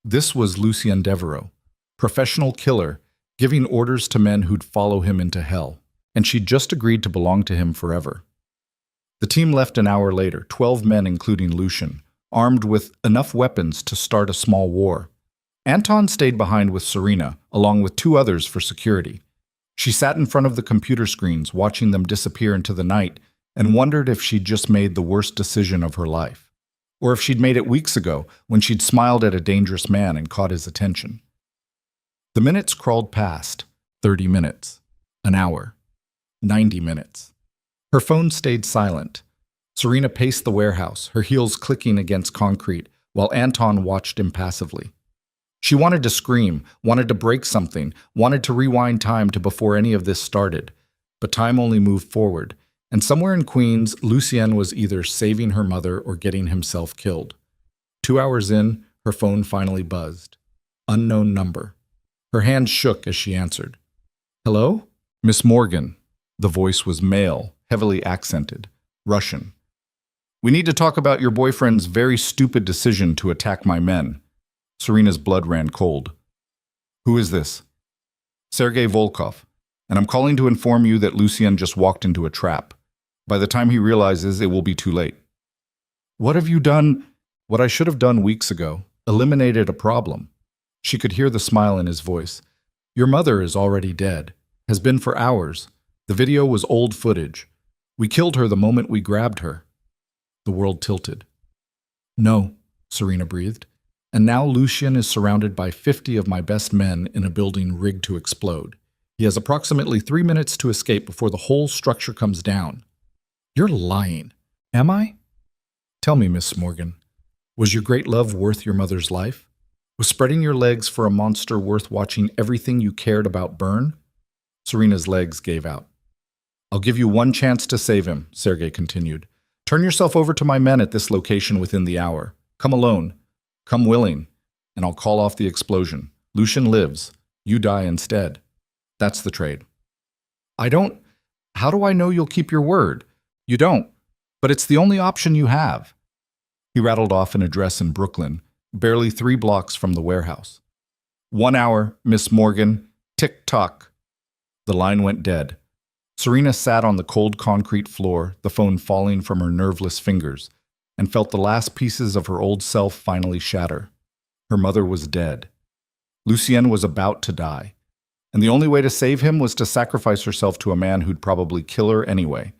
This was Lucien Devereaux, professional killer, giving orders to men who'd follow him into hell, and she'd just agreed to belong to him forever. The team left an hour later, 12 men including Lucien, armed with enough weapons to start a small war. Anton stayed behind with Serena, along with 2 others for security. She sat in front of the computer screens, watching them disappear into the night, and wondered if she'd just made the worst decision of her life. Or if she'd made it weeks ago, when she'd smiled at a dangerous man and caught his attention. The minutes crawled past. 30 minutes. An hour. 90 minutes. Her phone stayed silent. Serena paced the warehouse, her heels clicking against concrete, while Anton watched impassively. She wanted to scream, wanted to break something, wanted to rewind time to before any of this started. But time only moved forward, and somewhere in Queens, Lucien was either saving her mother or getting himself killed. 2 hours in, her phone finally buzzed. Unknown number. Her hand shook as she answered. Hello? Miss Morgan. The voice was male, heavily accented, Russian. We need to talk about your boyfriend's very stupid decision to attack my men. Serena's blood ran cold. Who is this? Sergei Volkov, and I'm calling to inform you that Lucien just walked into a trap. By the time he realizes, it will be too late. What have you done? What I should have done weeks ago. Eliminated a problem. She could hear the smile in his voice. Your mother is already dead. Has been for hours. The video was old footage. We killed her the moment we grabbed her. The world tilted. No, Serena breathed. And now Lucien is surrounded by 50 of my best men in a building rigged to explode. He has approximately 3 minutes to escape before the whole structure comes down. You're lying. Am I? Tell me, Miss Morgan, was your great love worth your mother's life? Was spreading your legs for a monster worth watching everything you cared about burn? Serena's legs gave out. I'll give you one chance to save him, Sergei continued. Turn yourself over to my men at this location within the hour. Come alone. Come willing, and I'll call off the explosion. Lucien lives. You die instead. That's the trade. How do I know you'll keep your word? You don't, but it's the only option you have. He rattled off an address in Brooklyn, barely 3 blocks from the warehouse. 1 hour, Miss Morgan. Tick-tock. The line went dead. Serena sat on the cold concrete floor, the phone falling from her nerveless fingers, and felt the last pieces of her old self finally shatter. Her mother was dead. Lucien was about to die, and the only way to save him was to sacrifice herself to a man who'd probably kill her anyway.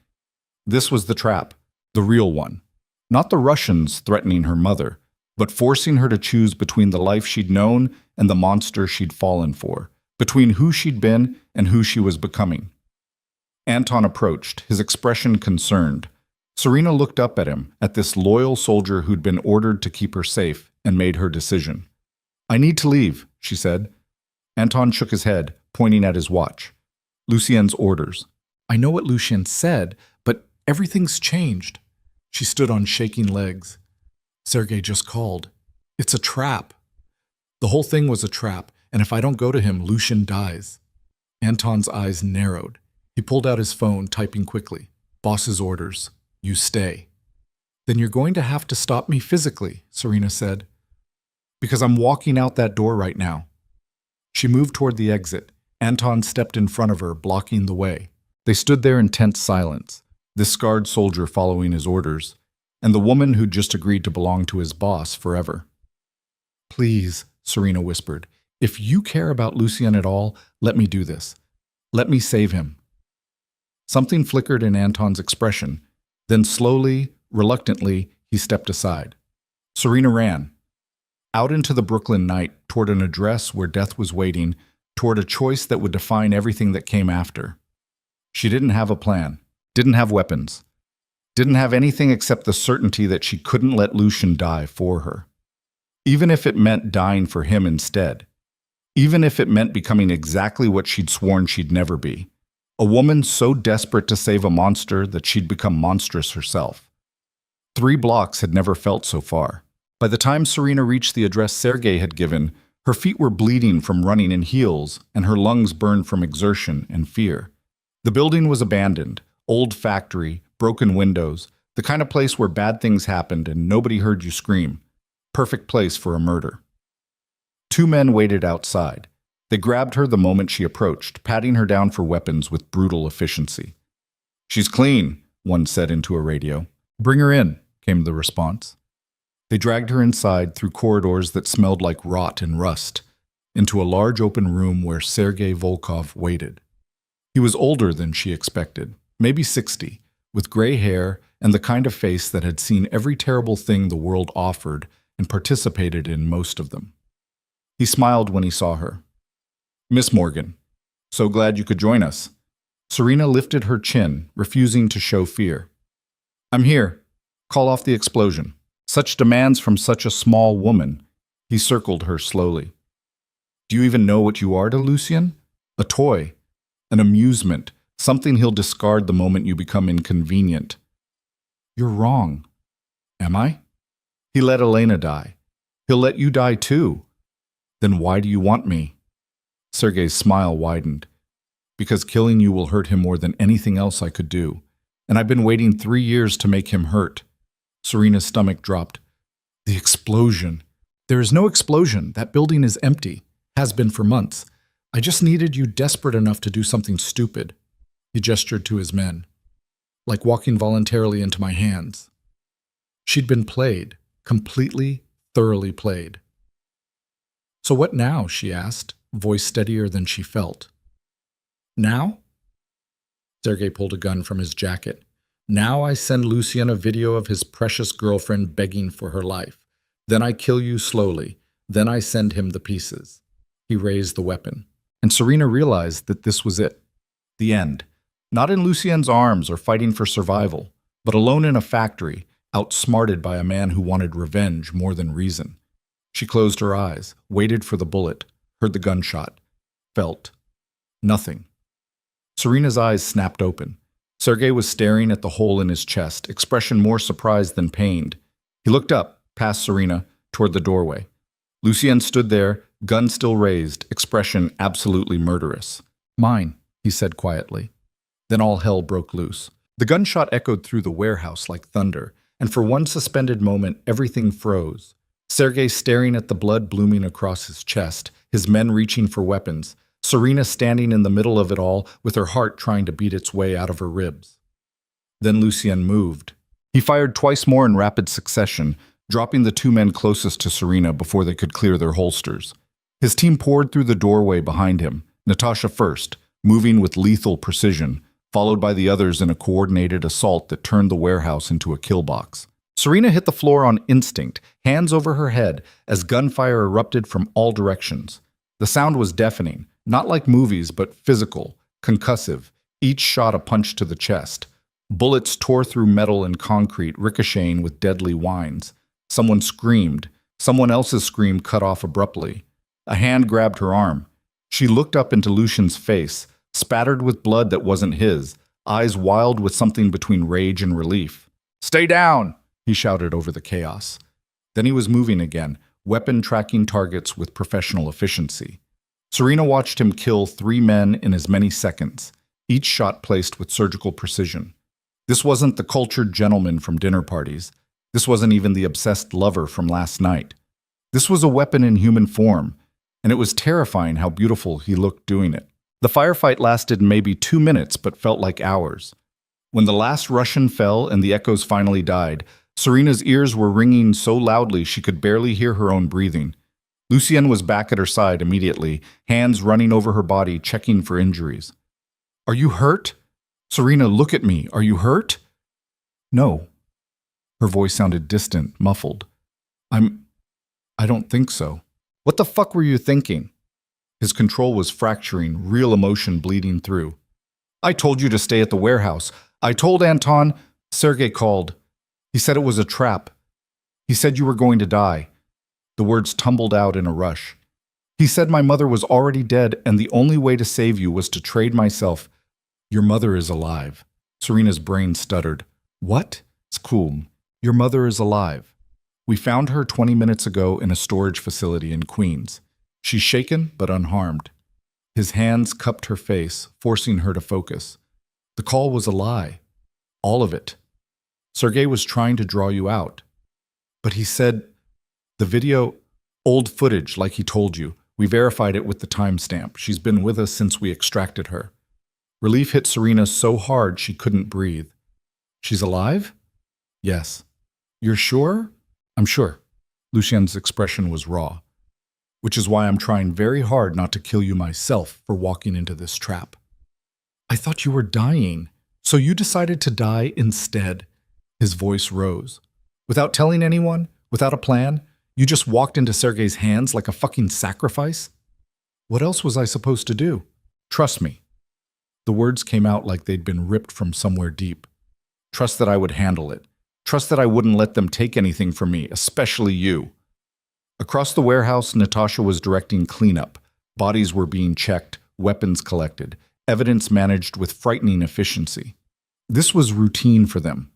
This was the trap, the real one. Not the Russians threatening her mother, but forcing her to choose between the life she'd known and the monster she'd fallen for, between who she'd been and who she was becoming. Anton approached, his expression concerned. Serena looked up at him, at this loyal soldier who'd been ordered to keep her safe, and made her decision. "I need to leave," she said. Anton shook his head, pointing at his watch. "Lucien's orders." "I know what Lucien said, but everything's changed." She stood on shaking legs. "Sergei just called. It's a trap. The whole thing was a trap, and if I don't go to him, Lucien dies." Anton's eyes narrowed. He pulled out his phone, typing quickly. "Boss's orders. You stay." "Then you're going to have to stop me physically," Serena said. "Because I'm walking out that door right now." She moved toward the exit. Anton stepped in front of her, blocking the way. They stood there in tense silence, this scarred soldier following his orders, and the woman who'd just agreed to belong to his boss forever. "Please," Serena whispered, "if you care about Lucien at all, let me do this. Let me save him." Something flickered in Anton's expression. Then slowly, reluctantly, he stepped aside. Serena ran. Out into the Brooklyn night, toward an address where death was waiting, toward a choice that would define everything that came after. She didn't have a plan, didn't have weapons, didn't have anything except the certainty that she couldn't let Lucien die for her. Even if it meant dying for him instead. Even if it meant becoming exactly what she'd sworn she'd never be. A woman so desperate to save a monster that she'd become monstrous herself. 3 blocks had never felt so far. By the time Serena reached the address Sergei had given, her feet were bleeding from running in heels, and her lungs burned from exertion and fear. The building was abandoned, old factory, broken windows, the kind of place where bad things happened and nobody heard you scream. Perfect place for a murder. 2 men waited outside. They grabbed her the moment she approached, patting her down for weapons with brutal efficiency. "She's clean," one said into a radio. "Bring her in," came the response. They dragged her inside through corridors that smelled like rot and rust, into a large open room where Sergei Volkov waited. He was older than she expected, maybe 60, with gray hair and the kind of face that had seen every terrible thing the world offered and participated in most of them. He smiled when he saw her. "Miss Morgan, so glad you could join us." Serena lifted her chin, refusing to show fear. "I'm here. Call off the explosion." Such demands from such a small woman. He circled her slowly. "Do you even know what you are to Lucien? A toy, an amusement, something he'll discard the moment you become inconvenient." "You're wrong." "Am I?" "He let Elena die. He'll let you die too." "Then why do you want me?" Sergei's smile widened. "Because killing you will hurt him more than anything else I could do. And I've been waiting 3 years to make him hurt." Serena's stomach dropped. "The explosion." "There is no explosion. That building is empty. Has been for months. I just needed you desperate enough to do something stupid." He gestured to his men. "Like walking voluntarily into my hands." She'd been played. Completely, thoroughly played. "So what now?" she asked, voice steadier than she felt. "Now?" Sergei pulled a gun from his jacket. "Now I send Lucien a video of his precious girlfriend begging for her life. Then I kill you slowly. Then I send him the pieces." He raised the weapon. And Serena realized that this was it. The end. Not in Lucien's arms or fighting for survival, but alone in a factory, outsmarted by a man who wanted revenge more than reason. She closed her eyes, waited for the bullet, heard the gunshot, felt nothing. Serena's eyes snapped open. Sergei was staring at the hole in his chest, expression more surprised than pained. He looked up, past Serena, toward the doorway. Lucien stood there, gun still raised, expression absolutely murderous. "Mine," he said quietly. Then all hell broke loose. The gunshot echoed through the warehouse like thunder, and for one suspended moment everything froze. Sergei staring at the blood blooming across his chest, his men reaching for weapons, Serena standing in the middle of it all with her heart trying to beat its way out of her ribs. Then Lucien moved. He fired twice more in rapid succession, dropping the 2 men closest to Serena before they could clear their holsters. His team poured through the doorway behind him, Natasha first, moving with lethal precision, followed by the others in a coordinated assault that turned the warehouse into a kill box. Serena hit the floor on instinct, hands over her head, as gunfire erupted from all directions. The sound was deafening, not like movies, but physical, concussive, each shot a punch to the chest. Bullets tore through metal and concrete, ricocheting with deadly whines. Someone screamed. Someone else's scream cut off abruptly. A hand grabbed her arm. She looked up into Lucian's face, spattered with blood that wasn't his, eyes wild with something between rage and relief. "Stay down!" he shouted over the chaos. Then he was moving again, weapon tracking targets with professional efficiency. Serena watched him kill 3 men in as many seconds, each shot placed with surgical precision. This wasn't the cultured gentleman from dinner parties. This wasn't even the obsessed lover from last night. This was a weapon in human form, and it was terrifying how beautiful he looked doing it. The firefight lasted maybe 2 minutes, but felt like hours. When the last Russian fell and the echoes finally died, Serena's ears were ringing so loudly she could barely hear her own breathing. Lucien was back at her side immediately, hands running over her body, checking for injuries. "Are you hurt? Serena, look at me. Are you hurt?" "No." Her voice sounded distant, muffled. I don't think so." "What the fuck were you thinking?" His control was fracturing, real emotion bleeding through. "I told you to stay at the warehouse. I told Anton." Sergei called. "He said it was a trap. He said you were going to die." The words tumbled out in a rush. "He said my mother was already dead and the only way to save you was to trade myself." "Your mother is alive." Serena's brain stuttered. "What?" "It's cool. Your mother is alive. We found her 20 minutes ago in a storage facility in Queens. She's shaken but unharmed." His hands cupped her face, forcing her to focus. "The call was a lie. All of it. Sergei was trying to draw you out. But he said, the video, old footage like he told you. We verified it with the timestamp. She's been with us since we extracted her." Relief hit Serena so hard she couldn't breathe. "She's alive?" "Yes." "You're sure?" "I'm sure." Lucien's expression was raw. "Which is why I'm trying very hard not to kill you myself for walking into this trap." "I thought you were dying. So you decided to die instead." His voice rose. "Without telling anyone? Without a plan? You just walked into Sergei's hands like a fucking sacrifice?" "What else was I supposed to do?" "Trust me." The words came out like they'd been ripped from somewhere deep. "Trust that I would handle it. Trust that I wouldn't let them take anything from me, especially you." Across the warehouse, Natasha was directing cleanup. Bodies were being checked, weapons collected, evidence managed with frightening efficiency. This was routine for them.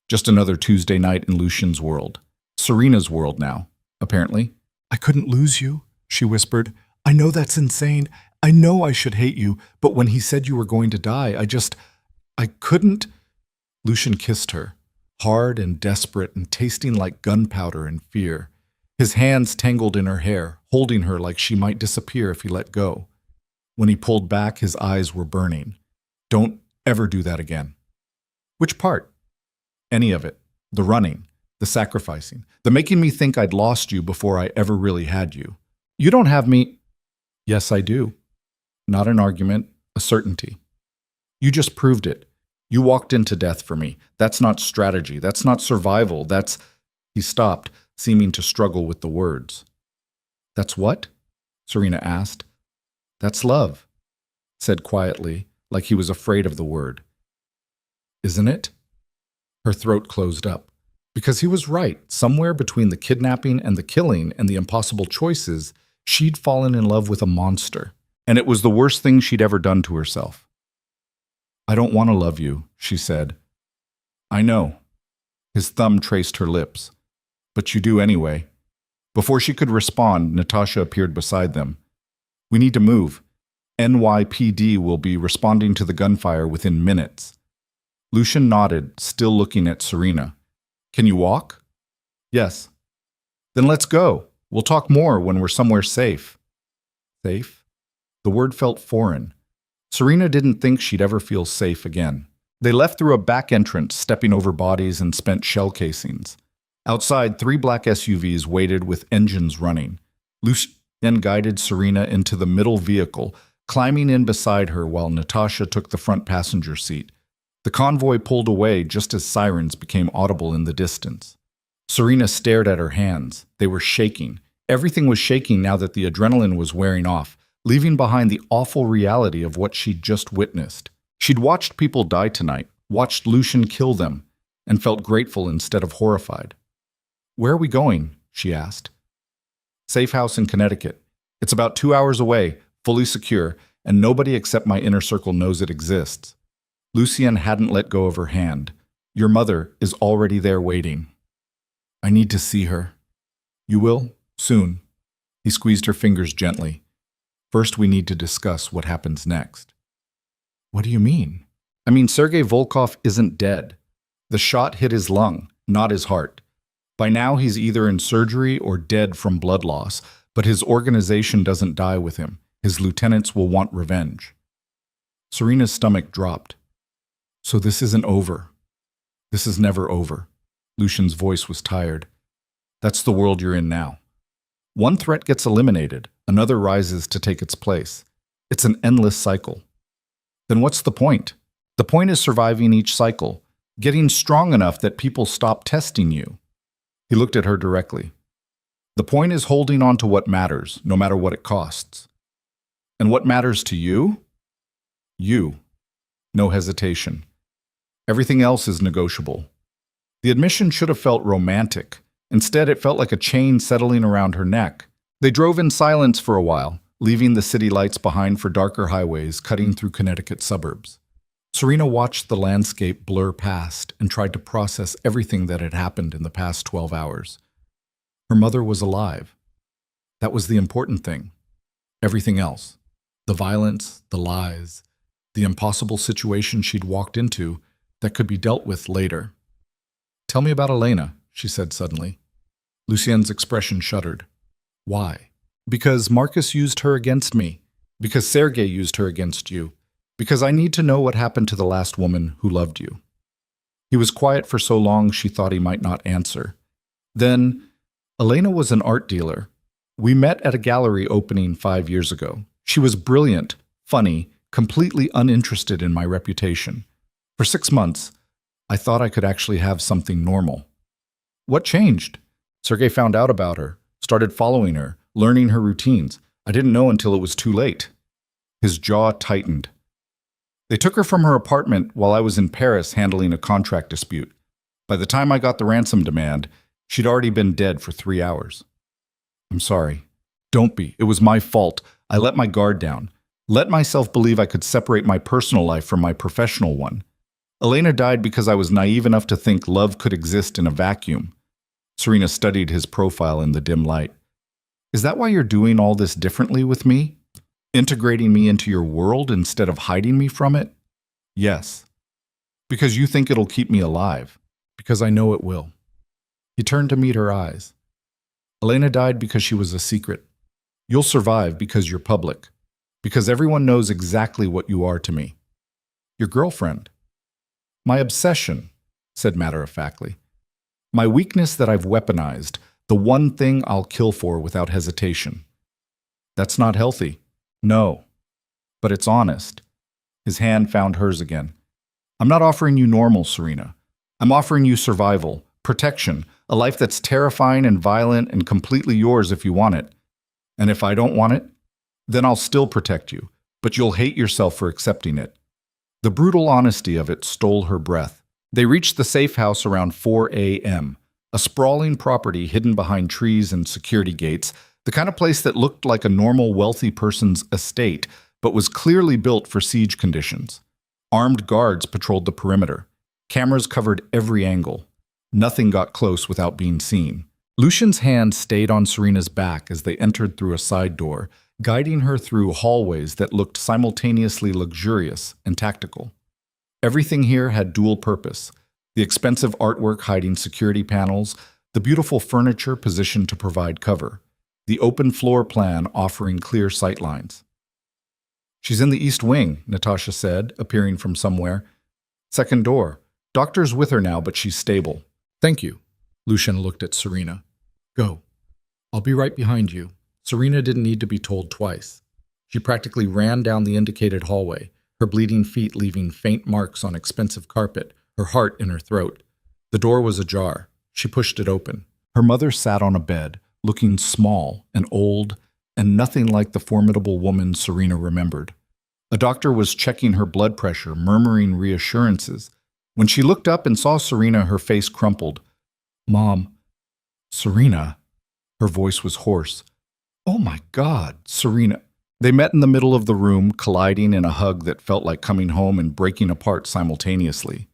Just another Tuesday night in Lucian's world. Serena's world now, apparently. "I couldn't lose you," she whispered. "I know that's insane. I know I should hate you, but when he said you were going to die, I couldn't." Lucian kissed her, hard and desperate and tasting like gunpowder and fear. His hands tangled in her hair, holding her like she might disappear if he let go. When he pulled back, his eyes were burning. "Don't ever do that again." "Which part?" "Any of it. The running, the sacrificing, the making me think I'd lost you before I ever really had you. You don't have me." "Yes, I do. Not an argument, a certainty. You just proved it. You walked into death for me. That's not strategy. That's not survival. That's..." He stopped, seeming to struggle with the words. "That's what?" Serena asked. "That's love," said quietly, like he was afraid of the word. "Isn't it?" Her throat closed up. Because he was right. Somewhere between the kidnapping and the killing and the impossible choices, she'd fallen in love with a monster. And it was the worst thing she'd ever done to herself. "I don't want to love you," she said. "I know." His thumb traced her lips. "But you do anyway." Before she could respond, Natasha appeared beside them. "We need to move. NYPD will be responding to the gunfire within minutes." Lucian nodded, still looking at Serena. "Can you walk?" "Yes." "Then let's go. We'll talk more when we're somewhere safe." Safe? The word felt foreign. Serena didn't think she'd ever feel safe again. They left through a back entrance, stepping over bodies and spent shell casings. Outside, 3 black SUVs waited with engines running. Lucian guided Serena into the middle vehicle, climbing in beside her while Natasha took the front passenger seat. The convoy pulled away just as sirens became audible in the distance. Serena stared at her hands. They were shaking. Everything was shaking now that the adrenaline was wearing off, leaving behind the awful reality of what she'd just witnessed. She'd watched people die tonight, watched Lucian kill them, and felt grateful instead of horrified. "Where are we going?" she asked. "Safe house in Connecticut. It's about 2 hours away, fully secure, and nobody except my inner circle knows it exists." Lucienne hadn't let go of her hand. "Your mother is already there waiting." "I need to see her." "You will? Soon." He squeezed her fingers gently. "First, we need to discuss what happens next." "What do you mean?" "I mean, Sergei Volkov isn't dead. The shot hit his lung, not his heart. By now, he's either in surgery or dead from blood loss, but his organization doesn't die with him. His lieutenants will want revenge." Serena's stomach dropped. "So this isn't over." "This is never over." Lucian's voice was tired. "That's the world you're in now. One threat gets eliminated, another rises to take its place. It's an endless cycle." "Then what's the point?" "The point is surviving each cycle, getting strong enough that people stop testing you." He looked at her directly. "The point is holding on to what matters, no matter what it costs." "And what matters to you?" "You." No hesitation. "Everything else is negotiable." The admission should have felt romantic. Instead, it felt like a chain settling around her neck. They drove in silence for a while, leaving the city lights behind for darker highways cutting through Connecticut suburbs. Serena watched the landscape blur past and tried to process everything that had happened in the past 12 hours. Her mother was alive. That was the important thing. Everything else, the violence, the lies, the impossible situation she'd walked into, that could be dealt with later. "Tell me about Elena," she said suddenly. Lucienne's expression shuddered. "Why?" "Because Marcus used her against me. Because Sergei used her against you. Because I need to know what happened to the last woman who loved you." He was quiet for so long she thought he might not answer. Then, "Elena was an art dealer. We met at a gallery opening 5 years ago. She was brilliant, funny, completely uninterested in my reputation. For 6 months, I thought I could actually have something normal." "What changed?" "Sergei found out about her, started following her, learning her routines. I didn't know until it was too late." His jaw tightened. "They took her from her apartment while I was in Paris handling a contract dispute. By the time I got the ransom demand, she'd already been dead for 3 hours." "I'm sorry." "Don't be. It was my fault. I let my guard down. Let myself believe I could separate my personal life from my professional one. Elena died because I was naive enough to think love could exist in a vacuum." Serena studied his profile in the dim light. "Is that why you're doing all this differently with me? Integrating me into your world instead of hiding me from it?" "Yes." "Because you think it'll keep me alive." "Because I know it will." He turned to meet her eyes. "Elena died because she was a secret. You'll survive because you're public. Because everyone knows exactly what you are to me. Your girlfriend." "My obsession," said matter-of-factly. "My weakness that I've weaponized, the one thing I'll kill for without hesitation." "That's not healthy." "No. But it's honest." His hand found hers again. "I'm not offering you normal, Serena. I'm offering you survival, protection, a life that's terrifying and violent and completely yours if you want it. And if I don't want it, then I'll still protect you, but you'll hate yourself for accepting it." The brutal honesty of it stole her breath. They reached the safe house around 4 a.m., a sprawling property hidden behind trees and security gates, the kind of place that looked like a normal wealthy person's estate, but was clearly built for siege conditions. Armed guards patrolled the perimeter. Cameras covered every angle. Nothing got close without being seen. Lucian's hand stayed on Serena's back as they entered through a side door, guiding her through hallways that looked simultaneously luxurious and tactical. Everything here had dual purpose: the expensive artwork hiding security panels, the beautiful furniture positioned to provide cover, the open floor plan offering clear sightlines. "She's in the East Wing," Natasha said, appearing from somewhere. "Second door. Doctor's with her now, but she's stable." "Thank you." Lucian looked at Serena. "Go. I'll be right behind you." Serena didn't need to be told twice. She practically ran down the indicated hallway, her bleeding feet leaving faint marks on expensive carpet, her heart in her throat. The door was ajar. She pushed it open. Her mother sat on a bed, looking small and old and nothing like the formidable woman Serena remembered. A doctor was checking her blood pressure, murmuring reassurances, When she looked up and saw Serena, her face crumpled. Mom, Serena. Her voice was hoarse. Oh my God, Serena. They met in the middle of the room, colliding in a hug that felt like coming home and breaking apart simultaneously.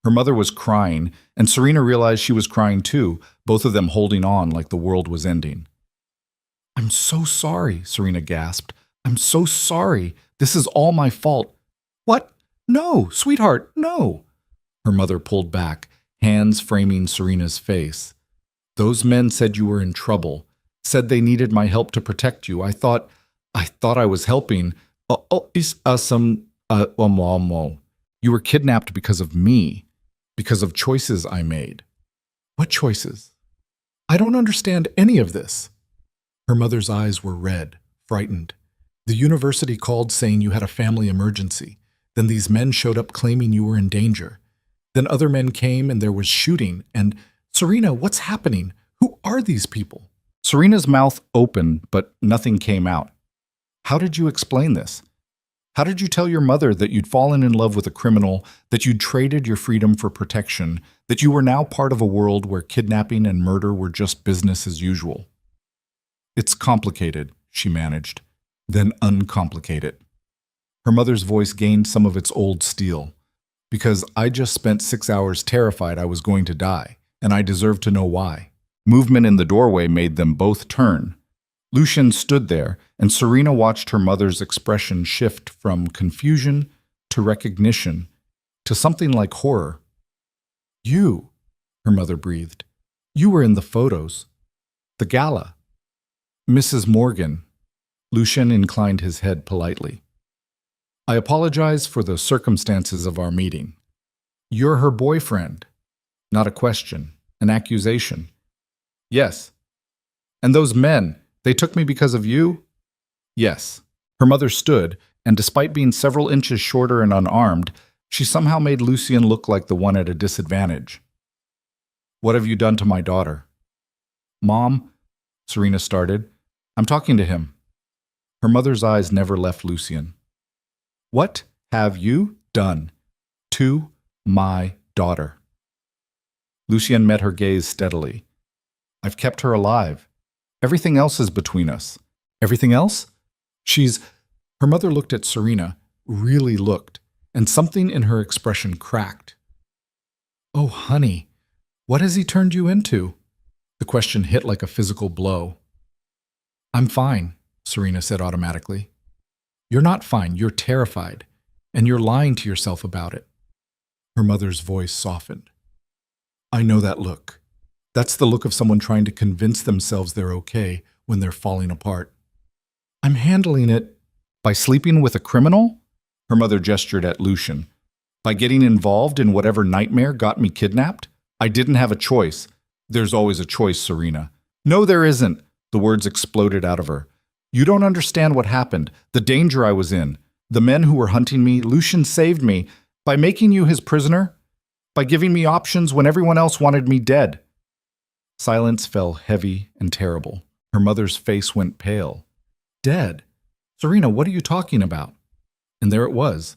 Her mother was crying, and Serena realized she was crying too, both of them holding on like the world was ending. I'm so sorry, Serena gasped. I'm so sorry. This is all my fault. What? No, sweetheart, no. Her mother pulled back, hands framing Serena's face. Those men said you were in trouble, said they needed my help to protect you. I thought I was helping. You were kidnapped because of me, because of choices I made. What choices? I don't understand any of this. Her mother's eyes were red, frightened. The university called saying you had a family emergency. Then these men showed up claiming you were in danger. Then other men came and there was shooting. And Serena, what's happening? Who are these people? Serena's mouth opened, but nothing came out. How did you explain this? How did you tell your mother that you'd fallen in love with a criminal, that you'd traded your freedom for protection, that you were now part of a world where kidnapping and murder were just business as usual? It's complicated, she managed. Then uncomplicate it. Her mother's voice gained some of its old steel. Because I just spent 6 hours terrified I was going to die, and I deserve to know why. Movement in the doorway made them both turn. Lucien stood there, and Serena watched her mother's expression shift from confusion to recognition to something like horror. You, her mother breathed. You were in the photos. The gala. Mrs. Morgan. Lucien inclined his head politely. I apologize for the circumstances of our meeting. You're her boyfriend. Not a question, an accusation. Yes. And those men, they took me because of you? Yes. Her mother stood, and despite being several inches shorter and unarmed, she somehow made Lucien look like the one at a disadvantage. What have you done to my daughter? Mom, Serena started. I'm talking to him. Her mother's eyes never left Lucien. What have you done to my daughter? Lucien met her gaze steadily. I've kept her alive. Everything else is between us. Everything else? Her mother looked at Serena, really looked, and something in her expression cracked. Oh, honey, what has he turned you into? The question hit like a physical blow. I'm fine, Serena said automatically. You're not fine, you're terrified, and you're lying to yourself about it. Her mother's voice softened. I know that look. That's the look of someone trying to convince themselves they're okay when they're falling apart. I'm handling it by sleeping with a criminal? Her mother gestured at Lucien. By getting involved in whatever nightmare got me kidnapped? I didn't have a choice. There's always a choice, Serena. No, there isn't. The words exploded out of her. You don't understand what happened, the danger I was in. The men who were hunting me, Lucien saved me by making you his prisoner, by giving me options when everyone else wanted me dead. Silence fell heavy and terrible. Her mother's face went pale. Dead? Serena, what are you talking about? And there it was,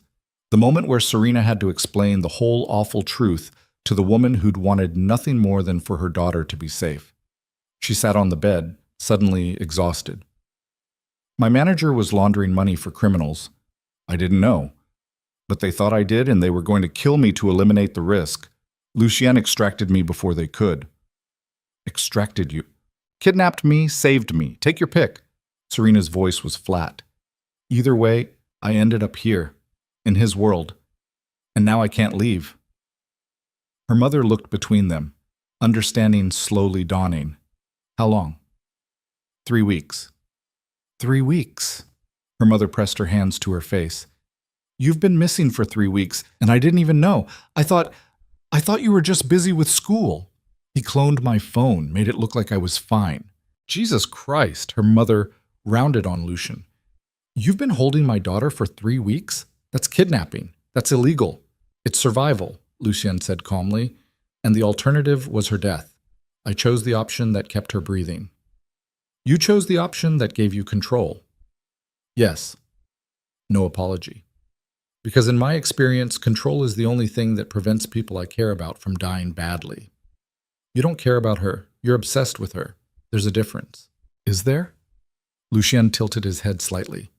the moment where Serena had to explain the whole awful truth to the woman who'd wanted nothing more than for her daughter to be safe. She sat on the bed, suddenly exhausted. My manager was laundering money for criminals. I didn't know. But they thought I did, and they were going to kill me to eliminate the risk. Lucien extracted me before they could. Extracted you? Kidnapped me, saved me. Take your pick. Serena's voice was flat. Either way, I ended up here, in his world. And now I can't leave. Her mother looked between them, understanding slowly dawning. How long? 3 weeks. 3 weeks. Her mother pressed her hands to her face. You've been missing for 3 weeks, and I didn't even know. I thought you were just busy with school. He cloned my phone, made it look like I was fine. Jesus Christ, her mother rounded on Lucien. You've been holding my daughter for 3 weeks? That's kidnapping. That's illegal. It's survival, Lucien said calmly, and the alternative was her death. I chose the option that kept her breathing. You chose the option that gave you control. Yes. No apology. Because in my experience, control is the only thing that prevents people I care about from dying badly. You don't care about her. You're obsessed with her. There's a difference. Is there? Lucien tilted his head slightly.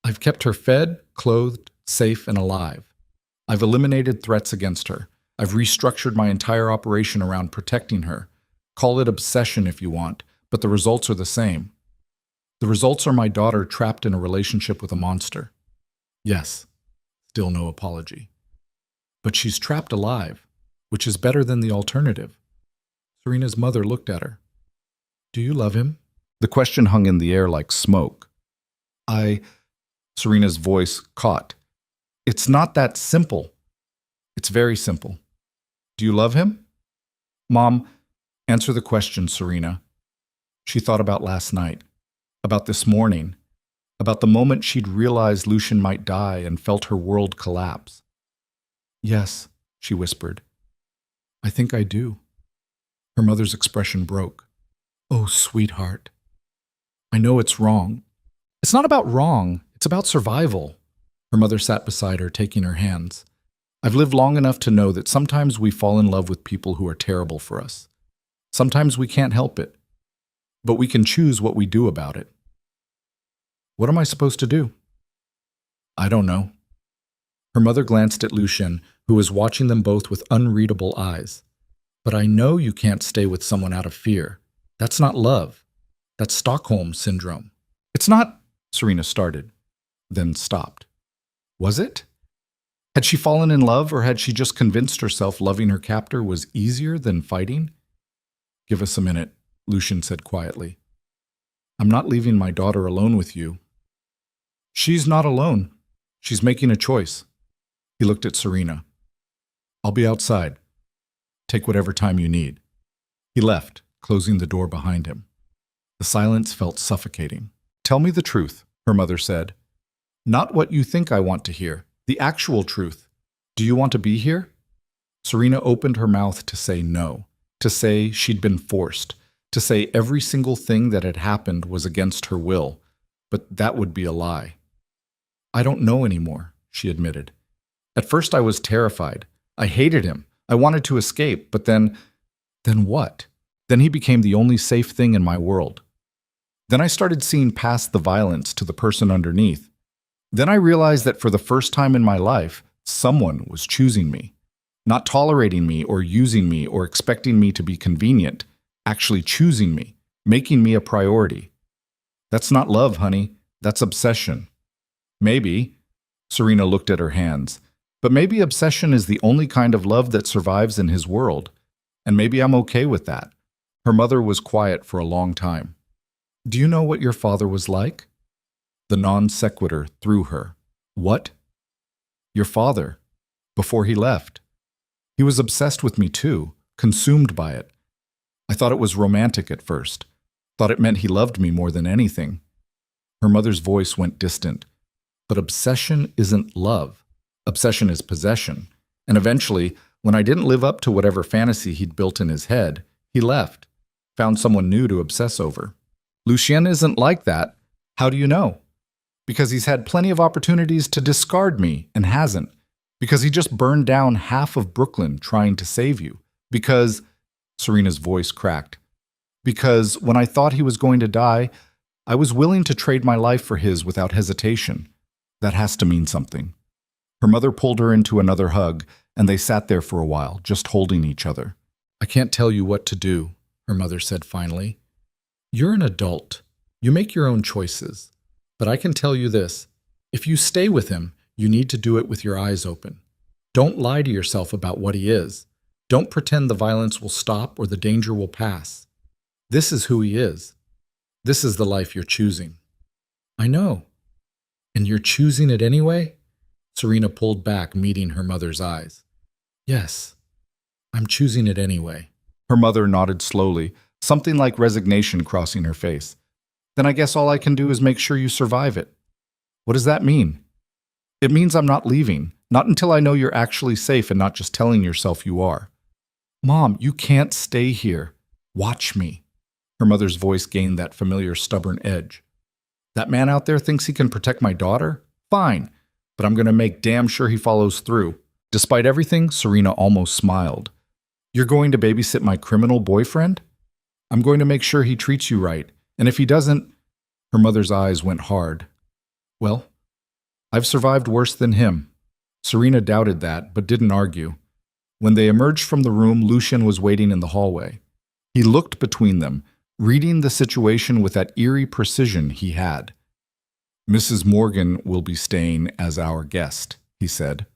I've kept her fed, clothed, safe, and alive. I've eliminated threats against her. I've restructured my entire operation around protecting her. Call it obsession if you want, but the results are the same. The results are my daughter trapped in a relationship with a monster. Yes, still no apology. But she's trapped alive, which is better than the alternative. Serena's mother looked at her. Do you love him? The question hung in the air like smoke. Serena's voice caught. It's not that simple. It's very simple. Do you love him? Mom, answer the question, Serena. She thought about last night, about this morning, about the moment she'd realized Lucien might die and felt her world collapse. Yes, she whispered. I think I do. Her mother's expression broke. Oh, sweetheart. I know it's wrong. It's not about wrong. It's about survival. Her mother sat beside her, taking her hands. I've lived long enough to know that sometimes we fall in love with people who are terrible for us. Sometimes we can't help it, but we can choose what we do about it. What am I supposed to do? I don't know. Her mother glanced at Lucien, who was watching them both with unreadable eyes. But I know you can't stay with someone out of fear. That's not love. That's Stockholm Syndrome. It's not, Serena started, then stopped. Was it? Had she fallen in love, or had she just convinced herself loving her captor was easier than fighting? Give us a minute, Lucien said quietly. I'm not leaving my daughter alone with you. She's not alone. She's making a choice. He looked at Serena. I'll be outside. Take whatever time you need. He left, closing the door behind him. The silence felt suffocating. Tell me the truth, her mother said. Not what you think I want to hear, the actual truth. Do you want to be here? Serena opened her mouth to say no, to say she'd been forced, to say every single thing that had happened was against her will, but that would be a lie. I don't know anymore, she admitted. At first I was terrified. I hated him. I wanted to escape, but then what? Then he became the only safe thing in my world. Then I started seeing past the violence to the person underneath. Then I realized that for the first time in my life, someone was choosing me, not tolerating me or using me or expecting me to be convenient, actually choosing me, making me a priority. That's not love, honey. That's obsession. Maybe, Serena looked at her hands, but maybe obsession is the only kind of love that survives in his world, and maybe I'm okay with that. Her mother was quiet for a long time. Do you know what your father was like? The non sequitur threw her. What? Your father, before he left. He was obsessed with me too, consumed by it. I thought it was romantic at first, thought it meant he loved me more than anything. Her mother's voice went distant. But obsession isn't love. Obsession is possession. And eventually, when I didn't live up to whatever fantasy he'd built in his head, he left, found someone new to obsess over. Lucien isn't like that. How do you know? Because he's had plenty of opportunities to discard me and hasn't. Because he just burned down half of Brooklyn trying to save you. Because, Serena's voice cracked, because when I thought he was going to die, I was willing to trade my life for his without hesitation. That has to mean something. Her mother pulled her into another hug, and they sat there for a while, just holding each other. I can't tell you what to do, her mother said finally. You're an adult. You make your own choices. But I can tell you this. If you stay with him, you need to do it with your eyes open. Don't lie to yourself about what he is. Don't pretend the violence will stop or the danger will pass. This is who he is. This is the life you're choosing. I know. And you're choosing it anyway? Serena pulled back, meeting her mother's eyes. Yes, I'm choosing it anyway. Her mother nodded slowly, something like resignation crossing her face. Then I guess all I can do is make sure you survive it. What does that mean? It means I'm not leaving, not until I know you're actually safe and not just telling yourself you are. Mom, you can't stay here. Watch me. Her mother's voice gained that familiar stubborn edge. That man out there thinks he can protect my daughter? Fine. but I'm going to make damn sure he follows through. Despite everything, Serena almost smiled. You're going to babysit my criminal boyfriend? I'm going to make sure he treats you right, and if he doesn't... Her mother's eyes went hard. Well, I've survived worse than him. Serena doubted that, but didn't argue. When they emerged from the room, Lucien was waiting in the hallway. He looked between them, reading the situation with that eerie precision he had. Mrs. Morgan will be staying as our guest, he said.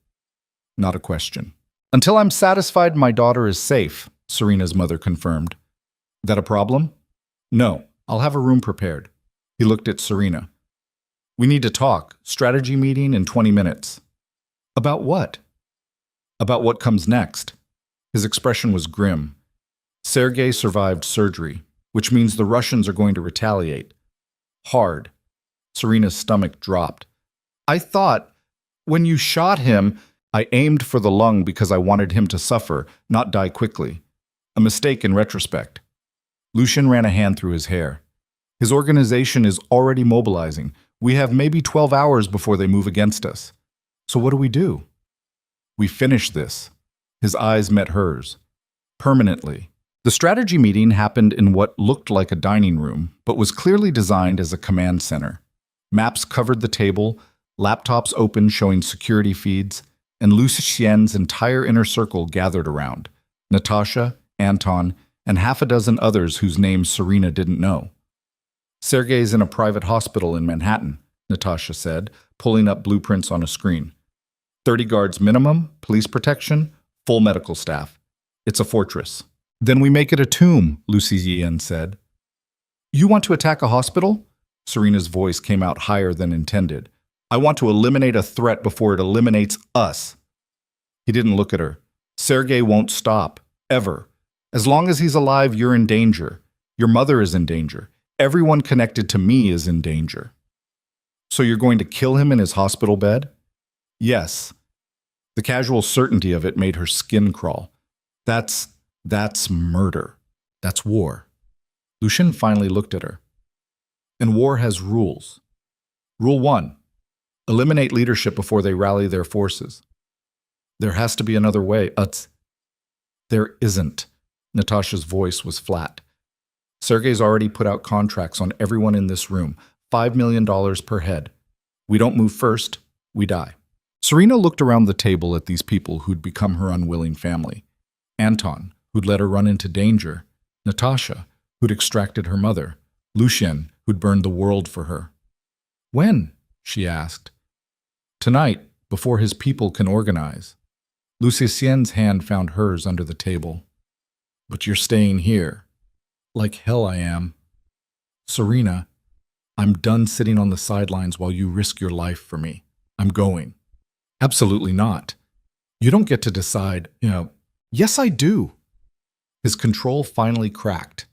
Not a question. Until I'm satisfied my daughter is safe, Serena's mother confirmed. That a problem? No, I'll have a room prepared. He looked at Serena. We need to talk. Strategy meeting in 20 minutes. About what? About what comes next. His expression was grim. Sergei survived surgery, which means the Russians are going to retaliate. Hard. Serena's stomach dropped. I thought, when you shot him, I aimed for the lung because I wanted him to suffer, not die quickly. A mistake in retrospect. Lucien ran a hand through his hair. His organization is already mobilizing. We have maybe 12 hours before they move against us. So what do? We finish this. His eyes met hers. Permanently. The strategy meeting happened in what looked like a dining room, but was clearly designed as a command center. Maps covered the table, laptops open showing security feeds, and Lucien's entire inner circle gathered around. Natasha, Anton, and half a dozen others whose names Serena didn't know. Sergei's in a private hospital in Manhattan, Natasha said, pulling up blueprints on a screen. 30 guards minimum, police protection, full medical staff. It's a fortress. Then we make it a tomb, Lucien said. You want to attack a hospital? Serena's voice came out higher than intended. I want to eliminate a threat before it eliminates us. He didn't look at her. Sergei won't stop, ever. As long as he's alive, you're in danger. Your mother is in danger. Everyone connected to me is in danger. So you're going to kill him in his hospital bed? Yes. The casual certainty of it made her skin crawl. That's murder. That's war. Lucien finally looked at her. And war has rules. Rule 1. Eliminate leadership before they rally their forces. There has to be another way. There isn't. Natasha's voice was flat. Sergei's already put out contracts on everyone in this room, $5 million per head. We don't move first, we die. Serena looked around the table at these people who'd become her unwilling family. Anton, who'd let her run into danger. Natasha, who'd extracted her mother. Lucien, who'd burned the world for her. When? She asked. Tonight, before his people can organize. Lucien's hand found hers under the table. But you're staying here. Like hell I am. Serena, I'm done sitting on the sidelines while you risk your life for me. I'm going. Absolutely not. You don't get to decide, Yes, I do. His control finally cracked.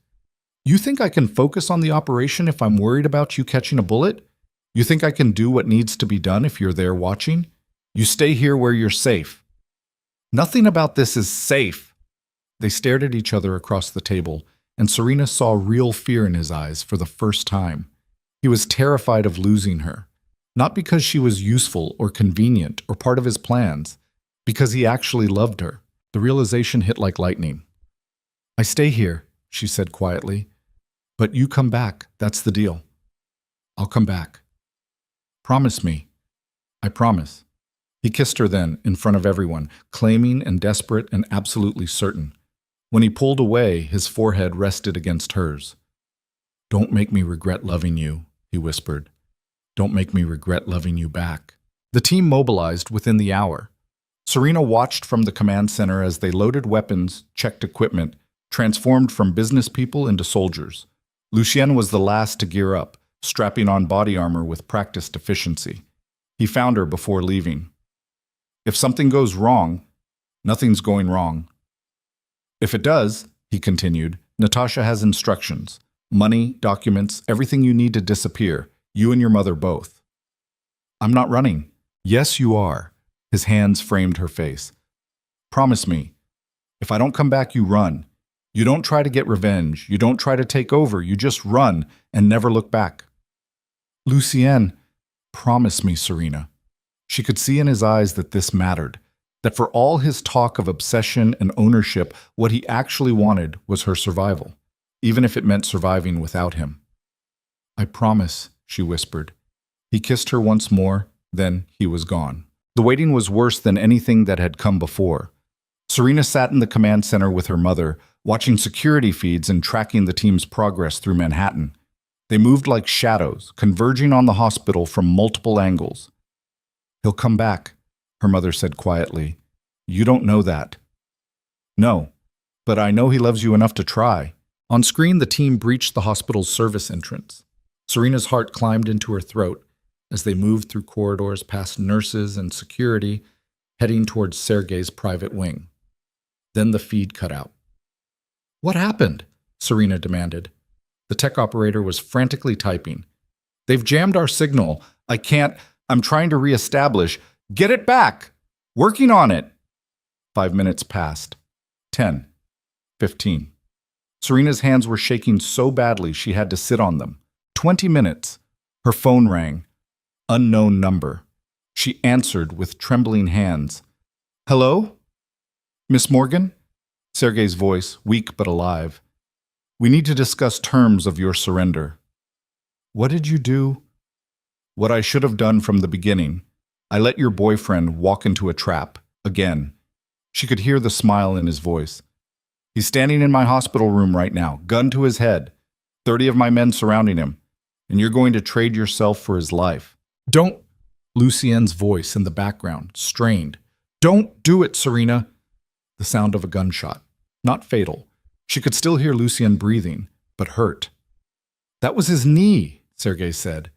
You think I can focus on the operation if I'm worried about you catching a bullet? You think I can do what needs to be done if you're there watching? You stay here where you're safe. Nothing about this is safe. They stared at each other across the table, and Serena saw real fear in his eyes for the first time. He was terrified of losing her, not because she was useful or convenient or part of his plans, because he actually loved her. The realization hit like lightning. I stay here, she said quietly, but you come back, that's the deal. I'll come back. Promise me. I promise. He kissed her then, in front of everyone, claiming and desperate and absolutely certain. When he pulled away, his forehead rested against hers. Don't make me regret loving you, he whispered. Don't make me regret loving you back. The team mobilized within the hour. Serena watched from the command center as they loaded weapons, checked equipment, transformed from business people into soldiers. Lucien was the last to gear up, strapping on body armor with practiced efficiency. He found her before leaving. If something goes wrong, nothing's going wrong. If it does, he continued, Natasha has instructions. Money, documents, everything you need to disappear. You and your mother both. I'm not running. Yes, you are. His hands framed her face. Promise me. If I don't come back, you run. You don't try to get revenge. You don't try to take over. You just run and never look back. Lucien, promise me, Serena. She could see in his eyes that this mattered, that for all his talk of obsession and ownership, what he actually wanted was her survival, even if it meant surviving without him. "I promise," she whispered. He kissed her once more, then he was gone. The waiting was worse than anything that had come before. Serena sat in the command center with her mother, watching security feeds and tracking the team's progress through Manhattan. They moved like shadows, converging on the hospital from multiple angles. "He'll come back," her mother said quietly. "You don't know that." "No, but I know he loves you enough to try." On screen, the team breached the hospital's service entrance. Serena's heart climbed into her throat as they moved through corridors past nurses and security, heading towards Sergei's private wing. Then the feed cut out. "What happened?" Serena demanded. The tech operator was frantically typing. "They've jammed our signal. I'm trying to reestablish. Get it back! Working on it!" 5 minutes passed. 10. 15. Serena's hands were shaking so badly she had to sit on them. 20 minutes. Her phone rang. Unknown number. She answered with trembling hands. "Hello? Miss Morgan?" Sergei's voice, weak but alive. "We need to discuss terms of your surrender." "What did you do?" "What I should have done from the beginning. I let your boyfriend walk into a trap. Again." She could hear the smile in his voice. "He's standing in my hospital room right now, gun to his head. 30 of my men surrounding him. And you're going to trade yourself for his life." "Don't," Lucien's voice in the background, strained. "Don't do it, Serena." The sound of a gunshot. Not fatal. She could still hear Lucien breathing, but hurt. "That was his knee," Sergei said.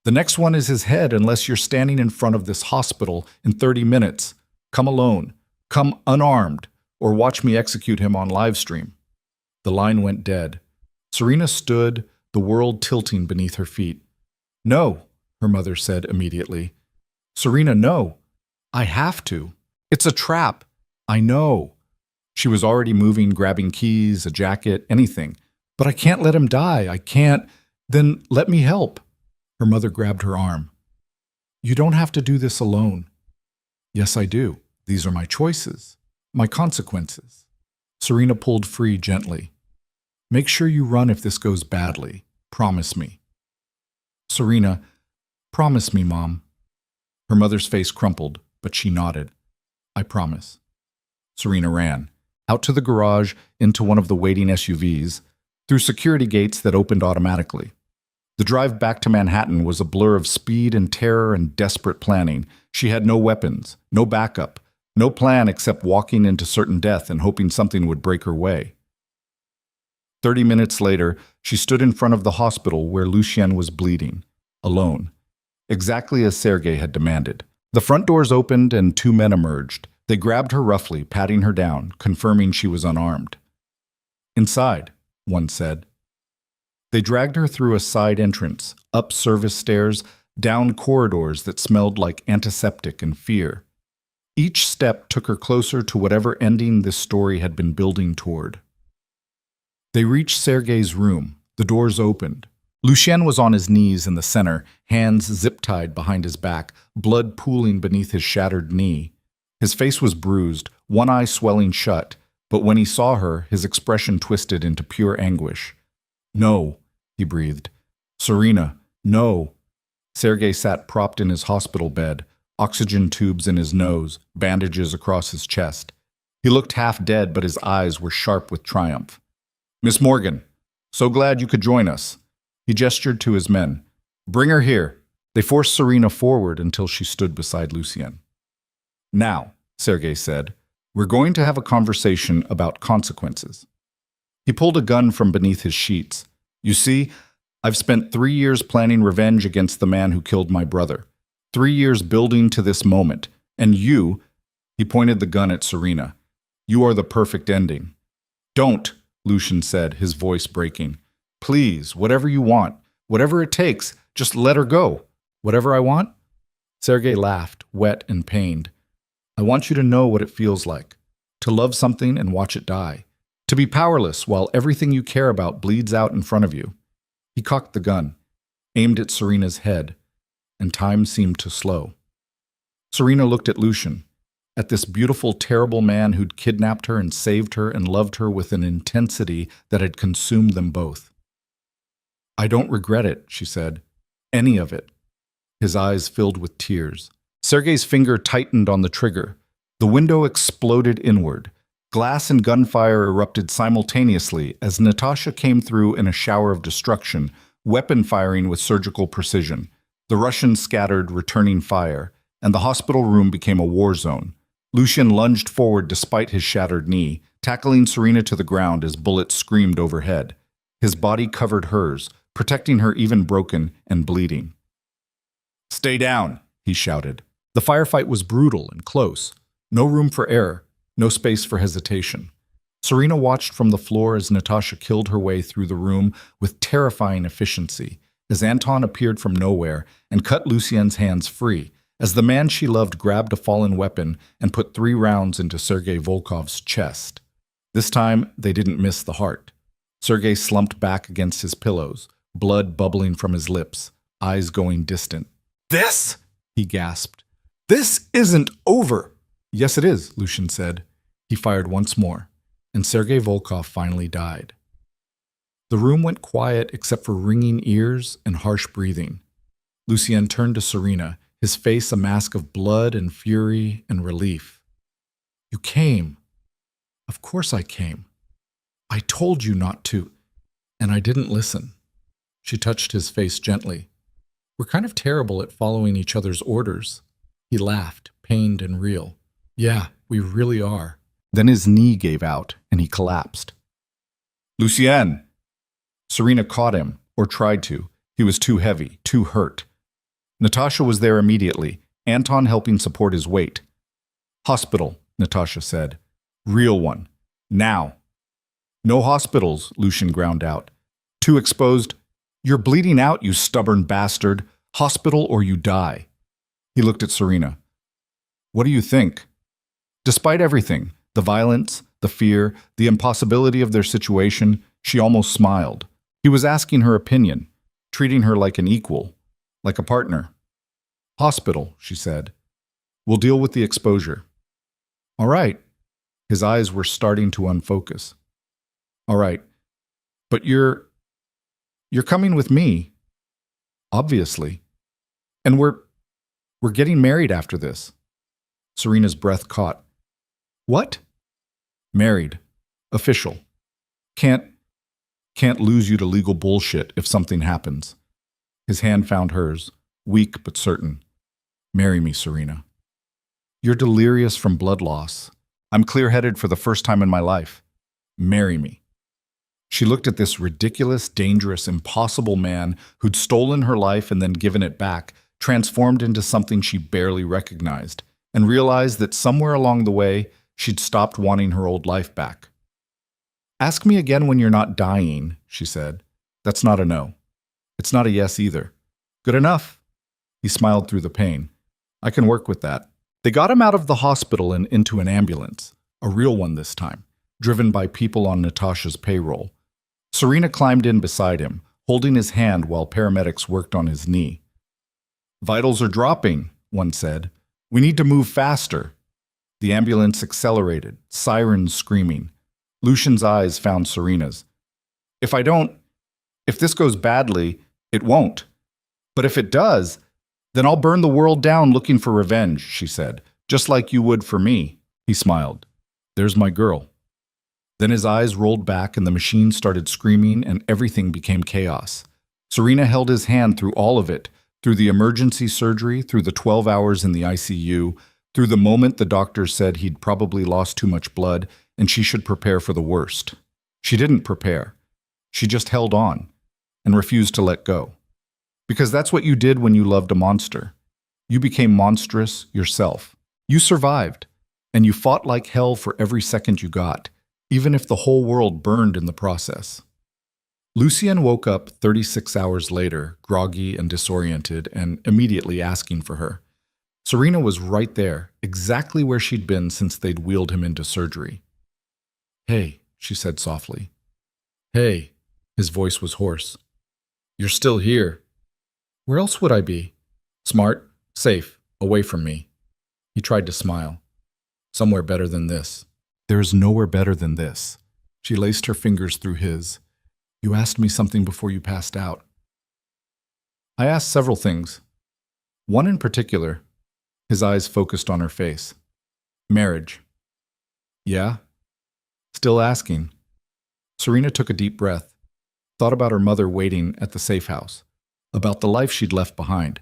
"The next one is his head unless you're standing in front of this hospital in 30 minutes. Come alone. Come unarmed, or watch me execute him on live stream." The line went dead. Serena stood, the world tilting beneath her feet. "No," her mother said immediately. "Serena, no. I have to. It's a trap. I know." She was already moving, grabbing keys, a jacket, anything. "But I can't let him die. I can't. Then let me help." Her mother grabbed her arm. "You don't have to do this alone." "Yes, I do. These are my choices, my consequences." Serena pulled free gently. "Make sure you run if this goes badly. Promise me." "Serena, promise me, Mom." Her mother's face crumpled, but she nodded. "I promise." Serena ran. Out to the garage, into one of the waiting SUVs, through security gates that opened automatically. The drive back to Manhattan was a blur of speed and terror and desperate planning. She had no weapons, no backup, no plan except walking into certain death and hoping something would break her way. 30 minutes later, she stood in front of the hospital where Lucien was bleeding, alone, exactly as Sergei had demanded. The front doors opened and 2 men emerged. They grabbed her roughly, patting her down, confirming she was unarmed. "Inside," one said. They dragged her through a side entrance, up service stairs, down corridors that smelled like antiseptic and fear. Each step took her closer to whatever ending this story had been building toward. They reached Sergei's room. The doors opened. Lucien was on his knees in the center, hands zip-tied behind his back, blood pooling beneath his shattered knee. His face was bruised, one eye swelling shut, but when he saw her, his expression twisted into pure anguish. "No," he breathed. "Serena, no." Sergei sat propped in his hospital bed, oxygen tubes in his nose, bandages across his chest. He looked half dead, but his eyes were sharp with triumph. "Miss Morgan, so glad you could join us." He gestured to his men. "Bring her here." They forced Serena forward until she stood beside Lucien. "Now," Sergei said, "we're going to have a conversation about consequences." He pulled a gun from beneath his sheets. "You see, I've spent 3 years planning revenge against the man who killed my brother. 3 years building to this moment. And you," he pointed the gun at Serena, "you are the perfect ending." "Don't," Lucien said, his voice breaking. "Please, whatever you want, whatever it takes, just let her go." "Whatever I want?" Sergei laughed, wet and pained. "I want you to know what it feels like, to love something and watch it die, to be powerless while everything you care about bleeds out in front of you." He cocked the gun, aimed at Serena's head, and time seemed to slow. Serena looked at Lucian, at this beautiful, terrible man who'd kidnapped her and saved her and loved her with an intensity that had consumed them both. "I don't regret it," she said. "Any of it." His eyes filled with tears. Sergei's finger tightened on the trigger. The window exploded inward. Glass and gunfire erupted simultaneously as Natasha came through in a shower of destruction, weapon firing with surgical precision. The Russians scattered, returning fire, and the hospital room became a war zone. Lucian lunged forward despite his shattered knee, tackling Serena to the ground as bullets screamed overhead. His body covered hers, protecting her even broken and bleeding. "Stay down," he shouted. The firefight was brutal and close. No room for error, no space for hesitation. Serena watched from the floor as Natasha killed her way through the room with terrifying efficiency, as Anton appeared from nowhere and cut Lucien's hands free, as the man she loved grabbed a fallen weapon and put 3 rounds into Sergei Volkov's chest. This time, they didn't miss the heart. Sergei slumped back against his pillows, blood bubbling from his lips, eyes going distant. "This?" he gasped. "This isn't over." "Yes, it is," Lucian said. He fired once more, and Sergei Volkov finally died. The room went quiet except for ringing ears and harsh breathing. Lucien turned to Serena, his face a mask of blood and fury and relief. "You came." "Of course I came. I told you not to, and I didn't listen." She touched his face gently. "We're kind of terrible at following each other's orders." He laughed, pained and real. "Yeah, we really are." Then his knee gave out, and he collapsed. "Lucien!" Serena caught him, or tried to. He was too heavy, too hurt. Natasha was there immediately, Anton helping support his weight. "Hospital," Natasha said. "Real one. Now." "No hospitals," Lucian ground out. "Too exposed." "You're bleeding out, you stubborn bastard. Hospital or you die." He looked at Serena. "What do you think?" Despite everything, the violence, the fear, the impossibility of their situation, she almost smiled. He was asking her opinion, treating her like an equal, like a partner. "Hospital," she said. "We'll deal with the exposure." "All right." His eyes were starting to unfocus. "All right. But you're coming with me." "Obviously. And we're getting married after this." Serena's breath caught. "What?" "Married. Official. Can't lose you to legal bullshit if something happens." His hand found hers, weak but certain. "Marry me, Serena." "You're delirious from blood loss. I'm clear-headed for the first time in my life. Marry me." She looked at this ridiculous, dangerous, impossible man who'd stolen her life and then given it back, transformed into something she barely recognized, and realized that somewhere along the way, she'd stopped wanting her old life back. "Ask me again when you're not dying," she said. "That's not a no. It's not a yes either." "Good enough." He smiled through the pain. "I can work with that." They got him out of the hospital and into an ambulance, a real one this time, driven by people on Natasha's payroll. Serena climbed in beside him, holding his hand while paramedics worked on his knee. "Vitals are dropping," one said. "We need to move faster." The ambulance accelerated, sirens screaming. Lucian's eyes found Serena's. If this goes badly, it won't. But if it does, then I'll burn the world down looking for revenge," she said, "just like you would for me." He smiled. "There's my girl." Then his eyes rolled back and the machine started screaming and everything became chaos. Serena held his hand through all of it, through the emergency surgery, through the 12 hours in the ICU, through the moment the doctors said he'd probably lost too much blood and she should prepare for the worst. She didn't prepare. She just held on and refused to let go. Because that's what you did when you loved a monster. You became monstrous yourself. You survived, and you fought like hell for every second you got, even if the whole world burned in the process. Lucien woke up 36 hours later, groggy and disoriented, and immediately asking for her. Serena was right there, exactly where she'd been since they'd wheeled him into surgery. "Hey," she said softly. "Hey," his voice was hoarse. "You're still here." "Where else would I be?" "Smart, safe, away from me." He tried to smile. Somewhere better than this. There is nowhere better than this. She laced her fingers through his. You asked me something before you passed out. I asked several things. One in particular. His eyes focused on her face. Marriage. Yeah? Still asking. Serena took a deep breath, thought about her mother waiting at the safe house, about the life she'd left behind,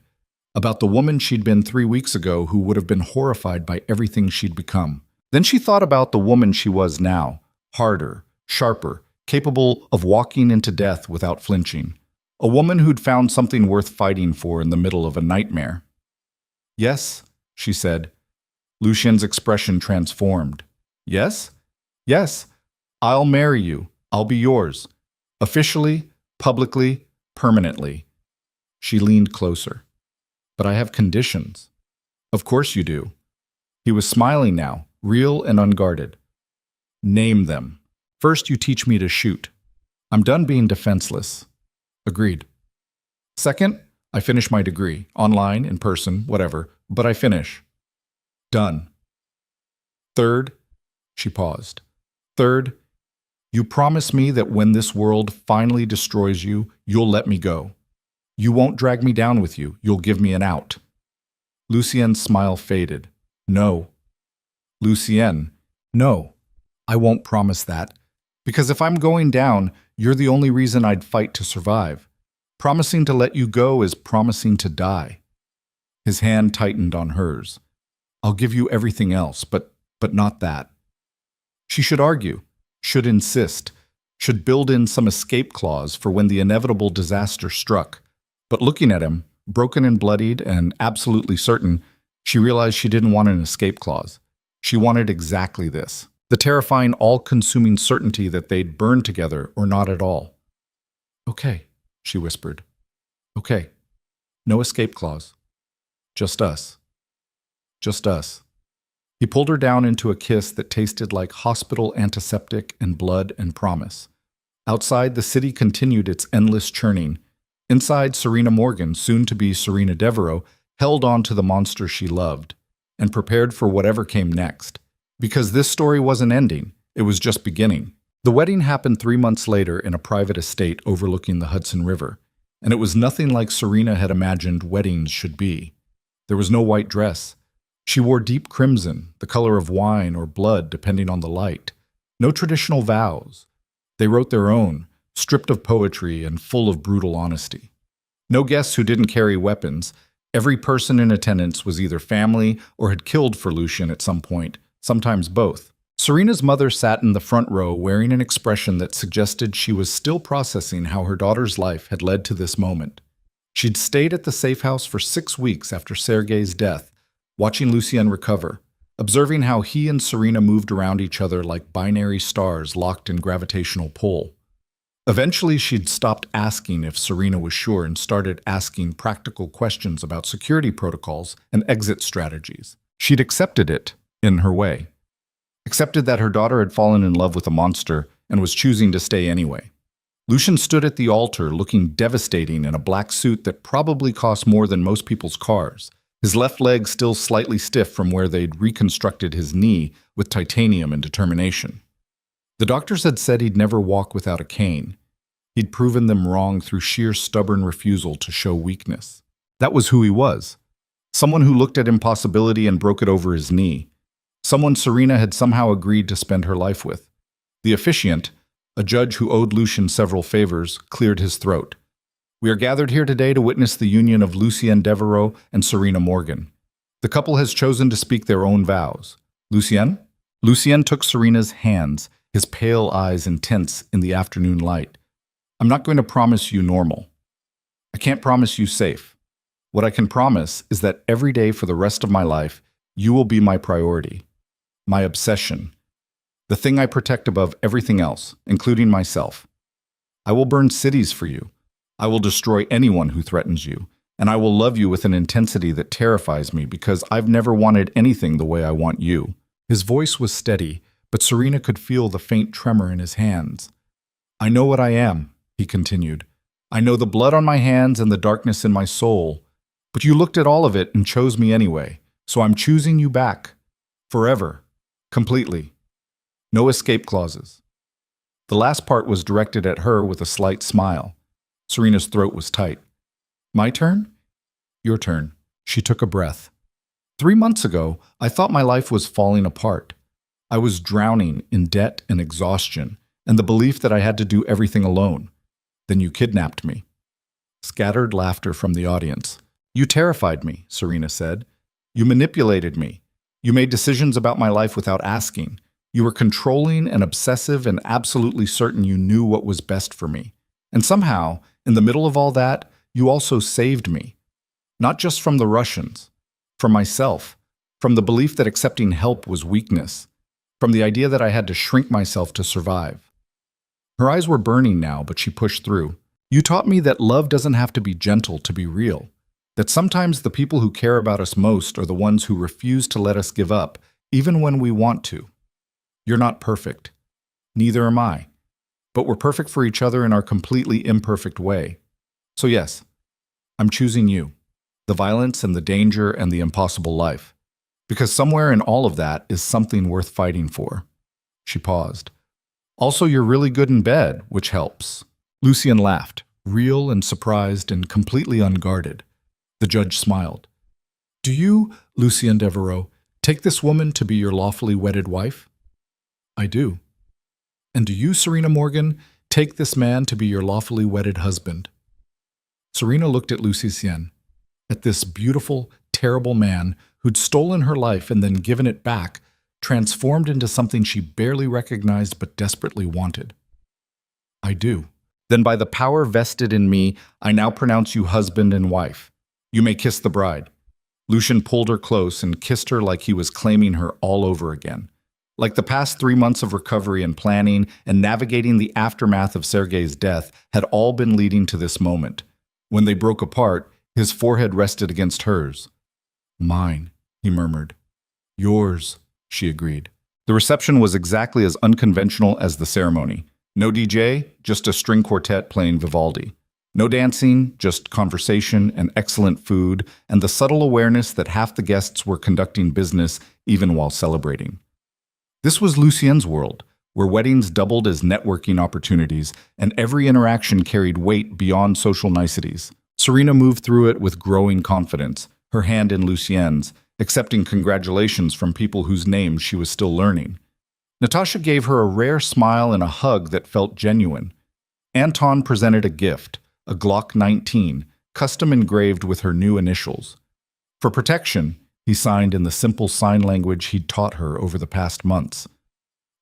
about the woman she'd been 3 weeks ago who would have been horrified by everything she'd become. Then she thought about the woman she was now, harder, sharper, capable of walking into death without flinching. A woman who'd found something worth fighting for in the middle of a nightmare. Yes, she said. Lucien's expression transformed. Yes? Yes. I'll marry you. I'll be yours. Officially, publicly, permanently. She leaned closer. But I have conditions. Of course you do. He was smiling now, real and unguarded. Name them. First, you teach me to shoot. I'm done being defenseless. Agreed. Second, I finish my degree, online, in person, whatever, but I finish. Done. Third, she paused. Third, you promise me that when this world finally destroys you, you'll let me go. You won't drag me down with you. You'll give me an out. Lucien's smile faded. No. Lucien, no. I won't promise that. Because if I'm going down, you're the only reason I'd fight to survive. Promising to let you go is promising to die. His hand tightened on hers. I'll give you everything else, but not that. She should argue, should insist, should build in some escape clause for when the inevitable disaster struck. But looking at him, broken and bloodied and absolutely certain, she realized she didn't want an escape clause. She wanted exactly this. The terrifying, all-consuming certainty that they'd burn together or not at all. Okay, she whispered. Okay. No escape clause. Just us. Just us. He pulled her down into a kiss that tasted like hospital antiseptic and blood and promise. Outside, the city continued its endless churning. Inside, Serena Morgan, soon to be Serena Devereaux, held on to the monster she loved and prepared for whatever came next. Because this story wasn't ending, it was just beginning. The wedding happened 3 months later in a private estate overlooking the Hudson River, and it was nothing like Serena had imagined weddings should be. There was no white dress. She wore deep crimson, the color of wine or blood depending on the light. No traditional vows. They wrote their own, stripped of poetry and full of brutal honesty. No guests who didn't carry weapons. Every person in attendance was either family or had killed for Lucien at some point, sometimes both. Serena's mother sat in the front row wearing an expression that suggested she was still processing how her daughter's life had led to this moment. She'd stayed at the safe house for 6 weeks after Sergei's death, watching Lucien recover, observing how he and Serena moved around each other like binary stars locked in gravitational pull. Eventually, she'd stopped asking if Serena was sure and started asking practical questions about security protocols and exit strategies. She'd accepted it, in her way. Accepted that her daughter had fallen in love with a monster and was choosing to stay anyway. Lucien stood at the altar looking devastating in a black suit that probably cost more than most people's cars, his left leg still slightly stiff from where they'd reconstructed his knee with titanium and determination. The doctors had said he'd never walk without a cane. He'd proven them wrong through sheer stubborn refusal to show weakness. That was who he was. Someone who looked at impossibility and broke it over his knee. Someone Serena had somehow agreed to spend her life with. The officiant, a judge who owed Lucien several favors, cleared his throat. We are gathered here today to witness the union of Lucien Devereaux and Serena Morgan. The couple has chosen to speak their own vows. Lucien? Lucien took Serena's hands, his pale eyes intense in the afternoon light. I'm not going to promise you normal. I can't promise you safe. What I can promise is that every day for the rest of my life, you will be my priority, my obsession, the thing I protect above everything else, including myself. I will burn cities for you. I will destroy anyone who threatens you, and I will love you with an intensity that terrifies me because I've never wanted anything the way I want you. His voice was steady, but Serena could feel the faint tremor in his hands. I know what I am, he continued. I know the blood on my hands and the darkness in my soul. But you looked at all of it and chose me anyway, So I'm choosing you back. Forever. Completely. No escape clauses. The last part was directed at her with a slight smile. Serena's throat was tight. My turn? Your turn. She took a breath. 3 months ago, I thought my life was falling apart. I was drowning in debt and exhaustion, and the belief that I had to do everything alone. Then you kidnapped me. Scattered laughter from the audience. You terrified me, Serena said. You manipulated me. You made decisions about my life without asking. You were controlling and obsessive and absolutely certain you knew what was best for me. And somehow, in the middle of all that, you also saved me. Not just from the Russians, from myself, from the belief that accepting help was weakness, from the idea that I had to shrink myself to survive. Her eyes were burning now, but she pushed through. You taught me that love doesn't have to be gentle to be real, that sometimes the people who care about us most are the ones who refuse to let us give up, even when we want to. You're not perfect. Neither am I. But we're perfect for each other in our completely imperfect way. So yes, I'm choosing you. The violence and the danger and the impossible life. Because somewhere in all of that is something worth fighting for. She paused. Also, you're really good in bed, which helps. Lucien laughed, real and surprised and completely unguarded. The judge smiled. Do you, Lucien Devereaux, take this woman to be your lawfully wedded wife? I do. And do you, Serena Morgan, take this man to be your lawfully wedded husband? Serena looked at Lucien, at this beautiful, terrible man who'd stolen her life and then given it back, transformed into something she barely recognized but desperately wanted. I do. Then by the power vested in me, I now pronounce you husband and wife. You may kiss the bride. Lucien pulled her close and kissed her like he was claiming her all over again. Like the past 3 months of recovery and planning and navigating the aftermath of Sergei's death had all been leading to this moment. When they broke apart, his forehead rested against hers. Mine, he murmured. Yours, she agreed. The reception was exactly as unconventional as the ceremony. No DJ, just a string quartet playing Vivaldi. No dancing, just conversation and excellent food, and the subtle awareness that half the guests were conducting business even while celebrating. This was Lucien's world, where weddings doubled as networking opportunities, and every interaction carried weight beyond social niceties. Serena moved through it with growing confidence, her hand in Lucien's, accepting congratulations from people whose names she was still learning. Natasha gave her a rare smile and a hug that felt genuine. Anton presented a gift, a Glock 19, custom engraved with her new initials. For protection, he signed in the simple sign language he'd taught her over the past months.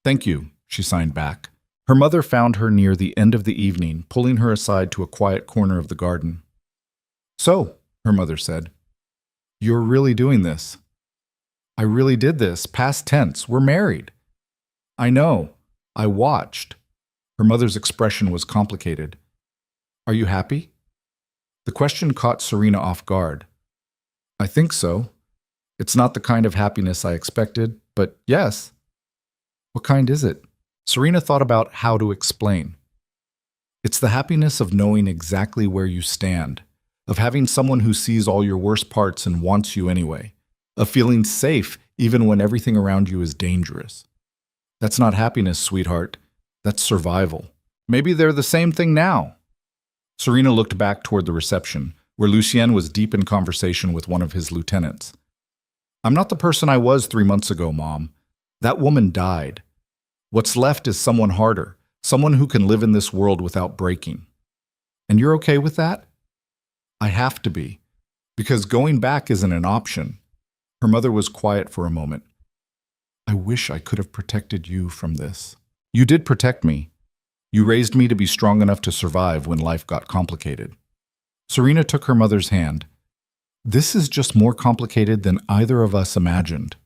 Thank you, she signed back. Her mother found her near the end of the evening, pulling her aside to a quiet corner of the garden. So, her mother said, you're really doing this. I really did this, past tense, we're married. I know, I watched. Her mother's expression was complicated. Are you happy? The question caught Serena off guard. I think so. It's not the kind of happiness I expected, but yes. What kind is it? Serena thought about how to explain. It's the happiness of knowing exactly where you stand, of having someone who sees all your worst parts and wants you anyway, of feeling safe even when everything around you is dangerous. That's not happiness, sweetheart. That's survival. Maybe they're the same thing now. Serena looked back toward the reception, where Lucien was deep in conversation with one of his lieutenants. I'm not the person I was 3 months ago, Mom. That woman died. What's left is someone harder, someone who can live in this world without breaking. And you're okay with that? I have to be, because going back isn't an option. Her mother was quiet for a moment. I wish I could have protected you from this. You did protect me. You raised me to be strong enough to survive when life got complicated. Serena took her mother's hand. This is just more complicated than either of us imagined.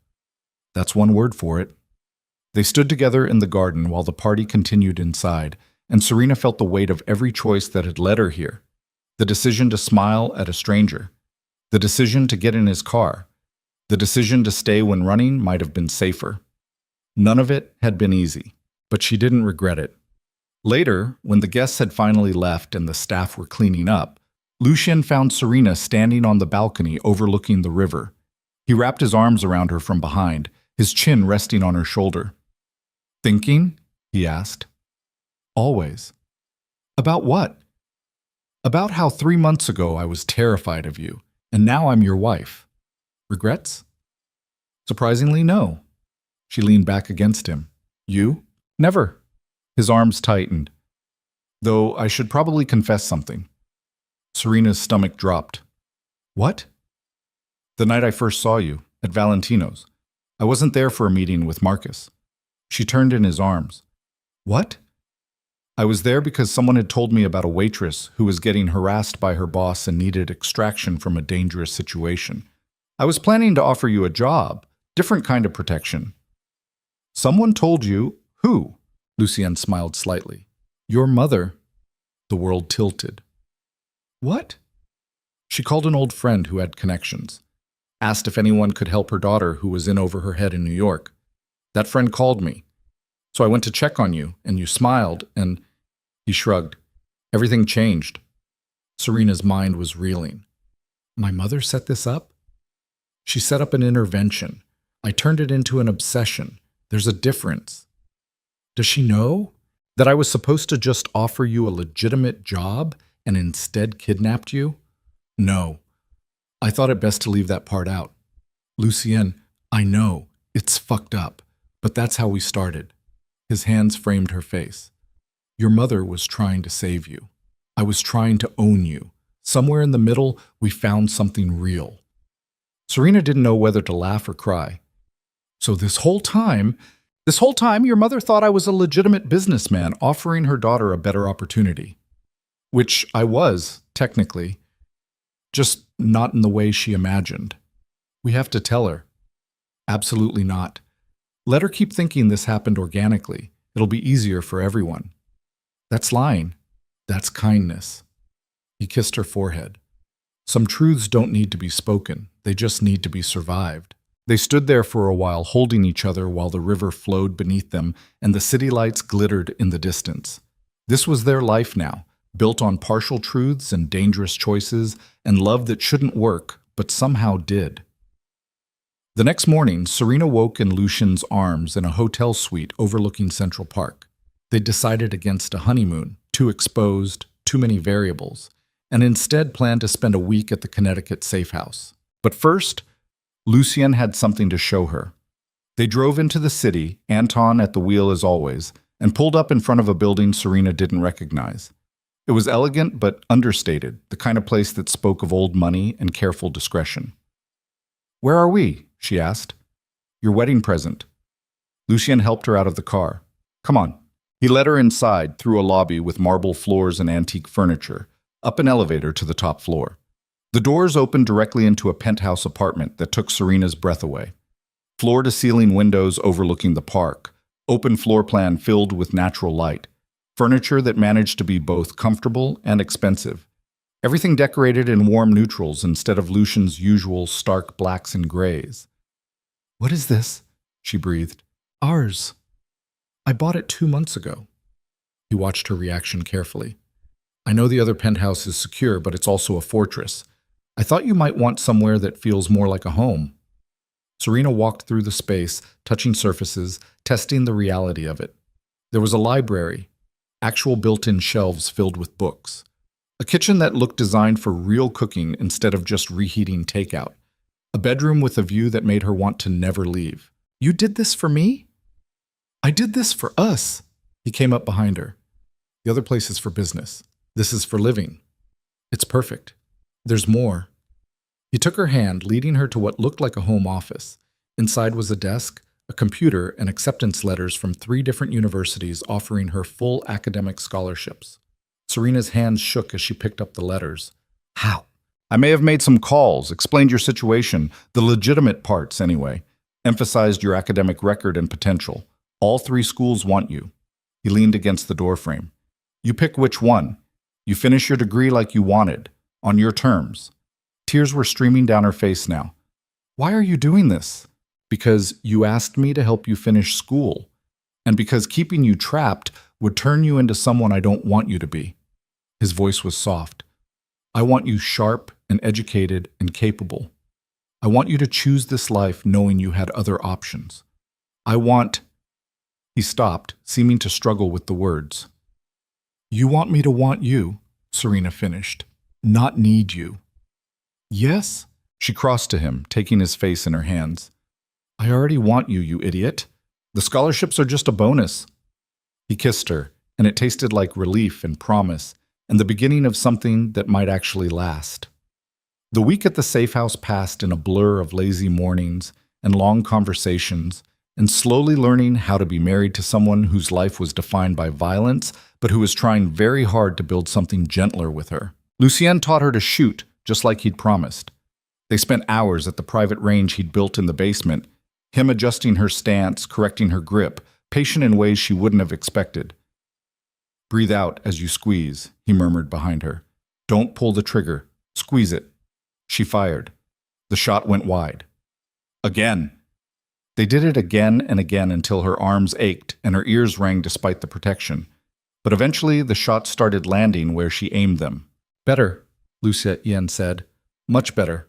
That's one word for it. They stood together in the garden while the party continued inside, and Serena felt the weight of every choice that had led her here. The decision to smile at a stranger. The decision to get in his car. The decision to stay when running might have been safer. None of it had been easy, but she didn't regret it. Later, when the guests had finally left and the staff were cleaning up, Lucien found Serena standing on the balcony overlooking the river. He wrapped his arms around her from behind, his chin resting on her shoulder. Thinking? He asked. Always. About what? About how 3 months ago I was terrified of you, and now I'm your wife. Regrets? Surprisingly, no. She leaned back against him. You? Never. His arms tightened. Though I should probably confess something. Serena's stomach dropped. What? The night I first saw you, at Valentino's. I wasn't there for a meeting with Marcus. She turned in his arms. What? I was there because someone had told me about a waitress who was getting harassed by her boss and needed extraction from a dangerous situation. I was planning to offer you a job, different kind of protection. Someone told you? Who? Lucien smiled slightly. Your mother. The world tilted. What? She called an old friend who had connections. Asked if anyone could help her daughter who was in over her head in New York. That friend called me. So I went to check on you, and you smiled, and he shrugged. Everything changed. Serena's mind was reeling. My mother set this up? She set up an intervention. I turned it into an obsession. There's a difference. Does she know that I was supposed to just offer you a legitimate job and instead kidnapped you? No. I thought it best to leave that part out. Lucien, I know, it's fucked up, but that's how we started. His hands framed her face. Your mother was trying to save you. I was trying to own you. Somewhere in the middle, we found something real. Serena didn't know whether to laugh or cry. So this whole time, your mother thought I was a legitimate businessman offering her daughter a better opportunity. Which I was, technically. Just not in the way she imagined. We have to tell her. Absolutely not. Let her keep thinking this happened organically. It'll be easier for everyone. That's lying. That's kindness. He kissed her forehead. Some truths don't need to be spoken. They just need to be survived. They stood there for a while, holding each other while the river flowed beneath them and the city lights glittered in the distance. This was their life now, built on partial truths and dangerous choices and love that shouldn't work, but somehow did. The next morning, Serena woke in Lucien's arms in a hotel suite overlooking Central Park. They decided against a honeymoon, too exposed, too many variables, and instead planned to spend a week at the Connecticut safe house. But first, Lucien had something to show her. They drove into the city, Anton at the wheel as always, and pulled up in front of a building Serena didn't recognize. It was elegant but understated, the kind of place that spoke of old money and careful discretion. Where are we? She asked. Your wedding present. Lucien helped her out of the car. Come on. He led her inside, through a lobby with marble floors and antique furniture, up an elevator to the top floor. The doors opened directly into a penthouse apartment that took Serena's breath away. Floor-to-ceiling windows overlooking the park, open floor plan filled with natural light, furniture that managed to be both comfortable and expensive. Everything decorated in warm neutrals instead of Lucien's usual stark blacks and grays. What is this? She breathed. Ours. I bought it 2 months ago. He watched her reaction carefully. I know the other penthouse is secure, but it's also a fortress. I thought you might want somewhere that feels more like a home. Serena walked through the space, touching surfaces, testing the reality of it. There was a library, actual built-in shelves filled with books. A kitchen that looked designed for real cooking instead of just reheating takeout. A bedroom with a view that made her want to never leave. You did this for me? I did this for us. He came up behind her. The other place is for business. This is for living. It's perfect. There's more. He took her hand, leading her to what looked like a home office. Inside was a desk, a computer, and acceptance letters from 3 different universities offering her full academic scholarships. Serena's hands shook as she picked up the letters. How? I may have made some calls, explained your situation, the legitimate parts anyway, emphasized your academic record and potential. All 3 schools want you. He leaned against the doorframe. You pick which one. You finish your degree like you wanted, on your terms. Tears were streaming down her face now. Why are you doing this? Because you asked me to help you finish school, and because keeping you trapped would turn you into someone I don't want you to be. His voice was soft. I want you sharp and educated and capable. I want you to choose this life knowing you had other options. I want... He stopped, seeming to struggle with the words. You want me to want you, Serena finished, not need you. Yes? She crossed to him, taking his face in her hands. I already want you, you idiot. The scholarships are just a bonus. He kissed her, and it tasted like relief and promise, and the beginning of something that might actually last. The week at the safe house passed in a blur of lazy mornings and long conversations, and slowly learning how to be married to someone whose life was defined by violence, but who was trying very hard to build something gentler with her. Lucien taught her to shoot, just like he'd promised. They spent hours at the private range he'd built in the basement, him adjusting her stance, correcting her grip, patient in ways she wouldn't have expected. Breathe out as you squeeze, he murmured behind her. Don't pull the trigger. Squeeze it. She fired. The shot went wide. Again. They did it again and again until her arms ached and her ears rang despite the protection. But eventually the shots started landing where she aimed them. Better, Lucien said. Much better.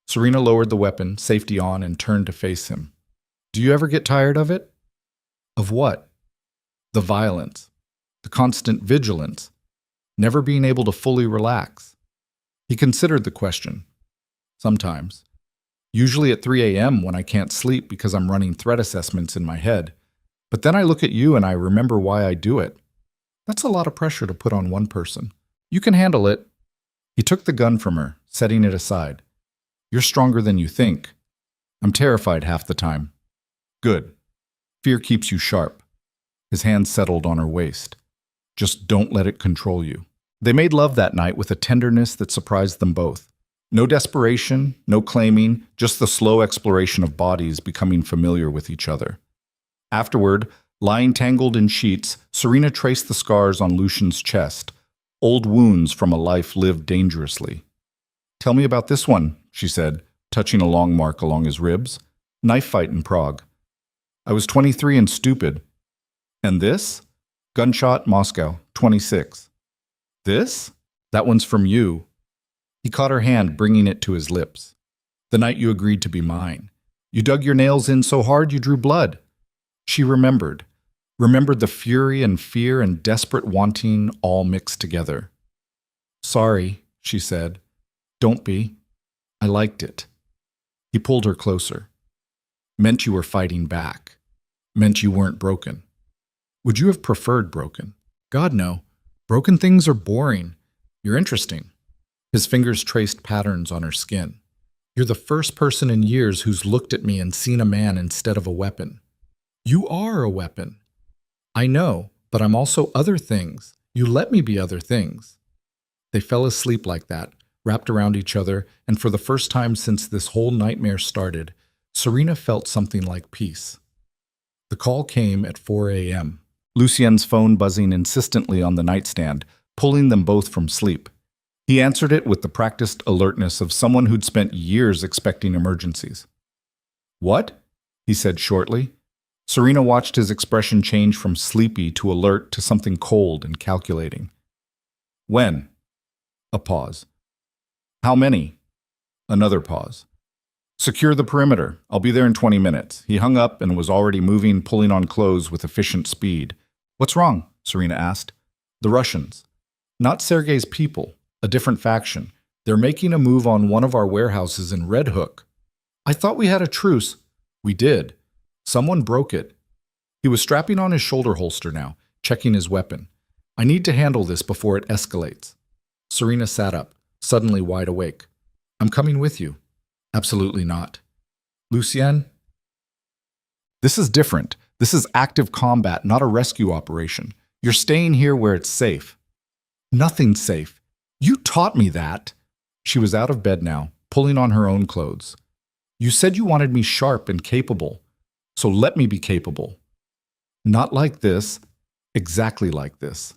Serena lowered the weapon, safety on, and turned to face him. Do you ever get tired of it? Of what? The violence. The constant vigilance. Never being able to fully relax. He considered the question. Sometimes. Usually at 3 a.m. when I can't sleep because I'm running threat assessments in my head. But then I look at you and I remember why I do it. That's a lot of pressure to put on one person. You can handle it. He took the gun from her, setting it aside. You're stronger than you think. I'm terrified half the time. Good. Fear keeps you sharp. His hand settled on her waist. Just don't let it control you. They made love that night with a tenderness that surprised them both. No desperation, no claiming, just the slow exploration of bodies becoming familiar with each other. Afterward, lying tangled in sheets, Serena traced the scars on Lucien's chest, old wounds from a life lived dangerously. Tell me about this one, she said, touching a long mark along his ribs. Knife fight in Prague. I was 23 and stupid. And this? Gunshot, Moscow, 26. This? That one's from you. He caught her hand, bringing it to his lips. The night you agreed to be mine. You dug your nails in so hard you drew blood. She remembered the fury and fear and desperate wanting all mixed together. Sorry, she said. Don't be. I liked it. He pulled her closer. Meant you were fighting back. Meant you weren't broken. Would you have preferred broken? God, no. Broken things are boring. You're interesting. His fingers traced patterns on her skin. You're the first person in years who's looked at me and seen a man instead of a weapon. You are a weapon. I know, but I'm also other things. You let me be other things. They fell asleep like that, wrapped around each other, and for the first time since this whole nightmare started, Serena felt something like peace. The call came at 4 a.m. Lucien's phone buzzing insistently on the nightstand, pulling them both from sleep. He answered it with the practiced alertness of someone who'd spent years expecting emergencies. What? He said shortly. Serena watched his expression change from sleepy to alert to something cold and calculating. When? A pause. How many? Another pause. Secure the perimeter. I'll be there in 20 minutes. He hung up and was already moving, pulling on clothes with efficient speed. What's wrong? Serena asked. The Russians. Not Sergei's people. A different faction. They're making a move on one of our warehouses in Red Hook. I thought we had a truce. We did. Someone broke it. He was strapping on his shoulder holster now, checking his weapon. I need to handle this before it escalates. Serena sat up, suddenly wide awake. I'm coming with you. Absolutely not. Lucien? This is different. This is active combat, not a rescue operation. You're staying here where it's safe. Nothing's safe. You taught me that. She was out of bed now, pulling on her own clothes. You said you wanted me sharp and capable, so let me be capable. Not like this, exactly like this.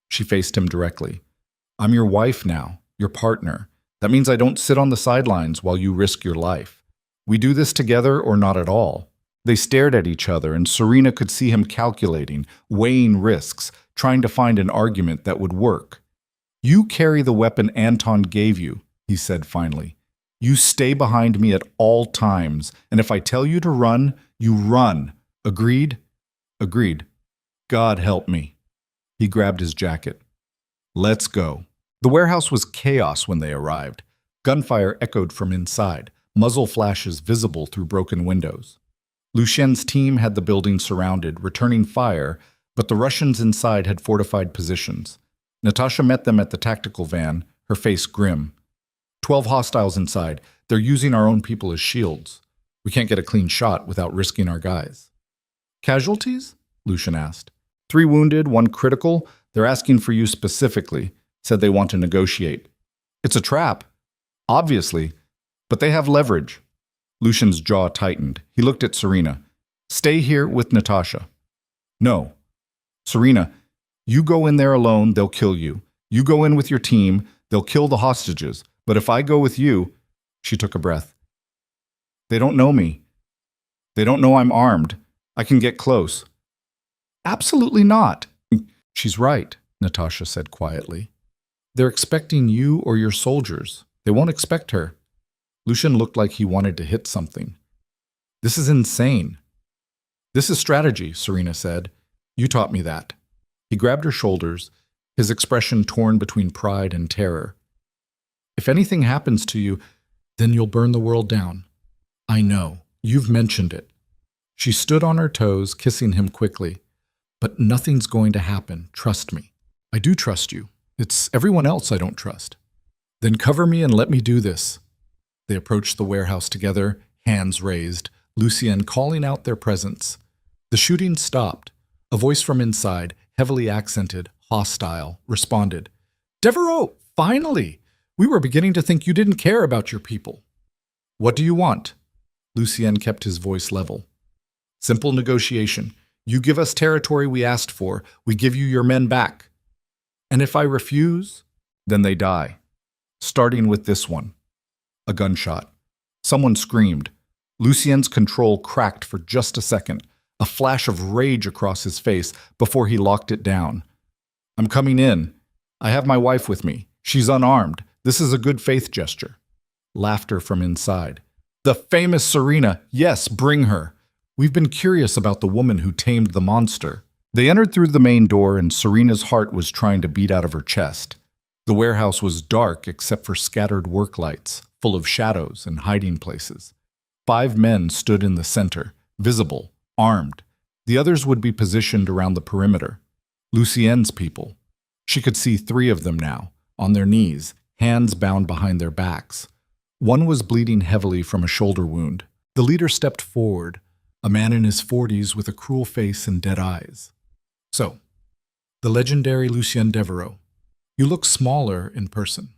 She faced him directly. I'm your wife now, your partner. That means I don't sit on the sidelines while you risk your life. We do this together or not at all. They stared at each other, and Serena could see him calculating, weighing risks, trying to find an argument that would work. You carry the weapon Anton gave you, he said finally. You stay behind me at all times, and if I tell you to run, you run. Agreed? Agreed. God help me. He grabbed his jacket. Let's go. The warehouse was chaos when they arrived. Gunfire echoed from inside, muzzle flashes visible through broken windows. Lucien's team had the building surrounded, returning fire, but the Russians inside had fortified positions. Natasha met them at the tactical van, her face grim. 12 hostiles inside. They're using our own people as shields. We can't get a clean shot without risking our guys. Casualties? Lucien asked. 3 wounded, 1 critical. They're asking for you specifically. Said they want to negotiate. It's a trap. Obviously. But they have leverage. Lucien's jaw tightened. He looked at Serena. Stay here with Natasha. No. Serena, you go in there alone, they'll kill you. You go in with your team, they'll kill the hostages. But if I go with you, she took a breath. They don't know me. They don't know I'm armed. I can get close. Absolutely not. She's right, Natasha said quietly. They're expecting you or your soldiers. They won't expect her. Lucien looked like he wanted to hit something. This is insane. This is strategy, Serena said. You taught me that. He grabbed her shoulders, his expression torn between pride and terror. If anything happens to you, then you'll burn the world down. I know. You've mentioned it. She stood on her toes, kissing him quickly. But nothing's going to happen. Trust me. I do trust you. It's everyone else I don't trust. Then cover me and let me do this. They approached the warehouse together, hands raised, Lucien calling out their presence. The shooting stopped. A voice from inside, heavily accented, hostile, responded. Devereaux, finally! We were beginning to think you didn't care about your people. What do you want? Lucien kept his voice level. Simple negotiation. You give us territory we asked for, we give you your men back. And if I refuse, then they die. Starting with this one. A gunshot. Someone screamed. Lucien's control cracked for just a second, a flash of rage across his face before he locked it down. I'm coming in. I have my wife with me. She's unarmed. This is a good faith gesture. Laughter from inside. The famous Serena. Yes, bring her. We've been curious about the woman who tamed the monster. They entered through the main door and Serena's heart was trying to beat out of her chest. The warehouse was dark except for scattered work lights, full of shadows and hiding places. 5 men stood in the center, visible, armed. The others would be positioned around the perimeter. Lucien's people. She could see 3 of them now, on their knees, hands bound behind their backs. One was bleeding heavily from a shoulder wound. The leader stepped forward, a man in his 40s with a cruel face and dead eyes. So, the legendary Lucien Devereaux. You look smaller in person.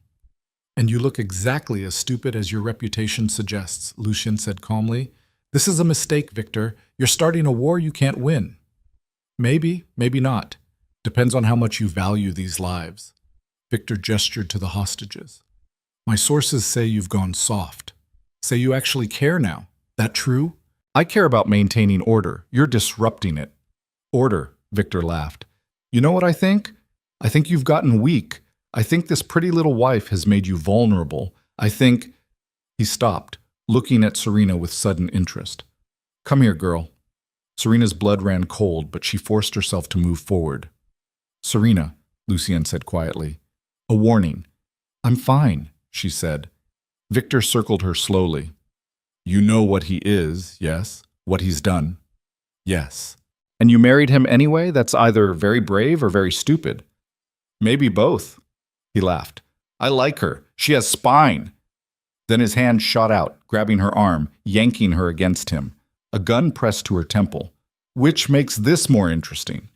And you look exactly as stupid as your reputation suggests, Lucien said calmly. This is a mistake, Victor. You're starting a war you can't win. Maybe, maybe not. Depends on how much you value these lives. Victor gestured to the hostages. My sources say you've gone soft. Say you actually care now. That true? I care about maintaining order. You're disrupting it. Order, Victor laughed. You know what I think? I think you've gotten weak. I think this pretty little wife has made you vulnerable. I think... He stopped, looking at Serena with sudden interest. Come here, girl. Serena's blood ran cold, but she forced herself to move forward. Serena, Lucien said quietly. A warning. I'm fine, she said. Victor circled her slowly. You know what he is, yes? What he's done? Yes. And you married him anyway? That's either very brave or very stupid. Maybe both. He laughed. I like her. She has spine. Then his hand shot out, grabbing her arm, yanking her against him. A gun pressed to her temple. Which makes this more interesting.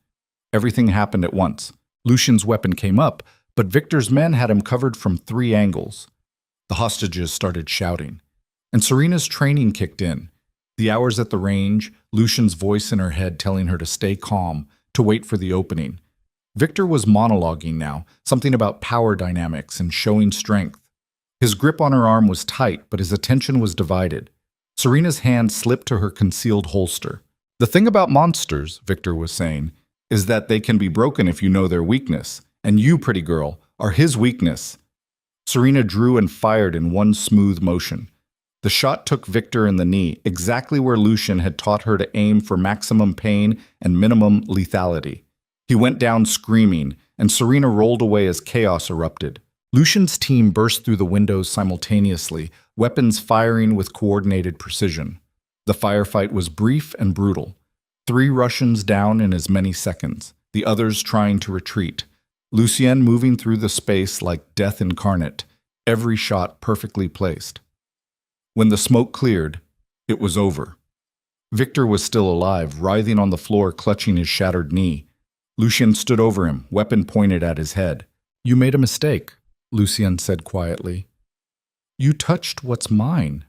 Everything happened at once. Lucien's weapon came up, but Victor's men had him covered from 3 angles. The hostages started shouting. And Serena's training kicked in. The hours at the range, Lucien's voice in her head telling her to stay calm, to wait for the opening. Victor was monologuing now, something about power dynamics and showing strength. His grip on her arm was tight, but his attention was divided. Serena's hand slipped to her concealed holster. The thing about monsters, Victor was saying, is that they can be broken if you know their weakness. And you, pretty girl, are his weakness. Serena drew and fired in one smooth motion. The shot took Victor in the knee, exactly where Lucian had taught her to aim for maximum pain and minimum lethality. He went down screaming, and Serena rolled away as chaos erupted. Lucian's team burst through the windows simultaneously, weapons firing with coordinated precision. The firefight was brief and brutal. 3 Russians down in as many seconds, the others trying to retreat. Lucien moving through the space like death incarnate, every shot perfectly placed. When the smoke cleared, it was over. Victor was still alive, writhing on the floor, clutching his shattered knee. Lucien stood over him, weapon pointed at his head. "You made a mistake," Lucien said quietly. "You touched what's mine."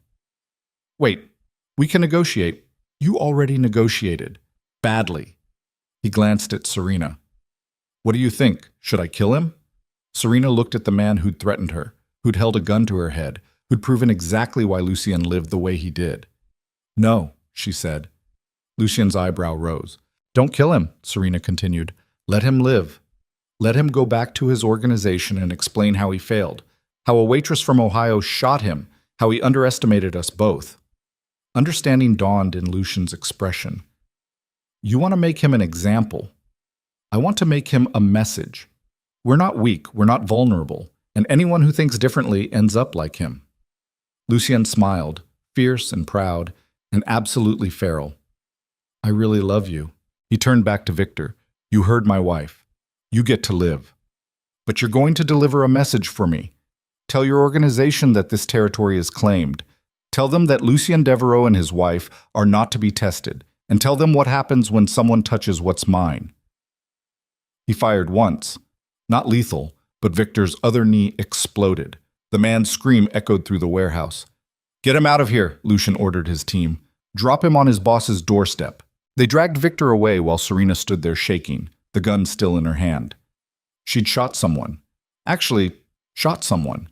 "Wait, we can negotiate." "You already negotiated. Badly." He glanced at Serena. "What do you think? Should I kill him?" Serena looked at the man who'd threatened her, who'd held a gun to her head, who'd proven exactly why Lucien lived the way he did. "No," she said. Lucien's eyebrow rose. "Don't kill him," Serena continued. "Let him live. Let him go back to his organization and explain how he failed, how a waitress from Ohio shot him, how he underestimated us both." Understanding dawned in Lucian's expression. "You want to make him an example. I want to make him a message. We're not weak, we're not vulnerable, and anyone who thinks differently ends up like him." Lucien smiled, fierce and proud, and absolutely feral. "I really love you." He turned back to Victor. "You heard my wife. You get to live. But you're going to deliver a message for me. Tell your organization that this territory is claimed. Tell them that Lucien Devereaux and his wife are not to be tested, and tell them what happens when someone touches what's mine." He fired once. Not lethal, but Victor's other knee exploded. The man's scream echoed through the warehouse. "Get him out of here," Lucien ordered his team. "Drop him on his boss's doorstep." They dragged Victor away while Serena stood there shaking, the gun still in her hand. She'd shot someone. Actually, shot someone.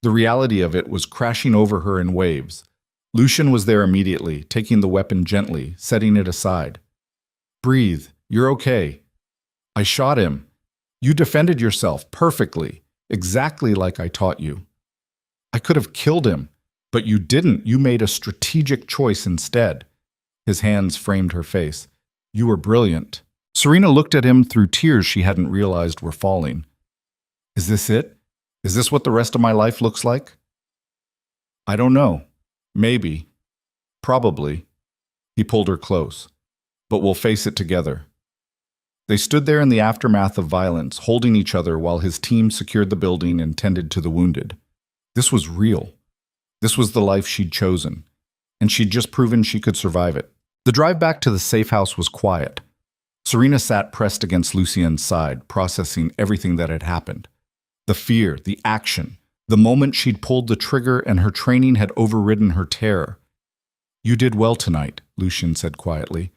The reality of it was crashing over her in waves. Lucien was there immediately, taking the weapon gently, setting it aside. "Breathe. You're okay. I shot him. You defended yourself perfectly, exactly like I taught you. I could have killed him, but you didn't. You made a strategic choice instead." His hands framed her face. "You were brilliant." Serena looked at him through tears she hadn't realized were falling. "Is this it? Is this what the rest of my life looks like?" "I don't know. Maybe. Probably." He pulled her close. "But we'll face it together." They stood there in the aftermath of violence, holding each other while his team secured the building and tended to the wounded. This was real. This was the life she'd chosen, and she'd just proven she could survive it. The drive back to the safe house was quiet. Serena sat pressed against Lucien's side, processing everything that had happened. The fear, the action, the moment she'd pulled the trigger and her training had overridden her terror. "You did well tonight," Lucien said quietly.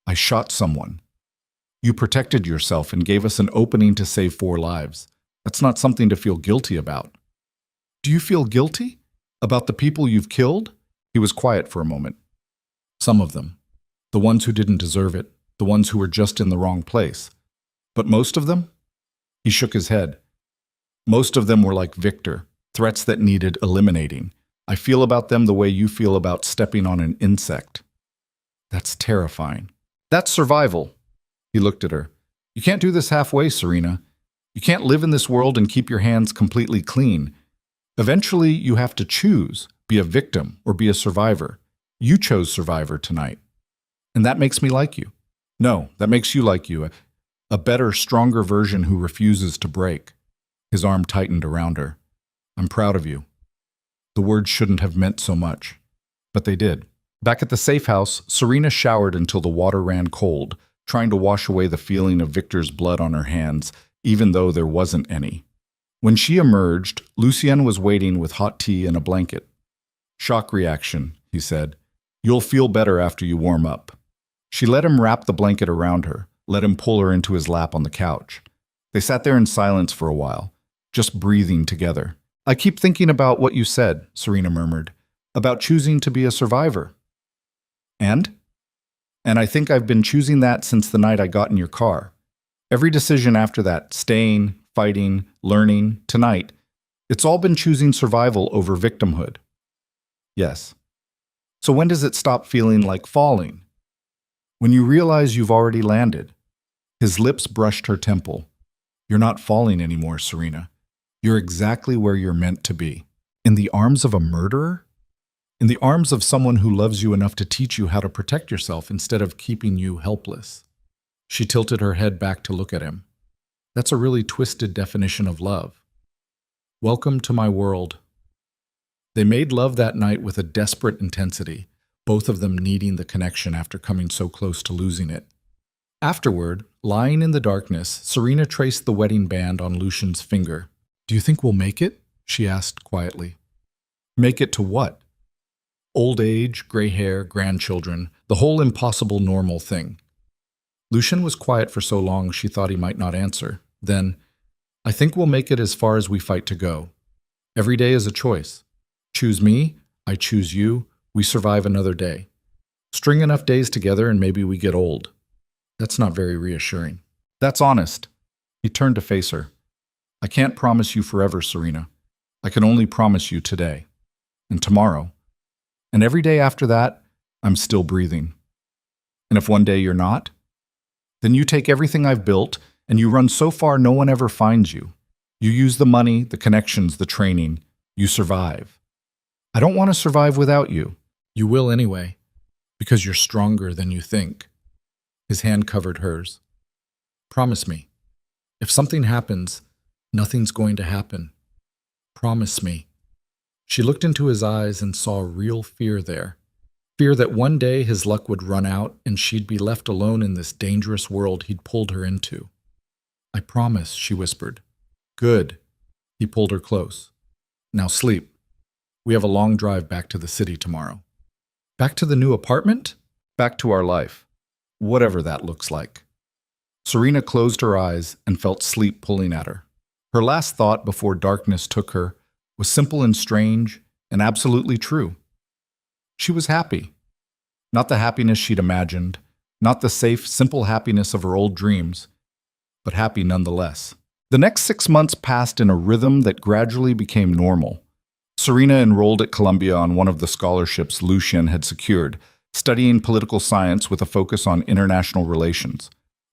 "I shot someone. You protected yourself and gave us an opening to save 4 lives. That's not something to feel guilty about." "Do you feel guilty? About the people you've killed?" He was quiet for a moment. "Some of them. The ones who didn't deserve it. The ones who were just in the wrong place. But most of them?" He shook his head. "Most of them were like Victor, threats that needed eliminating. I feel about them the way you feel about stepping on an insect." "That's terrifying." "That's survival." He looked at her. "You can't do this halfway, Serena. You can't live in this world and keep your hands completely clean. Eventually, you have to choose, be a victim or be a survivor. You chose survivor tonight. And that makes me like you. No, that makes you like you, a better, stronger version who refuses to break." His arm tightened around her. "I'm proud of you." The words shouldn't have meant so much, but they did. Back at the safe house, Serena showered until the water ran cold, trying to wash away the feeling of Victor's blood on her hands, even though there wasn't any. When she emerged, Lucien was waiting with hot tea and a blanket. "Shock reaction," he said. "You'll feel better after you warm up." She let him wrap the blanket around her, let him pull her into his lap on the couch. They sat there in silence for a while, just breathing together. "I keep thinking about what you said," Serena murmured, "about choosing to be a survivor." "And? And I think I've been choosing that since the night I got in your car. Every decision after that, staying, fighting, learning, tonight, It's all been choosing survival over victimhood. Yes. So when does it stop feeling like falling? When you realize you've already landed. His lips brushed her temple. You're not falling anymore, Serena. You're exactly where you're meant to be. In the arms of a murderer? In the arms of someone who loves you enough to teach you how to protect yourself instead of keeping you helpless. She tilted her head back to look at him. That's a really twisted definition of love. Welcome to my world. They made love that night with a desperate intensity, both of them needing the connection after coming so close to losing it. Afterward, lying in the darkness, Serena traced the wedding band on Lucian's finger. Do you think we'll make it? She asked quietly. Make it to what? Old age, gray hair, grandchildren, the whole impossible normal thing. Lucian was quiet for so long she thought he might not answer. Then, I think we'll make it as far as we fight to go. Every day is a choice. Choose me, I choose you, we survive another day. String enough days together and maybe we get old. That's not very reassuring. That's honest. He turned to face her. I can't promise you forever, Serena. I can only promise you today. And tomorrow. And every day after that, I'm still breathing. And if one day you're not, then you take everything I've built and you run so far no one ever finds you. You use the money, the connections, the training. You survive. I don't want to survive without you. You will anyway, because you're stronger than you think. His hand covered hers. Promise me. If something happens, nothing's going to happen. Promise me. She looked into his eyes and saw real fear there. Fear that one day his luck would run out and she'd be left alone in this dangerous world he'd pulled her into. I promise, she whispered. Good. He pulled her close. Now sleep. We have a long drive back to the city tomorrow. Back to the new apartment? Back to our life. Whatever that looks like. Serena closed her eyes and felt sleep pulling at her. Her last thought before darkness took her was simple and strange and absolutely true. She was happy. Not the happiness she'd imagined, not the safe, simple happiness of her old dreams, but happy nonetheless. The next 6 months passed in a rhythm that gradually became normal. Serena enrolled at Columbia on one of the scholarships Lucian had secured, studying political science with a focus on international relations.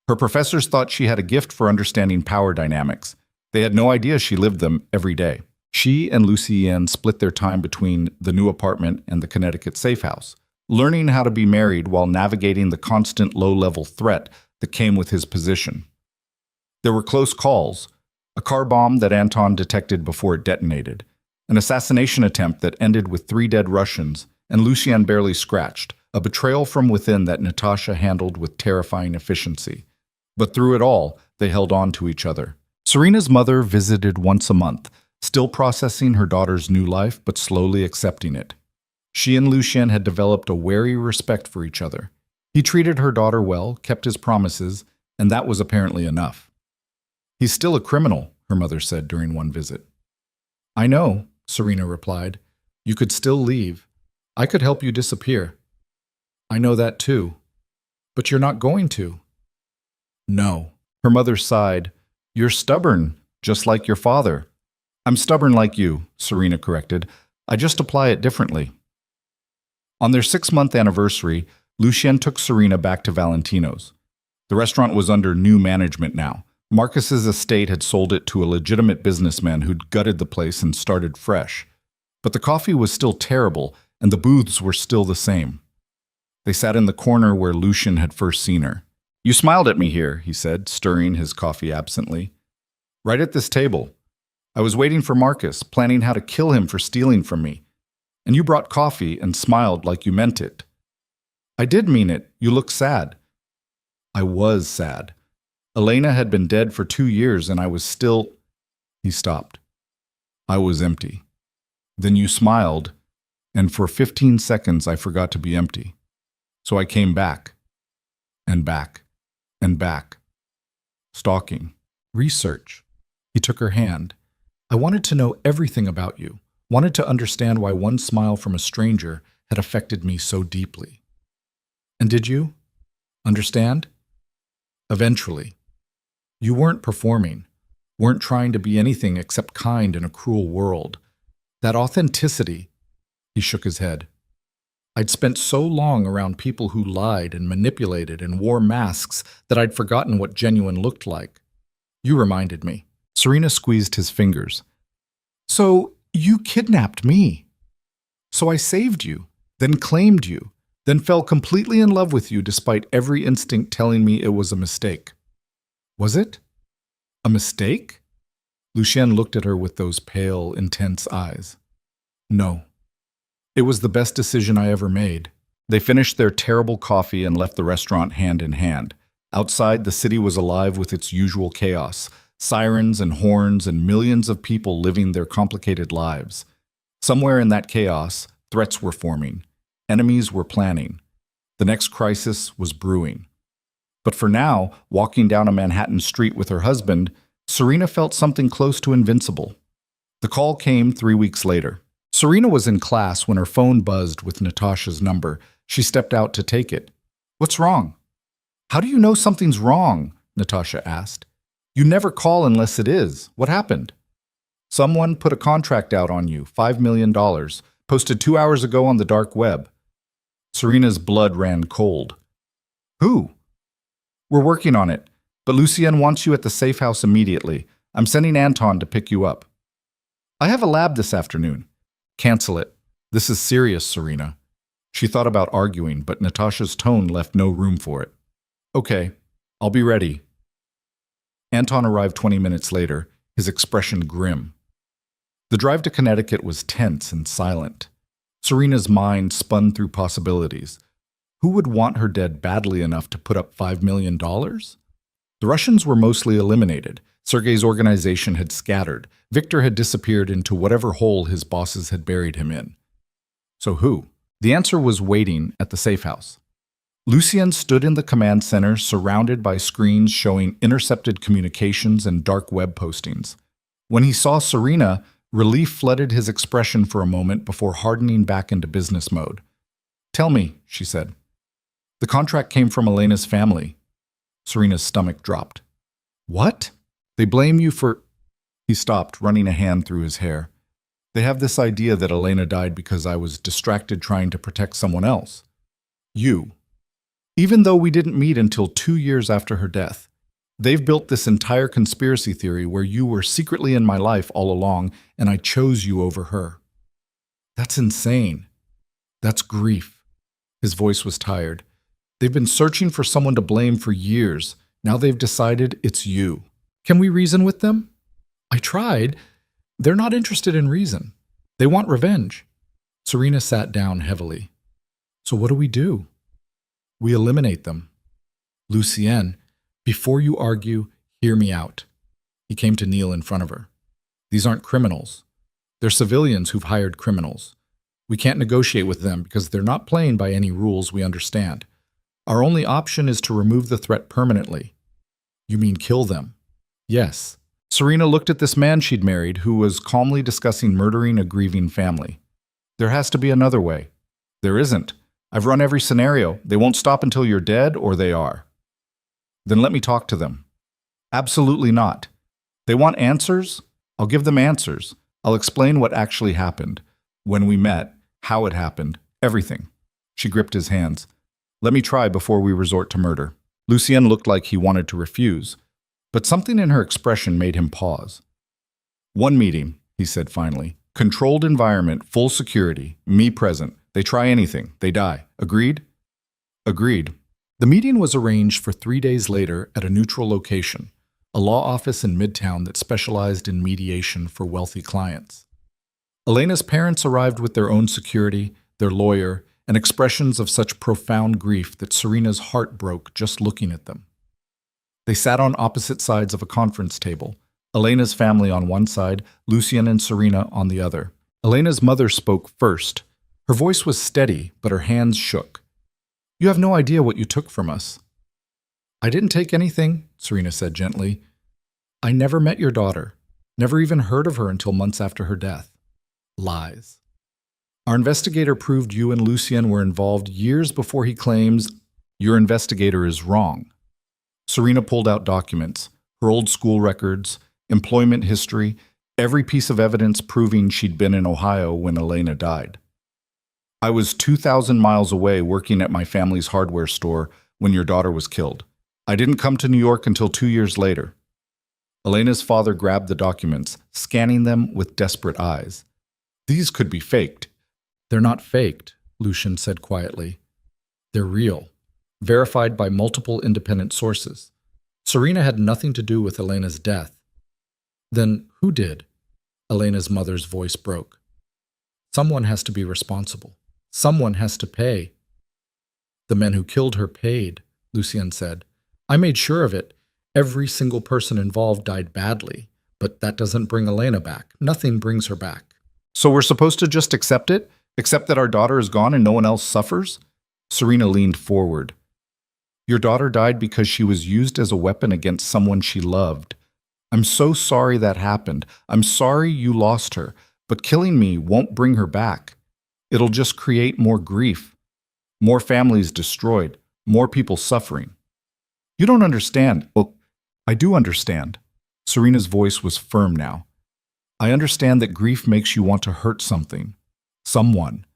Her professors thought she had a gift for understanding power dynamics. They had no idea she lived them every day. She and Lucien split their time between the new apartment and the Connecticut safe house, learning how to be married while navigating the constant low-level threat that came with his position. There were close calls, a car bomb that Anton detected before it detonated, an assassination attempt that ended with 3 dead Russians and Lucien barely scratched, a betrayal from within that Natasha handled with terrifying efficiency. But through it all, they held on to each other. Serena's mother visited once a month, still processing her daughter's new life but slowly accepting it. She and Lucien had developed a wary respect for each other. He treated her daughter well, kept his promises, and that was apparently enough. He's still a criminal, her mother said during one visit. I know, Serena replied. You could still leave. I could help you disappear. I know that too. But you're not going to. No. Her mother sighed. You're stubborn, just like your father. I'm stubborn like you, Serena corrected. I just apply it differently. On their 6-month anniversary, Lucien took Serena back to Valentino's. The restaurant was under new management now. Marcus's estate had sold it to a legitimate businessman who'd gutted the place and started fresh. But the coffee was still terrible, and the booths were still the same. They sat in the corner where Lucien had first seen her. You smiled at me here, he said, stirring his coffee absently. Right at this table. I was waiting for Marcus, planning how to kill him for stealing from me. And you brought coffee and smiled like you meant it. I did mean it. You look sad. I was sad. Elena had been dead for 2 years and I was still... He stopped. I was empty. Then you smiled, and for 15 seconds I forgot to be empty. So I came back. And back. And back. Stalking. Research. He took her hand. I wanted to know everything about you. Wanted to understand why one smile from a stranger had affected me so deeply. And did you? Understand? Eventually. You weren't performing. weren't trying to be anything except kind in a cruel world. That authenticity, he shook his head. I'd spent so long around people who lied and manipulated and wore masks that I'd forgotten what genuine looked like. You reminded me. Serena squeezed his fingers. So you kidnapped me. So I saved you, then claimed you, then fell completely in love with you despite every instinct telling me it was a mistake. Was it? A mistake? Lucien looked at her with those pale, intense eyes. No. It was the best decision I ever made. They finished their terrible coffee and left the restaurant hand in hand. Outside, the city was alive with its usual chaos, sirens and horns and millions of people living their complicated lives. Somewhere in that chaos, threats were forming. Enemies were planning. The next crisis was brewing. But for now, walking down a Manhattan street with her husband, Serena felt something close to invincible. The call came 3 weeks later. Serena was in class when her phone buzzed with Natasha's number. She stepped out to take it. What's wrong? How do you know something's wrong? Natasha asked. You never call unless it is. What happened? Someone put a contract out on you, $5 million, posted 2 hours ago on the dark web. Serena's blood ran cold. Who? We're working on it, but Lucien wants you at the safe house immediately. I'm sending Anton to pick you up. I have a lab this afternoon. Cancel it. This is serious, Serena. She thought about arguing, but Natasha's tone left no room for it. Okay, I'll be ready. Anton arrived 20 minutes later, his expression grim. The drive to Connecticut was tense and silent. Serena's mind spun through possibilities. Who would want her dead badly enough to put up $5 million? The Russians were mostly eliminated. Sergei's organization had scattered. Victor had disappeared into whatever hole his bosses had buried him in. So who? The answer was waiting at the safe house. Lucien stood in the command center, surrounded by screens showing intercepted communications and dark web postings. When he saw Serena, relief flooded his expression for a moment before hardening back into business mode. Tell me, she said. The contract came from Elena's family. Serena's stomach dropped. What? They blame you for... He stopped, running a hand through his hair. They have this idea that Elena died because I was distracted trying to protect someone else. You. Even though we didn't meet until 2 years after her death. They've built this entire conspiracy theory where you were secretly in my life all along and I chose you over her. That's insane. That's grief. His voice was tired. They've been searching for someone to blame for years. Now they've decided it's you. Can we reason with them? I tried. They're not interested in reason. They want revenge. Serena sat down heavily. So what do we do? We eliminate them. Lucien, before you argue, hear me out. He came to kneel in front of her. These aren't criminals. They're civilians who've hired criminals. We can't negotiate with them because they're not playing by any rules we understand. Our only option is to remove the threat permanently. You mean kill them? Yes. Serena looked at this man she'd married who was calmly discussing murdering a grieving family. There has to be another way. There isn't. I've run every scenario. They won't stop until you're dead or they are. Then let me talk to them. Absolutely not. They want answers? I'll give them answers. I'll explain what actually happened, when we met, how it happened, everything. She gripped his hands. Let me try before we resort to murder. Lucien looked like he wanted to refuse, but something in her expression made him pause. One meeting, he said finally. Controlled environment, full security, me present. They try anything, they die. Agreed? Agreed. The meeting was arranged for 3 days later at a neutral location, a law office in Midtown that specialized in mediation for wealthy clients. Elena's parents arrived with their own security, their lawyer, and expressions of such profound grief that Serena's heart broke just looking at them. They sat on opposite sides of a conference table, Elena's family on one side, Lucien and Serena on the other. Elena's mother spoke first. Her voice was steady, but her hands shook. You have no idea what you took from us. I didn't take anything, Serena said gently. I never met your daughter, never even heard of her until months after her death. Lies. Our investigator proved you and Lucien were involved years before he claims your investigator is wrong. Serena pulled out documents, her old school records, employment history, every piece of evidence proving she'd been in Ohio when Elena died. I was 2,000 miles away working at my family's hardware store when your daughter was killed. I didn't come to New York until 2 years later. Elena's father grabbed the documents, scanning them with desperate eyes. These could be faked. They're not faked, Lucian said quietly. They're real, verified by multiple independent sources. Serena had nothing to do with Elena's death. Then who did? Elena's mother's voice broke. Someone has to be responsible. Someone has to pay. The men who killed her paid, Lucien said. I made sure of it. Every single person involved died badly, but that doesn't bring Elena back. Nothing brings her back. So we're supposed to just accept it? Accept that our daughter is gone and no one else suffers? Serena leaned forward. Your daughter died because she was used as a weapon against someone she loved. I'm so sorry that happened. I'm sorry you lost her, but killing me won't bring her back. It'll just create more grief, more families destroyed, more people suffering. You don't understand. Well, I do understand. Serena's voice was firm now. I understand that grief makes you want to hurt something, someone.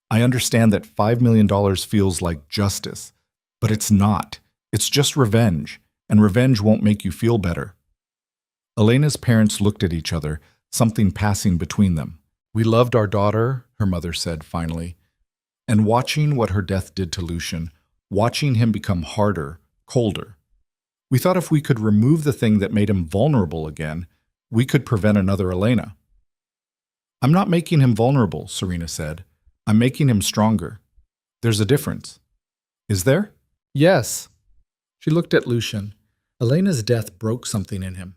I understand that $5 million feels like justice, but it's not. It's just revenge, and revenge won't make you feel better. Elena's parents looked at each other, something passing between them. We loved our daughter, her mother said finally, and watching what her death did to Lucian, watching him become harder, colder. We thought if we could remove the thing that made him vulnerable again, we could prevent another Elena. I'm not making him vulnerable, Serena said. I'm making him stronger. There's a difference. Is there? Yes. She looked at Lucian. Elena's death broke something in him.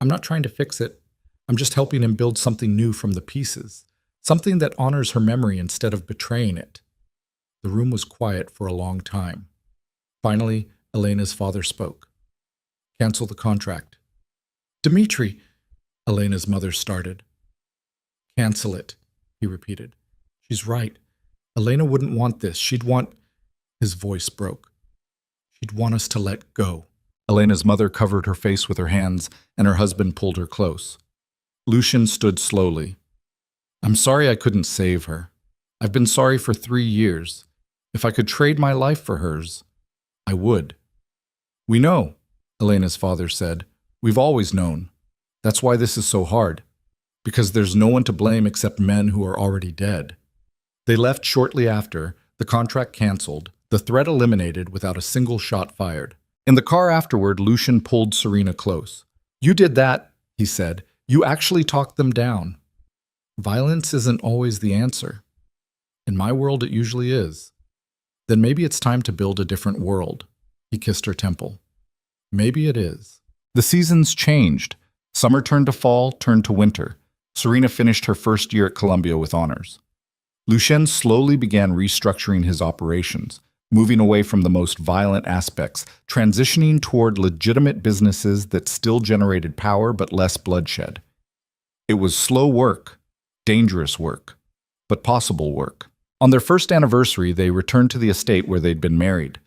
I'm not trying to fix it. I'm just helping him build something new from the pieces, something that honors her memory instead of betraying it. The room was quiet for a long time. Finally, Elena's father spoke. Cancel the contract. Dmitri, Elena's mother started. Cancel it, he repeated. She's right. Elena wouldn't want this. She'd want... His voice broke. She'd want us to let go. Elena's mother covered her face with her hands, and her husband pulled her close. Lucian stood slowly. I'm sorry I couldn't save her. I've been sorry for 3 years. If I could trade my life for hers, I would. We know, Elena's father said. We've always known. That's why this is so hard. Because there's no one to blame except men who are already dead. They left shortly after, the contract canceled, the threat eliminated without a single shot fired. In the car afterward, Lucian pulled Serena close. You did that, he said. You actually talked them down. Violence isn't always the answer. In my world, it usually is. Then maybe it's time to build a different world. He kissed her temple. Maybe it is. The seasons changed. Summer turned to fall, turned to winter. Serena finished her first year at Columbia with honors. Lucien slowly began restructuring his operations, moving away from the most violent aspects, transitioning toward legitimate businesses that still generated power but less bloodshed. It was slow work, dangerous work, but possible work. On their first anniversary, they returned to the estate where they'd been married.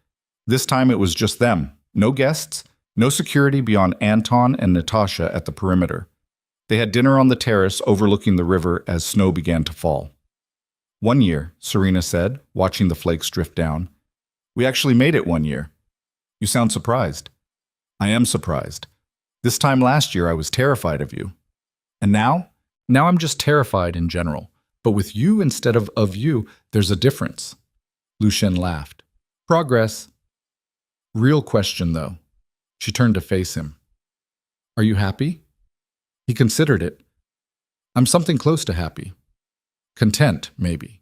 This time it was just them, no guests, no security beyond Anton and Natasha at the perimeter. They had dinner on the terrace overlooking the river as snow began to fall. 1 year, Serena said, watching the flakes drift down. We actually made it 1 year. You sound surprised. I am surprised. This time last year I was terrified of you. And now? Now I'm just terrified in general. But with you instead of you, there's a difference. Lucien laughed. Progress. Real question, though. She turned to face him. Are you happy? He considered it. I'm something close to happy. Content, maybe.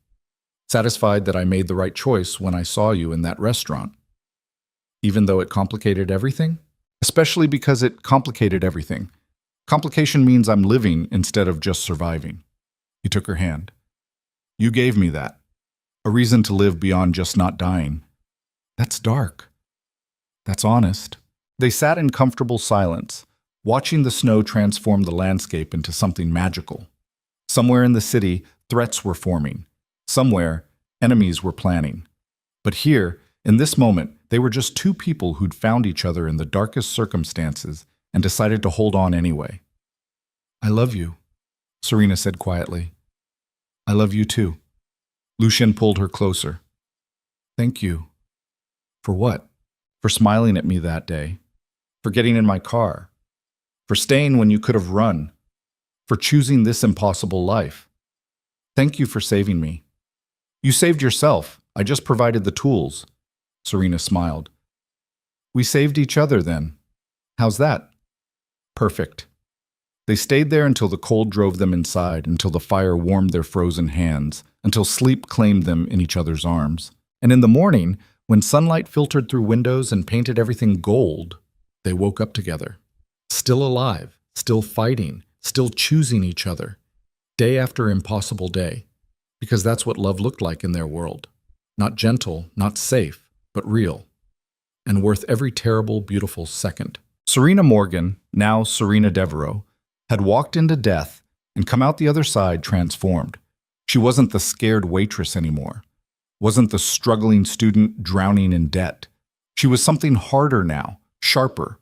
Satisfied that I made the right choice when I saw you in that restaurant. Even though it complicated everything? Especially because it complicated everything. Complication means I'm living instead of just surviving. He took her hand. You gave me that. A reason to live beyond just not dying. That's dark. That's honest. They sat in comfortable silence, watching the snow transform the landscape into something magical. Somewhere in the city, threats were forming. Somewhere, enemies were planning. But here, in this moment, they were just two people who'd found each other in the darkest circumstances and decided to hold on anyway. "I love you," Serena said quietly. "I love you too." Lucian pulled her closer. "Thank you." "For what?" "For smiling at me that day. For getting in my car. For staying when you could have run. For choosing this impossible life. Thank you for saving me." "You saved yourself. I just provided the tools." Serena smiled. "We saved each other then. How's that?" "Perfect." They stayed there until the cold drove them inside, until the fire warmed their frozen hands, until sleep claimed them in each other's arms. And in the morning, when sunlight filtered through windows and painted everything gold, they woke up together. Still alive, still fighting, still choosing each other, day after impossible day. Because that's what love looked like in their world. Not gentle, not safe, but real. And worth every terrible, beautiful second. Serena Morgan, now Serena Devereaux, had walked into death and come out the other side transformed. She wasn't the scared waitress anymore. Wasn't the struggling student drowning in debt. She was something harder now, sharper.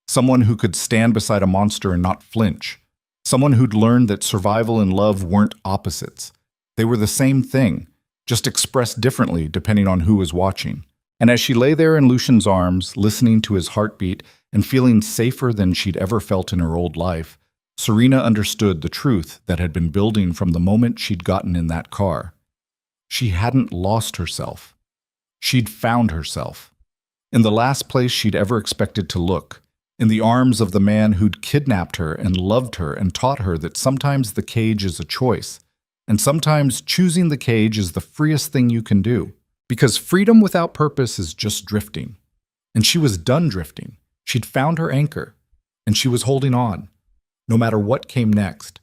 Someone who could stand beside a monster and not flinch. Someone who'd learned that survival and love weren't opposites. They were the same thing, just expressed differently depending on who was watching. And as she lay there in Lucian's arms, listening to his heartbeat and feeling safer than she'd ever felt in her old life, Serena understood the truth that had been building from the moment she'd gotten in that car. She hadn't lost herself. She'd found herself. In the last place she'd ever expected to look, in the arms of the man who'd kidnapped her and loved her and taught her that sometimes the cage is a choice, and sometimes choosing the cage is the freest thing you can do. Because freedom without purpose is just drifting. And she was done drifting. She'd found her anchor, and she was holding on, no matter what came next.